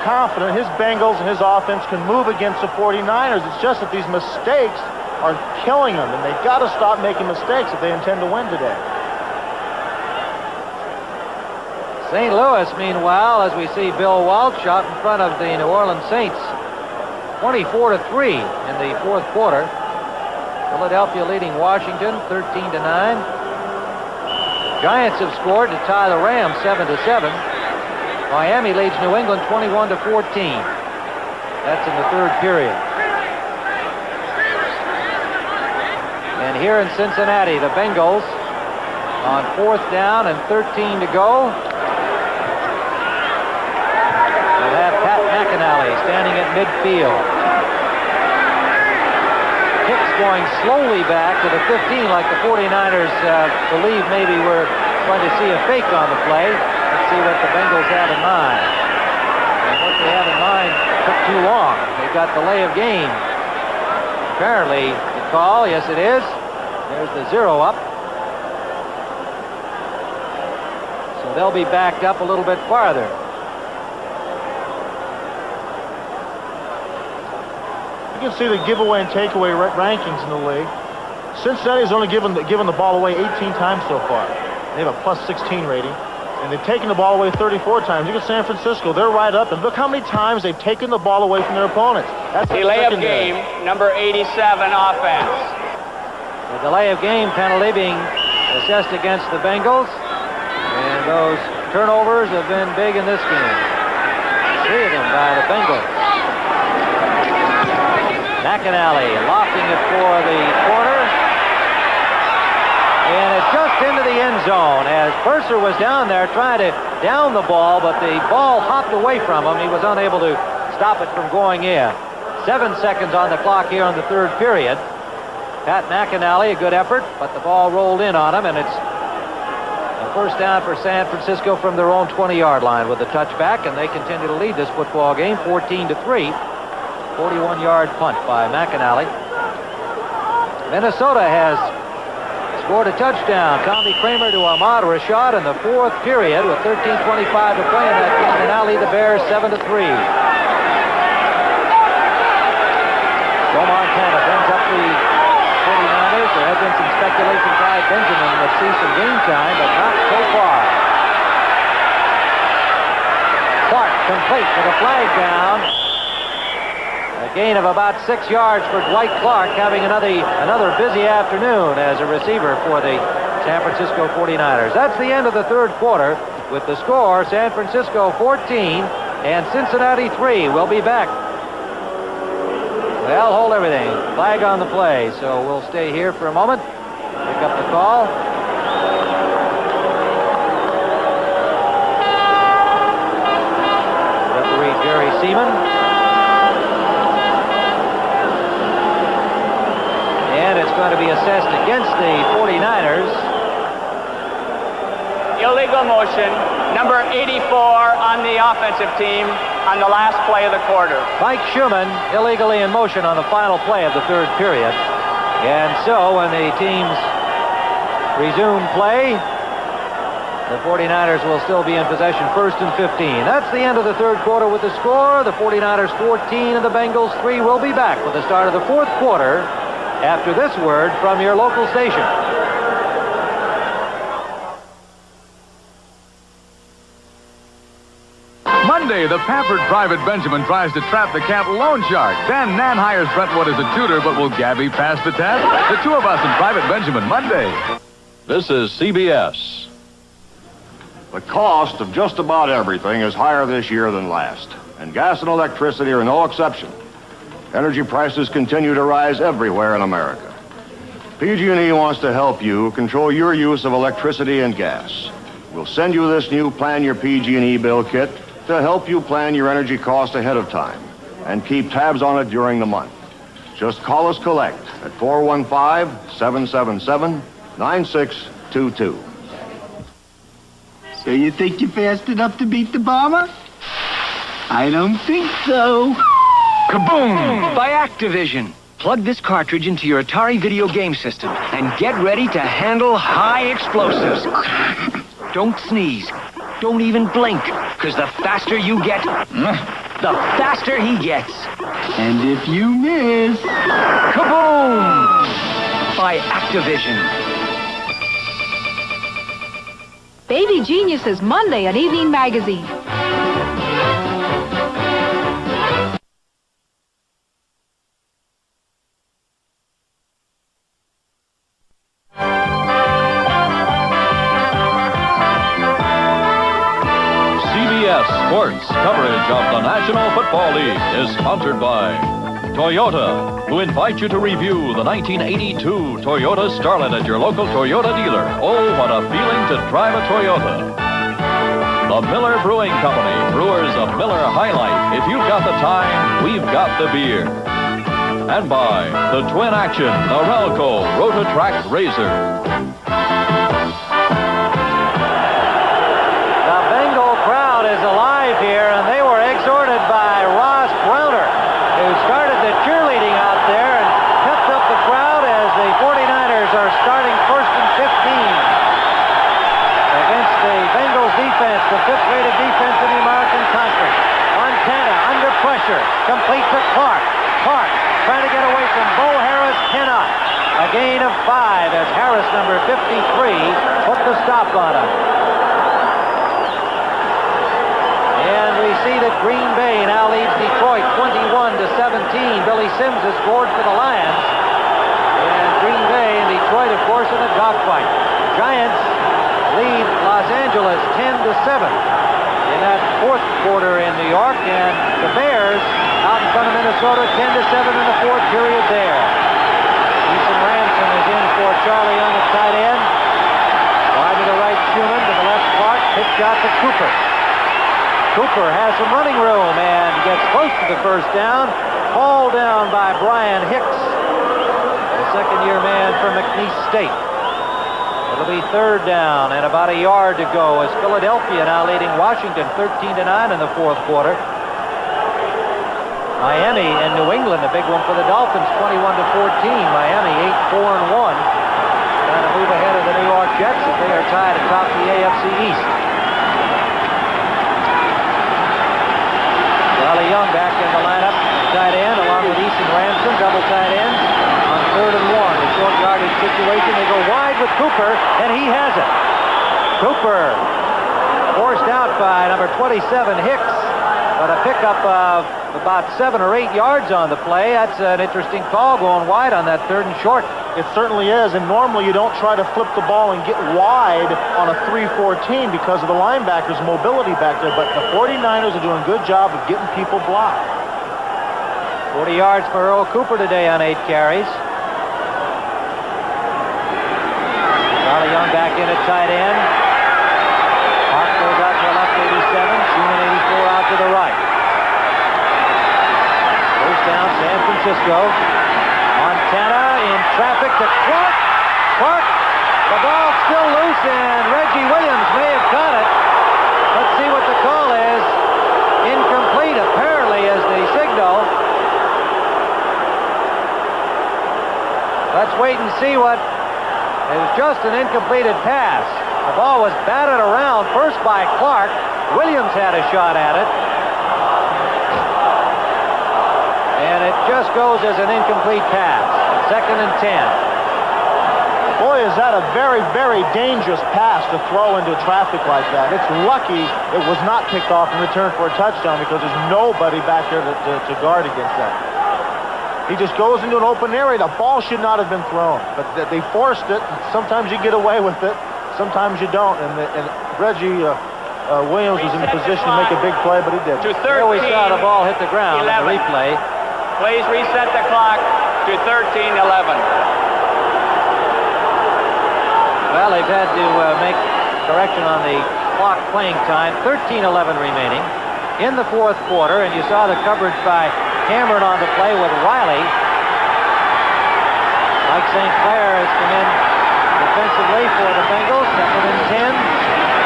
confident his Bengals and his offense can move against the 49ers. It's just that these mistakes are killing them, and they've got to stop making mistakes if they intend to win today. St. Louis, meanwhile, as we see Bill Walsh out in front of the New Orleans Saints, 24-3 in the fourth quarter. Philadelphia leading Washington 13-9. Giants have scored to tie the Rams 7-7. Miami leads New England 21-14. That's in the third period. And here in Cincinnati, the Bengals on 4th down and 13 to go. We'll have Pat McAnally standing at midfield. Hicks going slowly back to the 15 like the 49ers believe maybe we're going to see a fake on the play. Let's see what the Bengals have in mind. And what they have in mind took too long. They got delay of game. Apparently the call, yes it is. There's the 0 up. So they'll be backed up a little bit farther. You can see the giveaway and takeaway rankings in the league. Cincinnati's only given the ball away 18 times so far. They have a plus 16 rating, and they've taken the ball away 34 times. Look at San Francisco; they're right up, and look how many times they've taken the ball away from their opponents. That's delay of game, number 87 offense. The delay of game penalty being assessed against the Bengals, and those turnovers have been big in this game. 3 of them by the Bengals. McAnally lofting it for the corner. And it's just into the end zone as Purser was down there trying to down the ball, but the ball hopped away from him. He was unable to stop it from going in. 7 seconds on the clock here in the third period. Pat McAnally, a good effort, but the ball rolled in on him, and it's a first down for San Francisco from their own 20-yard line with the touchback, and they continue to lead this football game 14-3. 41-yard punt by McAnally. Minnesota has scored a touchdown. Tommy Kramer to Ahmad Rashad in the fourth period with 13:25 to play in that game, and now lead the Bears 7-3. Joe Montana brings up the 49ers. There have been some speculation by Benjamin would see some game time, but not so far. Clark complete with a flag down. A gain of about 6 yards for Dwight Clark, having another busy afternoon as a receiver for the San Francisco 49ers. That's the end of the third quarter with the score San Francisco 14 and Cincinnati 3. We'll be back. Well, hold everything. Flag on the play, so we'll stay here for a moment. Pick up the call. Referee Jerry Seaman. And it's going to be assessed against the 49ers. Illegal motion, number 84 on the offensive team on the last play of the quarter. Mike Schumann illegally in motion on the final play of the third period. And so when the teams resume play, the 49ers will still be in possession, 1st and 15. That's the end of the third quarter with the score. The 49ers 14 and the Bengals 3. Will be back with the start of the fourth quarter after this word from your local station. Monday, the pampered Private Benjamin tries to trap the camp loan shark. Then Nan hires Brentwood as a tutor, but will Gabby pass the test? The two of us in Private Benjamin Monday. This is CBS. The cost of just about everything is higher this year than last, and gas and electricity are no exception. Energy prices continue to rise everywhere in America. PG&E wants to help you control your use of electricity and gas. We'll send you this new Plan Your PG&E Bill kit to help you plan your energy cost ahead of time and keep tabs on it during the month. Just call us collect at 415-777-9622. So you think you're fast enough to beat the bomber? I don't think so. Kaboom! By Activision. Plug this cartridge into your Atari video game system and get ready to handle high explosives. Don't sneeze. Don't even blink, because the faster you get, the faster he gets. And if you miss, kaboom! By Activision. Baby Geniuses Monday at Evening Magazine. CBS Sports coverage of the National Football League is sponsored by Toyota, who invite you to review the 1982 Toyota Starlet at your local Toyota dealer. Oh, what a feeling to drive a Toyota. The Miller Brewing Company, brewers of Miller High Life. If you've got the time, we've got the beer. And by the Twin Action, Norelco Rotatrack Razor. The Bengal crowd is alive here, and they were exhorted by Ross Browner, who started the cheerleading out there and kept up the crowd as the 49ers are starting first and 15 against the Bengals defense, the fifth-rated defense in the American Conference. Montana under pressure, complete to Clark. Clark trying to get away from Bo Harris, cannot. A gain of 5 as Harris, number 53, put the stop on him. And we see that Green Bay now leads Detroit 21-17. Billy Sims has scored for the Lions. And Green Bay and Detroit, of course, in a dogfight. Giants lead Los Angeles 10-7 in that fourth quarter in New York. And the Bears out in front of Minnesota 10-7 in the fourth period there. Eason Ransom is in for Charlie Young at tight end. Wide to the right, Schumann. To the left, Clark. Pitch out to Cooper. Cooper has some running room and gets close to the first down. Hauled down by Brian Hicks, the second-year man from McNeese State. It'll be third down and about a yard to go as Philadelphia now leading Washington 13-9 in the fourth quarter. Miami and New England, a big one for the Dolphins, 21-14. Miami 8-4-1. Trying to move ahead of the New York Jets as they are tied atop the AFC East. Charlie Young back in the lineup, tight end, along with Eason Ransom, double tight ends. On 3rd and 1, a short yardage situation. They go wide with Cooper, and he has it. Cooper forced out by number 27, Hicks, but a pickup of about 7 or 8 yards on the play. That's an interesting call, going wide on that 3rd and short. It certainly is, and normally you don't try to flip the ball and get wide on a 3-14 because of the linebackers' mobility back there, but the 49ers are doing a good job of getting people blocked. 40 yards for Earl Cooper today on 8 carries. Charlie Young back in at tight end. Park goes out to the left, 87. Schumann, 84, out to the right. First down, San Francisco. Montana in traffic to Clark. Clark, the ball still loose, and Reggie Williams may have caught it. Let's see what the call is. Incomplete, apparently, is the signal. Let's wait and see what. It was just an incompleted pass. The ball was batted around first by Clark. Williams had a shot at it. And it just goes as an incomplete pass. 2nd and 10. Boy, is that a very, very dangerous pass to throw into traffic like that. It's lucky it was not picked off in return for a touchdown because there's nobody back there to guard against that. He just goes into an open area. The ball should not have been thrown, but they forced it. Sometimes you get away with it, sometimes you don't. And Reggie Williams was in the position to make a big play, but he didn't. There we saw the ball hit the ground in the replay. Please reset the clock to 13-11. Well, they've had to make correction on the clock playing time. 13-11 remaining in the fourth quarter, and you saw the coverage by Cameron on the play with Riley. Mike St. Clair has come in defensively for the Bengals. 2nd and 10.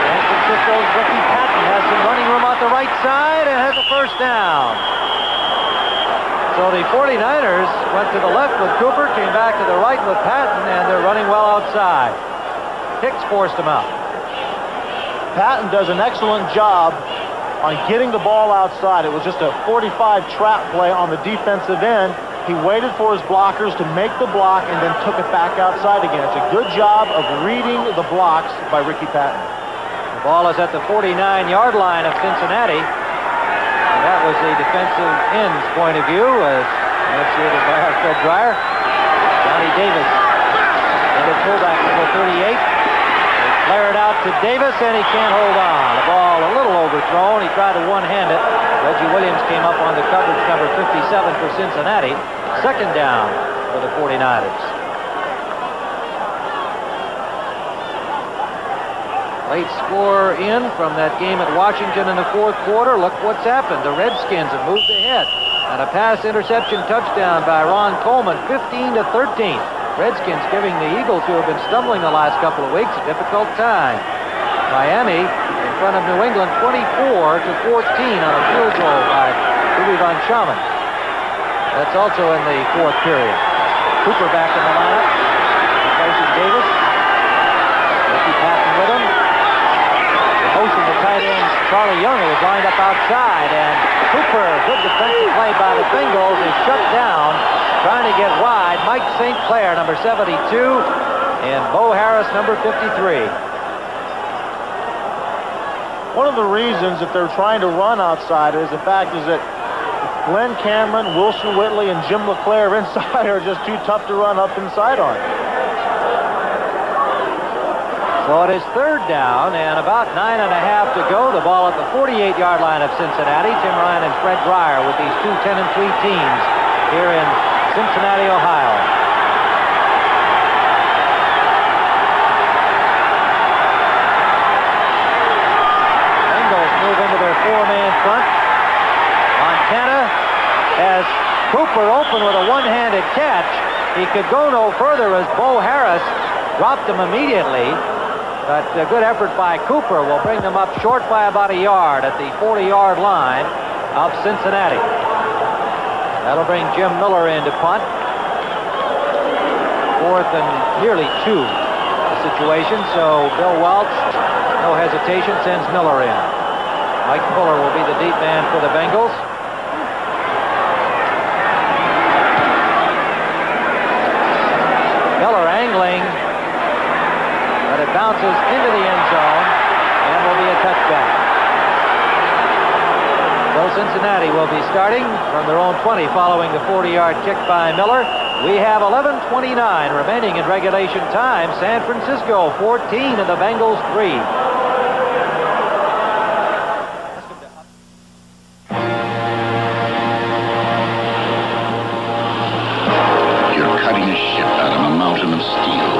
San Francisco's Ricky Patton has some running room on the right side and has a first down. So the 49ers went to the left with Cooper, came back to the right with Patton, and they're running well outside. Hicks forced him out. Patton does an excellent job on getting the ball outside. It was just a 45 trap play on the defensive end. He waited for his blockers to make the block and then took it back outside again. It's a good job of reading the blocks by Ricky Patton. The ball is at the 49-yard line of Cincinnati. And that was the defensive end's point of view, as initiated by our Fred Dreyer. Johnny Davis in the fullback, number 38. Flare it out to Davis, and he can't hold on. The ball a little overthrown. He tried to one-hand it. Reggie Williams came up on the coverage, number 57 for Cincinnati. Second down for the 49ers. Late score in from that game at Washington in the fourth quarter. Look what's happened. The Redskins have moved ahead. And a pass interception touchdown by Ron Coleman, 15-13. Redskins giving the Eagles, who have been stumbling the last couple of weeks, a difficult time. Miami in front of New England, 24-14 on a field goal by Louis Von Schaman. That's also in the fourth period. Cooper back in the lineup, replacing Davis. Ricky Patton with him. The motion to tight end Charlie Young, who was lined up outside, and Cooper, good defensive play by the Bengals, is shut down. Trying to get wide, Mike St. Clair, number 72, and Bo Harris, number 53. One of the reasons that they're trying to run outside is the fact is that Glenn Cameron, Wilson Whitley, and Jim LeClaire inside are just too tough to run up inside on. So it is third down and about 9.5 to go. The ball at the 48-yard line of Cincinnati. Tim Ryan and Fred Dreyer with these two 10-3 teams here in Cincinnati, Ohio. Bengals move into their four-man front. Montana has Cooper open with a one-handed catch. He could go no further as Bo Harris dropped him immediately. But a good effort by Cooper will bring them up short by about a yard at the 40-yard line of Cincinnati. That'll bring Jim Miller in to punt. Fourth and nearly 2 situation, so Bill Welch, no hesitation, sends Miller in. Mike Fuller will be the deep man for the Bengals. Miller angling, but it bounces into the end zone and will be a touchback. So Cincinnati will be starting from their own 20 following the 40-yard kick by Miller. We have 11:29 remaining in regulation time. San Francisco 14 and the Bengals 3. You're cutting a ship out of a mountain of steel,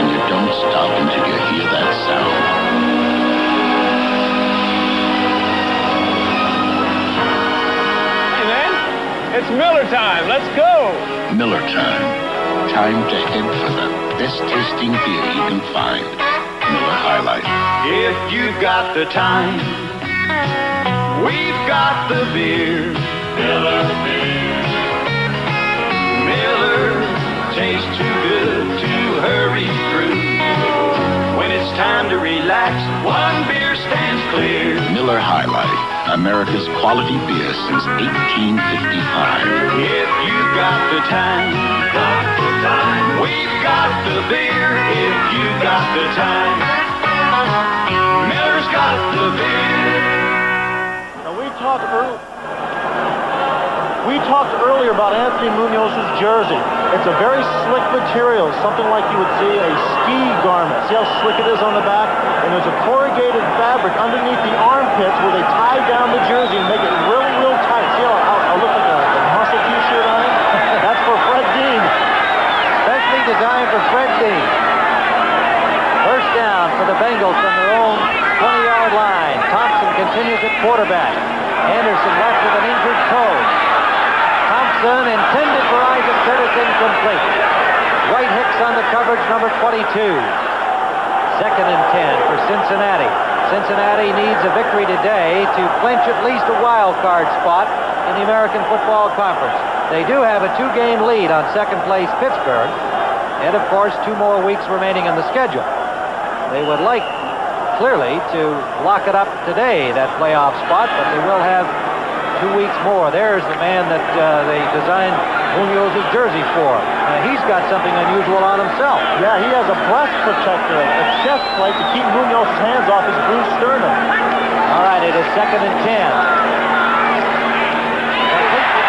and you don't stop until you hear that sound. It's Miller time. Let's go. Miller time. Time to head for the best tasting beer you can find. Miller High Life. If you've got the time, we've got the beer. Miller beer. Miller tastes too good to hurry through. When it's time to relax, one beer stands clear. Miller High Life. America's quality beer since 1855. If you've got the time, we've got the beer. If you've got the time, Miller's got the beer. Now we talked earlier about Anthony Munoz's jersey. It's a very slick material, something like you would see a ski garment. See how slick it is on the back? And there's a corrugated fabric underneath the armpits where they tie down the jersey and make it really, real tight. See how I look like a muscle t-shirt on it? That's for Fred Dean. Specially designed for Fred Dean. First down for the Bengals from their own 20-yard line. Thompson continues at quarterback. Anderson left with an injured toe. Thompson intended for Isaac Curtis, incomplete. Dwight Hicks on the coverage, number 22. Second and 10 for Cincinnati. Cincinnati needs a victory today to clinch at least a wild card spot in the American Football Conference. They do have a 2-game lead on second-place Pittsburgh, and of course 2 more weeks remaining in the schedule. They would like, clearly, to lock it up today, that playoff spot, but they will have 2 weeks more. There's the man that they designed Munoz's jersey for. He's got something unusual on himself. Yeah, he has a breast protector, a chest plate to keep Munoz's hands off his bruised sternum. All right, it is 2nd and 10.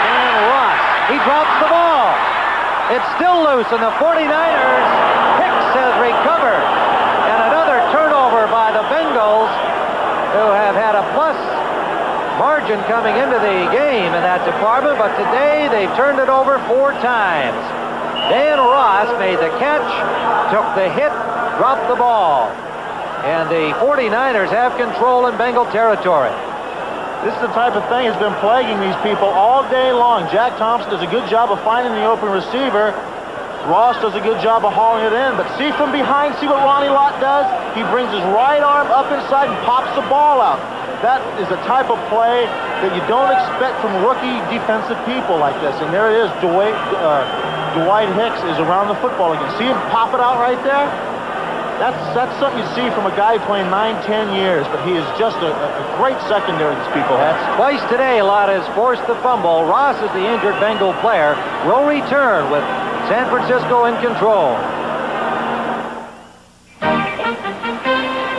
Dan Ross, he drops the ball. It's still loose, and the 49ers, Hicks has recovered. And another turnover by the Bengals, who have had a plus margin coming into the game in that department, but today they've turned it over 4 times. Dan Ross made the catch, took the hit, dropped the ball. And the 49ers have control in Bengal territory. This is the type of thing that's been plaguing these people all day long. Jack Thompson does a good job of finding the open receiver. Ross does a good job of hauling it in, but see from behind, see what Ronnie Lott does? He brings his right arm up inside and pops the ball out. That is the type of play that you don't expect from rookie defensive people like this. And there it is, Dwight Hicks is around the football again. See him pop it out right there? That's something you see from a guy playing 9-10 years, but he is just a great secondary these people have. That's twice today Lott has forced the fumble. Ross is the injured Bengal player, will return with San Francisco in control.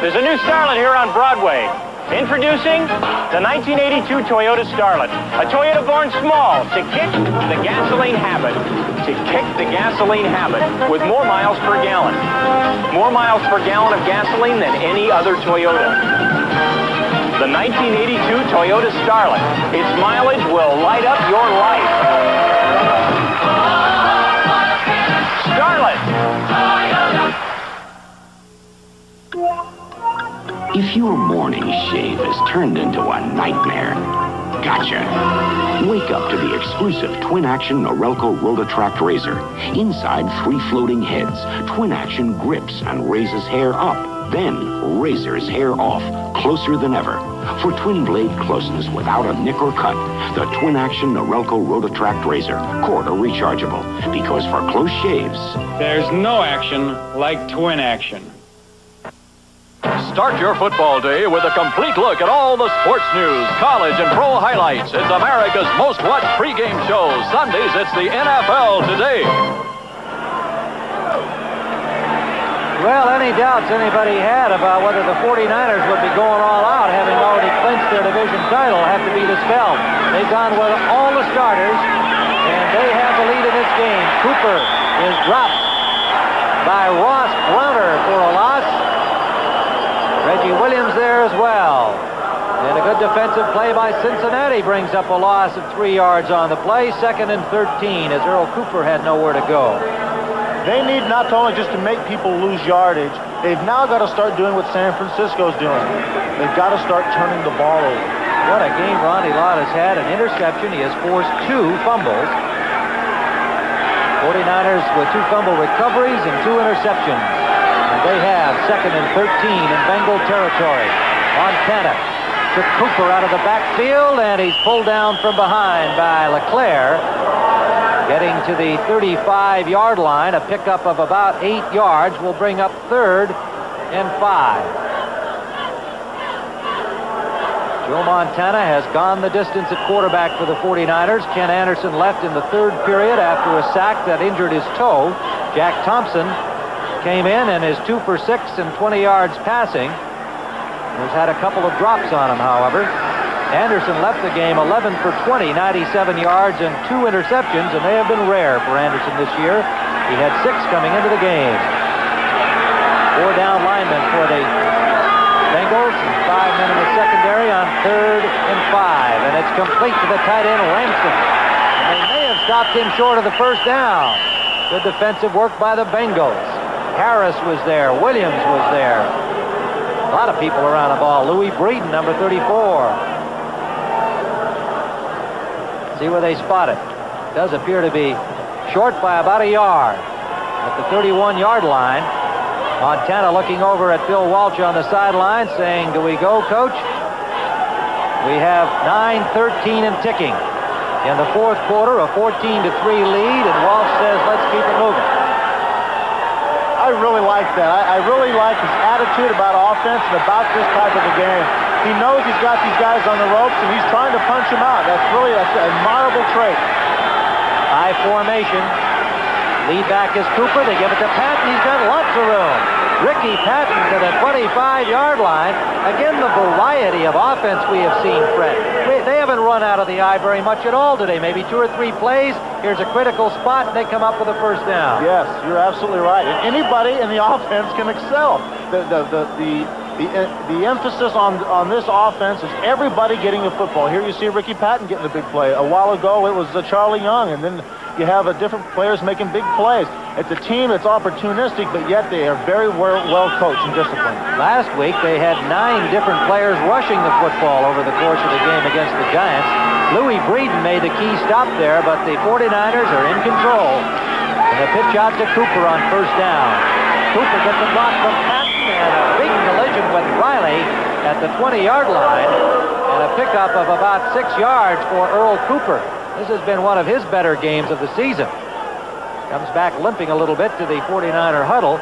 There's a new starlet here on Broadway. Introducing the 1982 Toyota Starlet, a Toyota born small to kick the gasoline habit. To kick the gasoline habit with more miles per gallon. More miles per gallon of gasoline than any other Toyota. The 1982 Toyota Starlet. Its mileage will light up your life. Starlet! If your morning shave has turned into a nightmare, gotcha. Wake up to the exclusive twin-action Norelco Rotatract razor. Inside 3 floating heads, twin-action grips and raises hair up, then razors hair off, closer than ever. For twin-blade closeness without a nick or cut, the twin-action Norelco Rotatract razor, cord or rechargeable. Because for close shaves, there's no action like twin action. Start your football day with a complete look at all the sports news, college and pro highlights. It's America's most watched pregame show. Sundays, it's the NFL Today. Well, any doubts anybody had about whether the 49ers would be going all out, having already clinched their division title, have to be dispelled. They've gone with all the starters, and they have the lead in this game. Cooper is dropped by Ross Browner for a loss. Reggie Williams there as well. And a good defensive play by Cincinnati brings up a loss of 3 yards on the play. 2nd and 13 as Earl Cooper had nowhere to go. They need not only just to make people lose yardage, they've now got to start doing what San Francisco's doing. They've got to start turning the ball over. What a game Ronnie Lott has had. An interception. He has forced 2 fumbles. 49ers with 2 fumble recoveries and 2 interceptions. And they have 2nd and 13 in Bengal territory. Montana took Cooper out of the backfield, and he's pulled down from behind by LeClaire. Getting to the 35-yard line, a pickup of about 8 yards will bring up 3rd and 5. Joe Montana has gone the distance at quarterback for the 49ers. Ken Anderson left in the 3rd period after a sack that injured his toe. Jack Thompson came in and is 2 for 6 and 20 yards passing. He's had a couple of drops on him, however. Anderson left the game 11 for 20, 97 yards and 2 interceptions, and they have been rare for Anderson this year. He had 6 coming into the game. 4 down linemen for the Bengals and 5 men in the secondary on 3rd and 5, and it's complete to the tight end Ransom. And they may have stopped him short of the 1st down. Good defensive work by the Bengals. Harris was there. Williams was there. A lot of people around the ball. Louis Breeden, number 34. See where they spot it. Does appear to be short by about a yard at the 31-yard line. Montana looking over at Bill Walsh on the sideline saying, do we go, Coach? We have 9:13 and ticking. In the fourth quarter, a 14-3 lead, and Walsh says, let's keep it moving. I really like that. I really like his attitude about offense and about this type of a game. He knows he's got these guys on the ropes, and he's trying to punch them out. That's an admirable trait. High formation. Lead back is Cooper. They give it to Patton. He's got lots of room. Ricky Patton to the 25-yard line. Again, the variety of offense we have seen, Fred. They haven't run out of the eye very much at all today. Maybe 2 or 3 plays. Here's a critical spot, and they come up with a first down. Yes, you're absolutely right. And anybody in the offense can excel. The emphasis on this offense is everybody getting the football. Here you see Ricky Patton getting a big play. A while ago, it was Charlie Young, and then you have different players making big plays. It's a team that's opportunistic, but yet they are very well coached and disciplined. Last week, they had 9 different players rushing the football over the course of the game against the Giants. Louis Breeden made the key stop there, but the 49ers are in control. And a pitch out to Cooper on first down. Cooper gets a block from Patton and a big collision with Riley at the 20-yard line, and a pickup of about 6 yards for Earl Cooper. This has been one of his better games of the season. Comes back limping a little bit to the 49er huddle.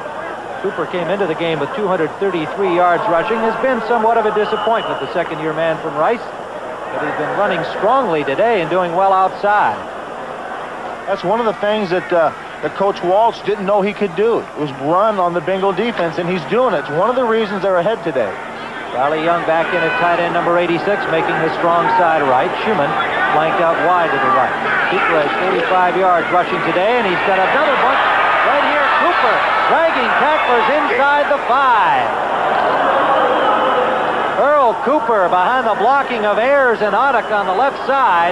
Cooper came into the game with 233 yards rushing. Has been somewhat of a disappointment, the second-year man from Rice. But he's been running strongly today and doing well outside. That's one of the things that Coach Walsh didn't know he could do. It was run on the Bengal defense, and he's doing it. It's one of the reasons they're ahead today. Charlie Young back in at tight end number 86, making the strong side right. Schumann flanked out wide to the right. Cooper has 45 yards rushing today, and he's got another bunch right here. Cooper dragging tacklers inside the 5. Earl Cooper behind the blocking of Ayers and Oddick on the left side.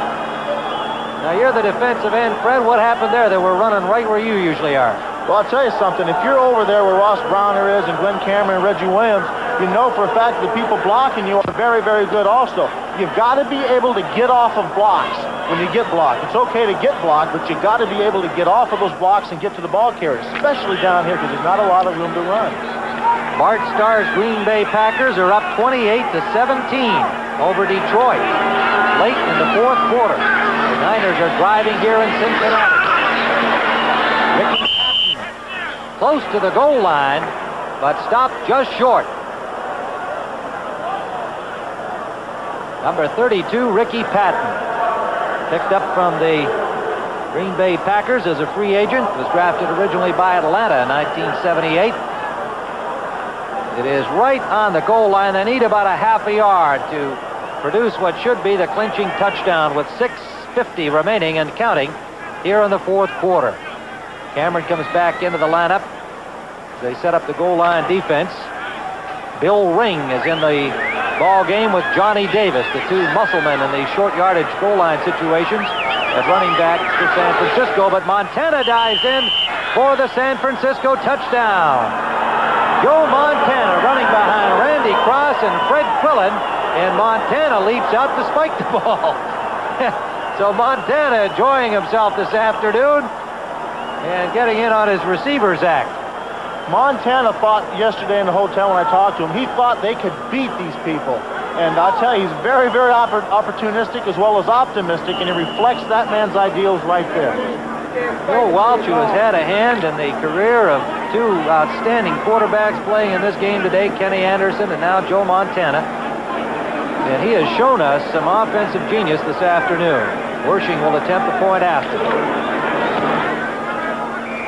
Now, you're the defensive end, Fred. What happened there? They were running right where you usually are. Well, I'll tell you something. If you're over there where Ross Browner is and Glenn Cameron and Reggie Williams, you know for a fact the people blocking you are very, very good also. You've got to be able to get off of blocks when you get blocked. It's okay to get blocked, but you've got to be able to get off of those blocks and get to the ball carrier, especially down here because there's not a lot of room to run. Bart Starr's Green Bay Packers are up 28-17 over Detroit late in the fourth quarter. The Niners are driving here in Cincinnati. Ricky Patton close to the goal line, but stopped just short. Number 32, Ricky Patton, picked up from the Green Bay Packers as a free agent, was drafted originally by Atlanta in 1978. It is right on the goal line. They need about a half a yard to produce what should be the clinching touchdown with 6:50 remaining and counting here in the fourth quarter. Cameron comes back into the lineup. They set up the goal line defense. Bill Ring is in the ball game with Johnny Davis, the 2 muscle men in the short yardage goal line situations at running back for San Francisco. But Montana dives in for the San Francisco touchdown. Joe Montana running behind Randy Cross and Fred Quillen, and Montana leaps out to spike the ball. So Montana enjoying himself this afternoon and getting in on his receiver's act. Montana thought yesterday in the hotel when I talked to him, he thought they could beat these people. And I tell you, he's very, very opportunistic as well as optimistic, and he reflects that man's ideals right there. Bill Walsh, who has had a hand in the career of 2 outstanding quarterbacks playing in this game today, Kenny Anderson and now Joe Montana. And he has shown us some offensive genius this afternoon. Wersching will attempt the point after.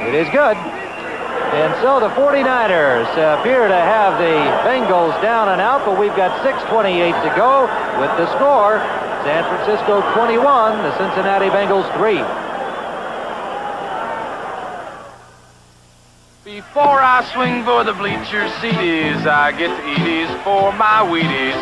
It is good. And so the 49ers appear to have the Bengals down and out, but we've got 6:28 to go with the score. San Francisco 21, the Cincinnati Bengals 3. Before I swing for the bleacher seaties, I get the Edie's for my Wheaties.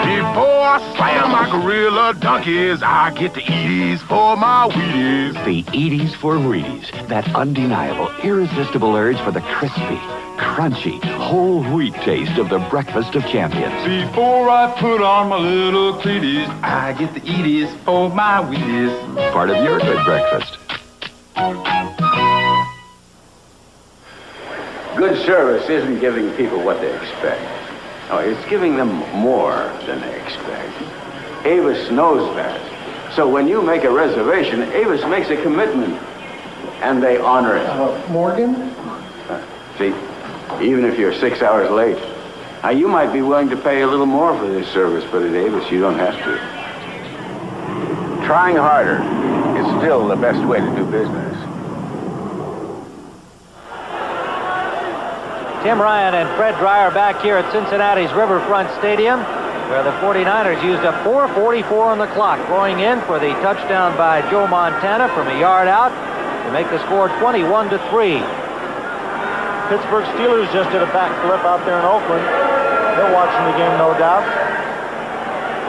Before I slam my gorilla donkeys, I get the Edie's for my Wheaties. The Edie's for Wheaties, that undeniable, irresistible urge for the crispy, crunchy, whole wheat taste of the breakfast of champions. Before I put on my little cleaties, I get the Edie's for my Wheaties. Part of your good breakfast. Good service isn't giving people what they expect. No, it's giving them more than they expect. Avis knows that. So when you make a reservation, Avis makes a commitment, and they honor it. Morgan? See, even if you're 6 hours late, you might be willing to pay a little more for this service, but at Avis, you don't have to. Trying harder is still the best way to do business. Tim Ryan and Fred Dreyer back here at Cincinnati's Riverfront Stadium, where the 49ers used up 4:44 on the clock, going in for the touchdown by Joe Montana from a yard out to make the score 21-3. Pittsburgh Steelers just did a backflip out there in Oakland. They're watching the game, no doubt.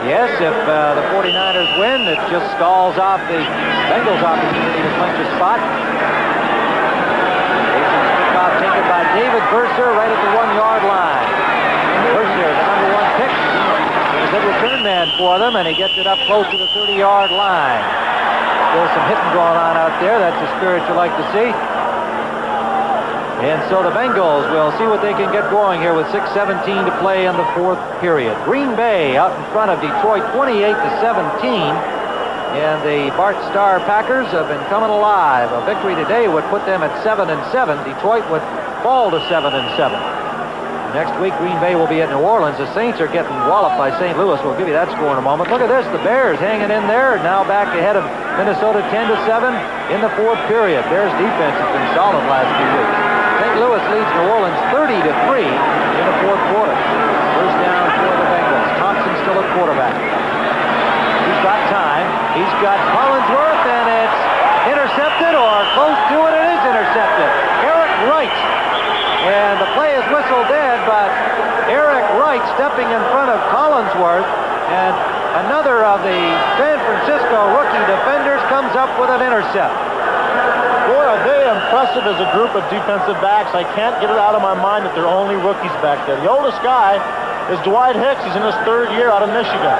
Yes, if the 49ers win, it just stalls off the Bengals' opportunity to clinch a spot. Taken by David Verser right at the 1-yard line. Verser, the number 1 pick, is a good return man for them, and he gets it up close to the 30-yard line. Still some hitting going on out there. That's the spirit you like to see. And so the Bengals will see what they can get going here with 6:17 to play in the 4th period. Green Bay out in front of Detroit 28-17. And the Bart Starr Packers have been coming alive. A victory today would put them at 7-7. Detroit would fall to 7-7. Next week, Green Bay will be at New Orleans. The Saints are getting walloped by St. Louis. We'll give you that score in a moment. Look at this. The Bears hanging in there. Now back ahead of Minnesota 10-7 in the 4th period. Bears defense has been solid last few weeks. St. Louis leads New Orleans 30-3 in the 4th quarter. First down for the Bengals. Thompson still at quarterback. He's got time. He's got Collinsworth, and it's intercepted, or close to it. It is intercepted. Eric Wright. And the play is whistled dead, but Eric Wright stepping in front of Collinsworth, and another of the San Francisco rookie defenders comes up with an intercept. Boy, are they impressive as a group of defensive backs. I can't get it out of my mind that they're only rookies back there. The oldest guy is Dwight Hicks. He's in his 3rd year out of Michigan.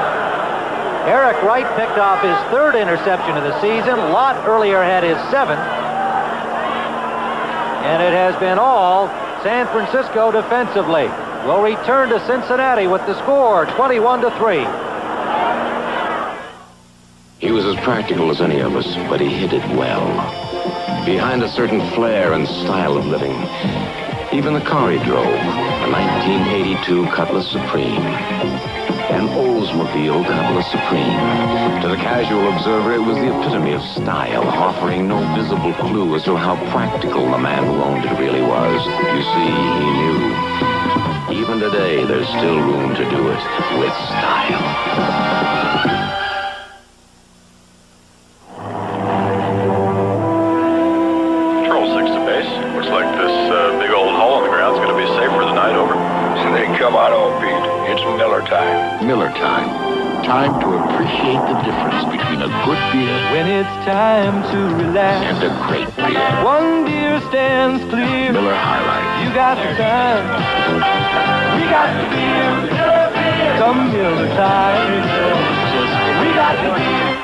Eric Wright picked off his 3rd interception of the season. Lott earlier had his 7th. And it has been all San Francisco defensively. We'll return to Cincinnati with the score 21-3. He was as practical as any of us, but he hid it well. Behind a certain flair and style of living. Even the car he drove, a 1982 Cutlass Supreme. An Oldsmobile Cutlass Supreme. To the casual observer, it was the epitome of style, offering no visible clue as to how practical the man who owned it really was. You see, he knew. Even today, there's still room to do it with style. Miller time. Time to appreciate the difference between a good beer when it's time to relax and a great beer. One beer stands clear. Miller High Life. You got the time. We got the beer. Come Miller time. We got the beer.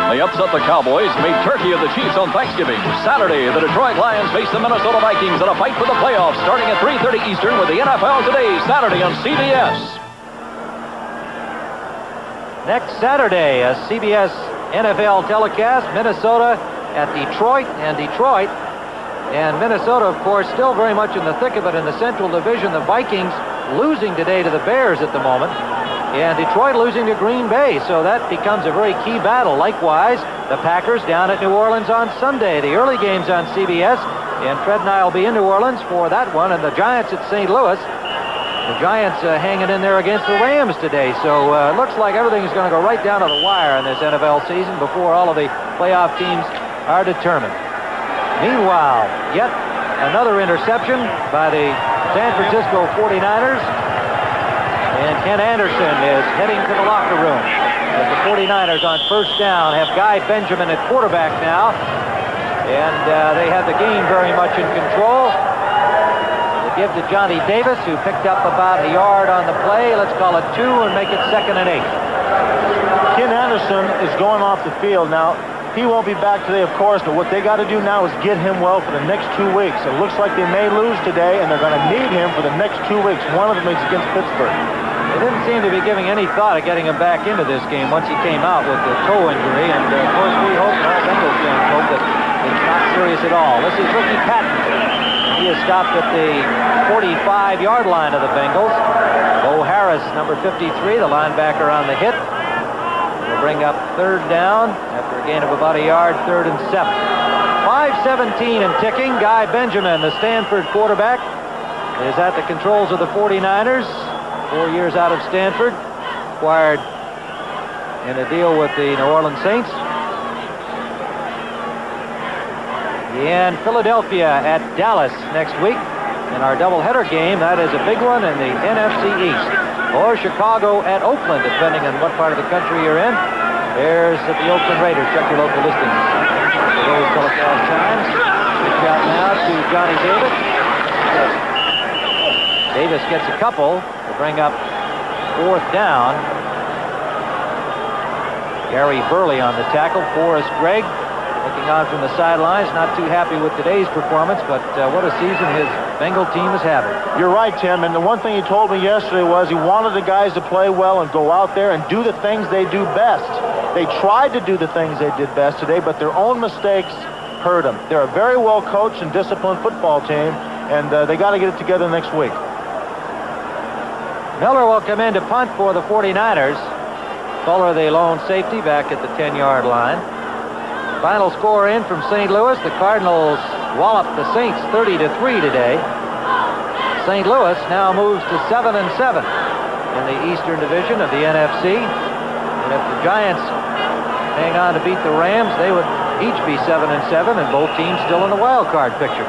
They upset the Cowboys, made turkey of the Chiefs on Thanksgiving. Saturday, the Detroit Lions face the Minnesota Vikings in a fight for the playoffs, starting at 3:30 Eastern with the NFL Today, Saturday on CBS. Next Saturday, a CBS NFL telecast, Minnesota at Detroit, and Minnesota, of course, still very much in the thick of it in the Central Division. The Vikings losing today to the Bears at the moment. And Detroit losing to Green Bay, so that becomes a very key battle. Likewise, the Packers down at New Orleans on Sunday. The early game's on CBS, and Fred and I will be in New Orleans for that one. And the Giants at St. Louis. The Giants hanging in there against the Rams today, so it looks like everything's going to go right down to the wire in this NFL season before all of the playoff teams are determined. Meanwhile, yet another interception by the San Francisco 49ers. And Ken Anderson is heading to the locker room as the 49ers on first down have Guy Benjamin at quarterback now. And they have the game very much in control. They give to Johnny Davis, who picked up about a yard on the play. Let's call it 2 and make it 2nd and 8. Ken Anderson is going off the field now. He won't be back today, of course, but what they got to do now is get him well for the next 2 weeks. It looks like they may lose today, and they're going to need him for the next 2 weeks. One of them is against Pittsburgh. They didn't seem to be giving any thought of getting him back into this game once he came out with the toe injury, and of course we hope, all Bengals fans hope, that it's not serious at all. This is Ricky Patton. He is stopped at the 45-yard line of the Bengals. Bo Harris, number 53, the linebacker on the hit. Will bring up third down after a gain of about a yard, 3rd and 7. 5:17 and ticking. Guy Benjamin, the Stanford quarterback, is at the controls of the 49ers. 4 years out of Stanford, acquired in a deal with the New Orleans Saints. And Philadelphia at Dallas next week in our doubleheader game. That is a big one in the NFC East. Or Chicago at Oakland, depending on what part of the country you're in. Bears at the Oakland Raiders. Check your local listings for those telecast times. Pitch out now to Johnny Davis. Davis gets a couple to bring up 4th down. Gary Burley on the tackle. Forrest Gregg looking on from the sidelines. Not too happy with today's performance, but what a season his Bengal team is having. You're right, Tim, and the one thing he told me yesterday was he wanted the guys to play well and go out there and do the things they do best. They tried to do the things they did best today, but their own mistakes hurt them. They're a very well coached and disciplined football team, and they got to get it together next week. Miller will come in to punt for the 49ers. Fuller, the lone safety, back at the 10-yard line. Final score in from St. Louis. The Cardinals walloped the Saints 30-3 today. St. Louis now moves to 7-7 in the Eastern Division of the NFC. And if the Giants hang on to beat the Rams, they would each be 7-7, and both teams still in the wild card picture.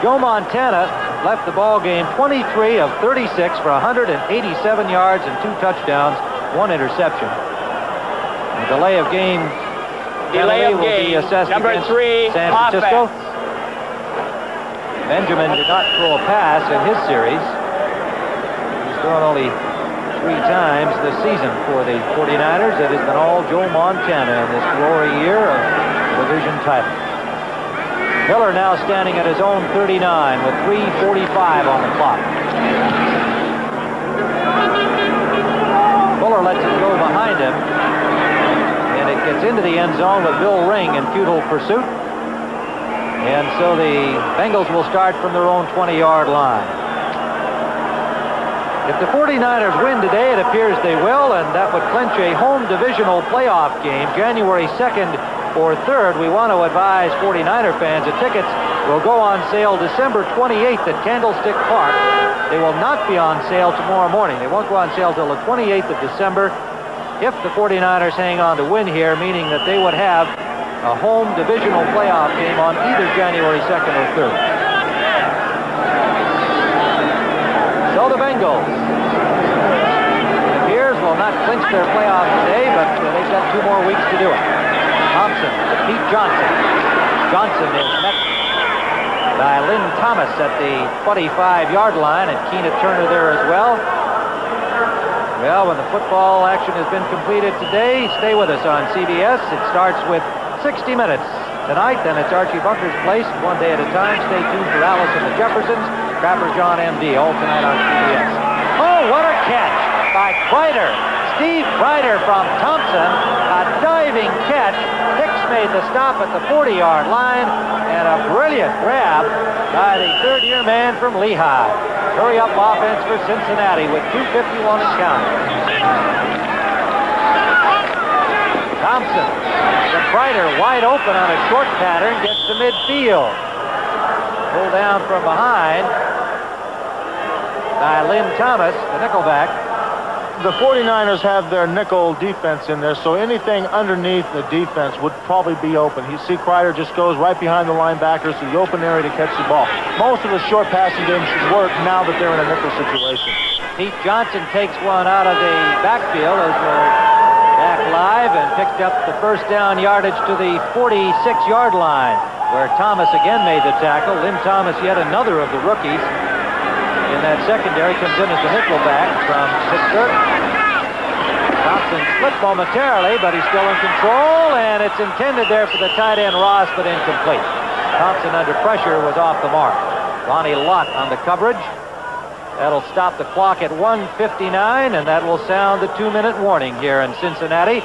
Joe Montana left the ball game 23 of 36 for 187 yards and 2 touchdowns, 1 interception. The delay of game will be assessed number against 3, San Francisco. offense. Benjamin did not throw a pass in his series. He's thrown only 3 times this season for the 49ers. It has been all Joe Montana in this glory year of the division title. Miller now standing at his own 39 with 3:45 on the clock. Fuller lets it go behind him, and it gets into the end zone with Bill Ring in futile pursuit. And so the Bengals will start from their own 20-yard line. If the 49ers win today, it appears they will, and that would clinch a home divisional playoff game January 2nd or 3rd. We want to advise 49er fans that tickets will go on sale December 28th at Candlestick Park. They will not be on sale tomorrow morning. They won't go on sale till the 28th of December if the 49ers hang on to win here, meaning that they would have a home divisional playoff game on either January 2nd or 3rd. So the Bengals, it appears, will not clinch their playoff today, but they've got 2 more weeks to do it. Thompson to Pete Johnson. Johnson is met by Lynn Thomas at the 25-yard line, and Keena Turner there as well. Well, when the football action has been completed today, stay with us on CBS. It starts with 60 Minutes tonight, then it's Archie Bunker's Place, one day at a time. Stay tuned for Alice and the Jeffersons, Trapper John M.D., all tonight on CBS. Oh, what a catch by Kreider. Steve Kreider from Thompson, a diving catch. Hicks made the stop at the 40-yard line, and a brilliant grab by the 3rd-year man from Lehigh. Hurry-up offense for Cincinnati with 2:51 and counting. Thompson, the Kreider wide open on a short pattern, gets to midfield. Pulled down from behind by Lynn Thomas, the nickelback. The 49ers have their nickel defense in there, so anything underneath the defense would probably be open. You see Kreider just goes right behind the linebackers to the open area to catch the ball. Most of the short passing games should work now that they're in a nickel situation. Pete Johnson takes one out of the backfield as we're back live and picked up the first down yardage to the 46-yard line, where Thomas again made the tackle. Lynn Thomas, yet another of the rookies in that secondary, comes in as the nickelback from Pittsburgh. Thompson slipped momentarily, but he's still in control, and it's intended there for the tight end Ross, but incomplete. Thompson under pressure was off the mark. Ronnie Lott on the coverage. That'll stop the clock at 1:59, and that will sound the 2-minute warning here in Cincinnati.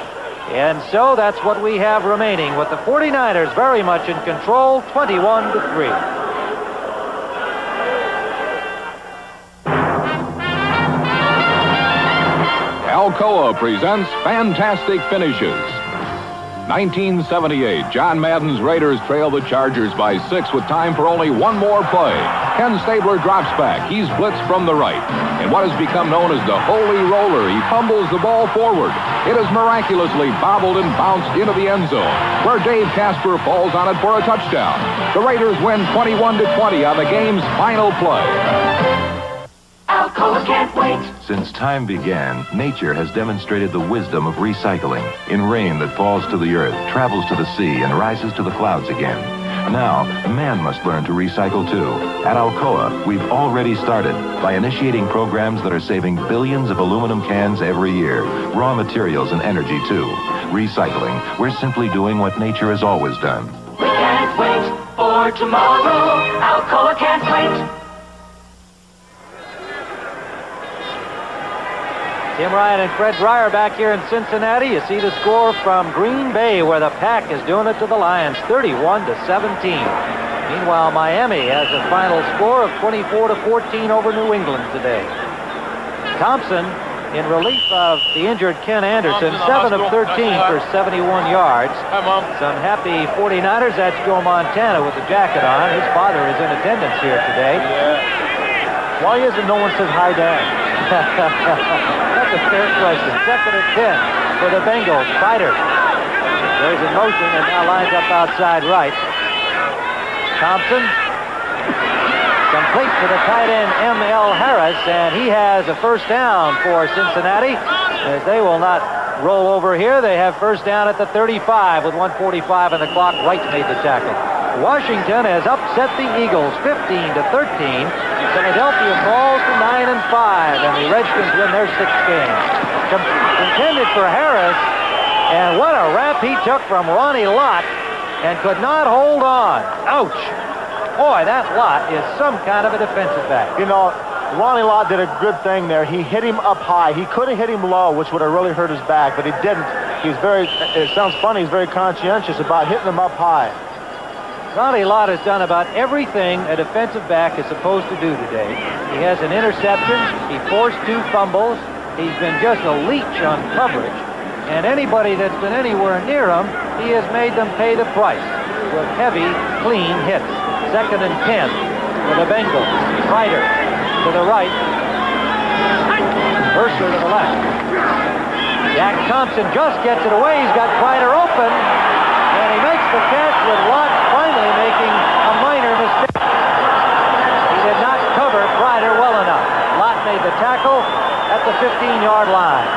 And so that's what we have remaining, with the 49ers very much in control, 21-3. Alcoa presents Fantastic Finishes. 1978, John Madden's Raiders trail the Chargers by 6 with time for only one more play. Ken Stabler drops back. He's blitzed from the right. In what has become known as the Holy Roller, he fumbles the ball forward. It is miraculously bobbled and bounced into the end zone, where Dave Casper falls on it for a touchdown. The Raiders win 21-20 on the game's final play. Alcoa can't wait. Since time began, nature has demonstrated the wisdom of recycling. In rain that falls to the earth, travels to the sea, and rises to the clouds again. Now, man must learn to recycle too. At Alcoa, we've already started by initiating programs that are saving billions of aluminum cans every year. Raw materials and energy too. Recycling, we're simply doing what nature has always done. We can't wait for tomorrow. Alcoa can't wait. Tim Ryan and Fred Dreyer back here in Cincinnati. You see the score from Green Bay, where the Pack is doing it to the Lions, 31-17. Meanwhile, Miami has a final score of 24-14 over New England today. Thompson, in relief of the injured Ken Anderson, 7 of 13 for 71 yards. Some happy 49ers. That's Joe Montana with the jacket on. His father is in attendance here today. Why isn't no one says hi, Dad? That's a fair question. 2nd and 10 for the Bengals. Fighter goes in motion and now lines up outside right. Thompson complete to the tight end M.L. Harris, and he has a first down for Cincinnati. As they will not roll over here, they have first down at the 35 with 1:45 on the clock. Wright made the tackle. Washington has upset the Eagles 15-13. Philadelphia falls to 9-5, and the Redskins win their 6th game. Intended for Harris, and what a rap he took from Ronnie Lott, and could not hold on. Ouch! Boy, that Lott is some kind of a defensive back. You know, Ronnie Lott did a good thing there. He hit him up high. He could have hit him low, which would have really hurt his back, but he didn't. He's very, it sounds funny, he's very conscientious about hitting him up high. Ronnie Lott has done about everything a defensive back is supposed to do today. He has an interception. He forced 2 fumbles. He's been just a leech on coverage. And anybody that's been anywhere near him, he has made them pay the price with heavy, clean hits. 2nd and 10 for the Bengals. Ryder to the right. Mercer to the left. Jack Thompson just gets it away. He's got Ryder open. And he makes the catch with Lott finally making a minor mistake. He did not cover Ryder well enough. Lott made the tackle at the 15-yard line.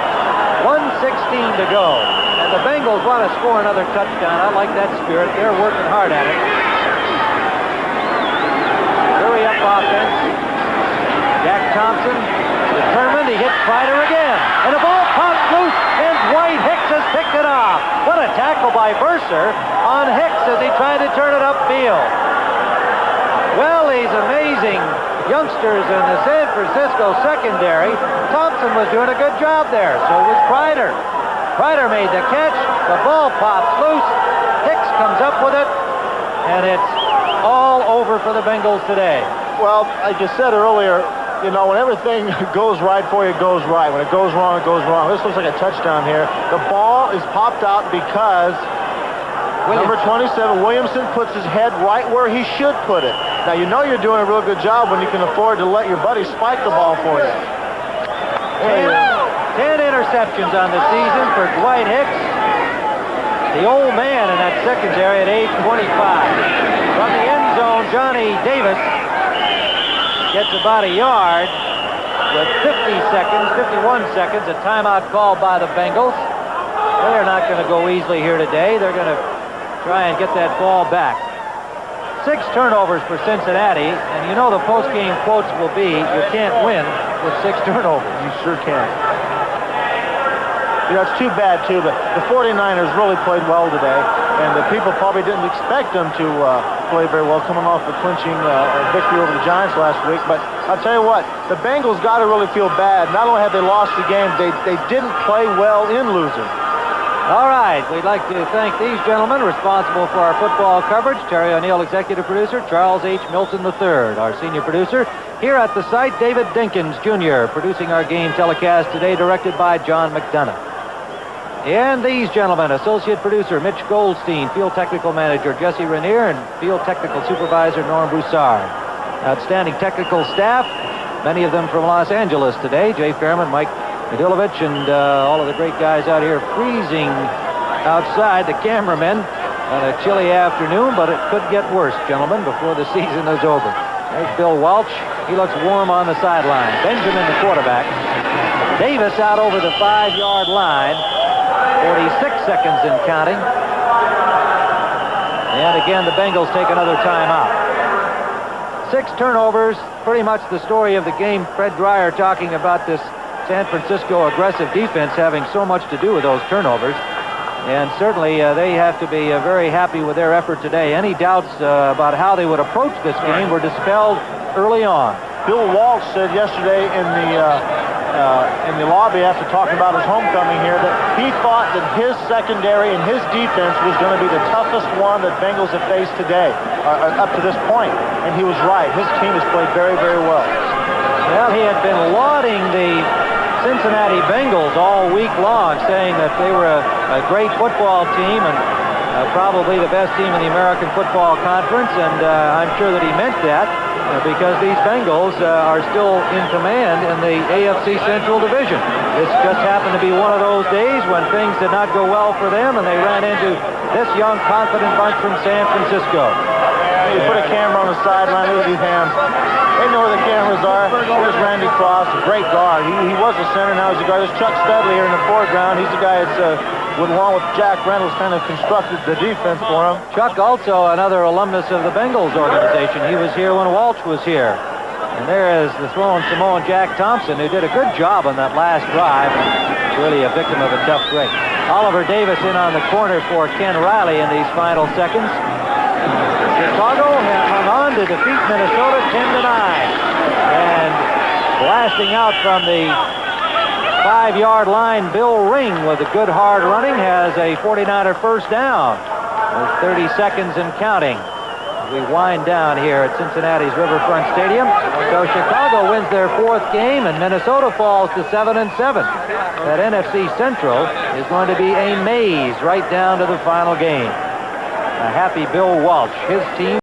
1:16 to go. And the Bengals want to score another touchdown. I like that spirit. They're working hard at it. Hurry up offense. Jack Thompson determined. He hits Ryder again. And the ball pops loose, and Dwight Hicks has picked it off. What a tackle by Mercer on Hicks as he tried to turn it upfield. Well, these amazing youngsters in the San Francisco secondary. Thompson was doing a good job there. So was Kreider. Kreider made the catch. The ball pops loose. Hicks comes up with it. And it's all over for the Bengals today. Well, like you said earlier, you know, when everything goes right for you, it goes right. When it goes wrong, it goes wrong. This looks like a touchdown here. The ball is popped out because number 27, Williamson, puts his head right where he should put it. Now, you know you're doing a real good job when you can afford to let your buddy spike the ball for you. 10 interceptions on the season for Dwight Hicks. The old man in that secondary at age 25. From the end zone, Johnny Davis gets about a yard with 51 seconds, a timeout called by the Bengals. They're not going to go easily here today. They're going to try and get that ball back. 6 turnovers for Cincinnati, and you know the post-game quotes will be, you can't win with 6 turnovers. You sure can. it's too bad, too, but the 49ers really played well today, and the people probably didn't expect them to play very well, coming off the clinching victory over the Giants last week. But I'll tell you what, the Bengals got to really feel bad. Not only have they lost the game, they didn't play well in losing. All right, we'd like to thank these gentlemen responsible for our football coverage. Terry O'Neill, executive producer. Charles H. Milton III, our senior producer. Here at the site, David Dinkins, Jr., producing our game telecast today, directed by John McDonough. And these gentlemen, associate producer Mitch Goldstein, field technical manager Jesse Rainier, and field technical supervisor Norm Broussard. Outstanding technical staff, many of them from Los Angeles today. Jay Fairman, Mike Madilovich, and all of the great guys out here freezing outside, the cameramen, on a chilly afternoon, but it could get worse, gentlemen, before the season is over. There's Bill Welch. He looks warm on the sideline. Benjamin, the quarterback. Davis out over the 5-yard line. 46 seconds in counting. And again, the Bengals take another timeout. 6 turnovers, pretty much the story of the game. Fred Dreyer talking about this San Francisco aggressive defense having so much to do with those turnovers. And certainly they have to be very happy with their effort today. Any doubts about how they would approach this game were dispelled early on. Bill Walsh said yesterday in the lobby after talking about his homecoming here that he thought that his secondary and his defense was going to be the toughest one that Bengals have faced today, up to this point. And he was right. His team has played very, very well. Well, he had been lauding the Cincinnati Bengals all week long, saying that they were a great football team and probably the best team in the American Football Conference, and I'm sure that he meant that because these Bengals are still in command in the AFC Central Division. This just happened to be one of those days when things did not go well for them, and they ran into this young, confident bunch from San Francisco. You put a camera on the sideline, look at these hands. They know where the cameras are. There's Randy Cross, a great guard. He was a center, now he's a guard. There's Chuck Studley here in the foreground. He's the guy that's, along with Jack Reynolds, kind of constructed the defense for him. Chuck also another alumnus of the Bengals organization. He was here when Walsh was here. And there is the throwing Samoan Jack Thompson, who did a good job on that last drive. Really a victim of a tough break. Oliver Davis in on the corner for Ken Riley in these final seconds. Chicago hung on to defeat Minnesota 10-9. And blasting out from the 5-yard line, Bill Ring with a good hard running has a 49er first down. With 30 seconds and counting. We wind down here at Cincinnati's Riverfront Stadium. So Chicago wins their 4th game, and Minnesota falls to 7-7. That NFC Central is going to be a maze right down to the final game. A happy Bill Walsh. His team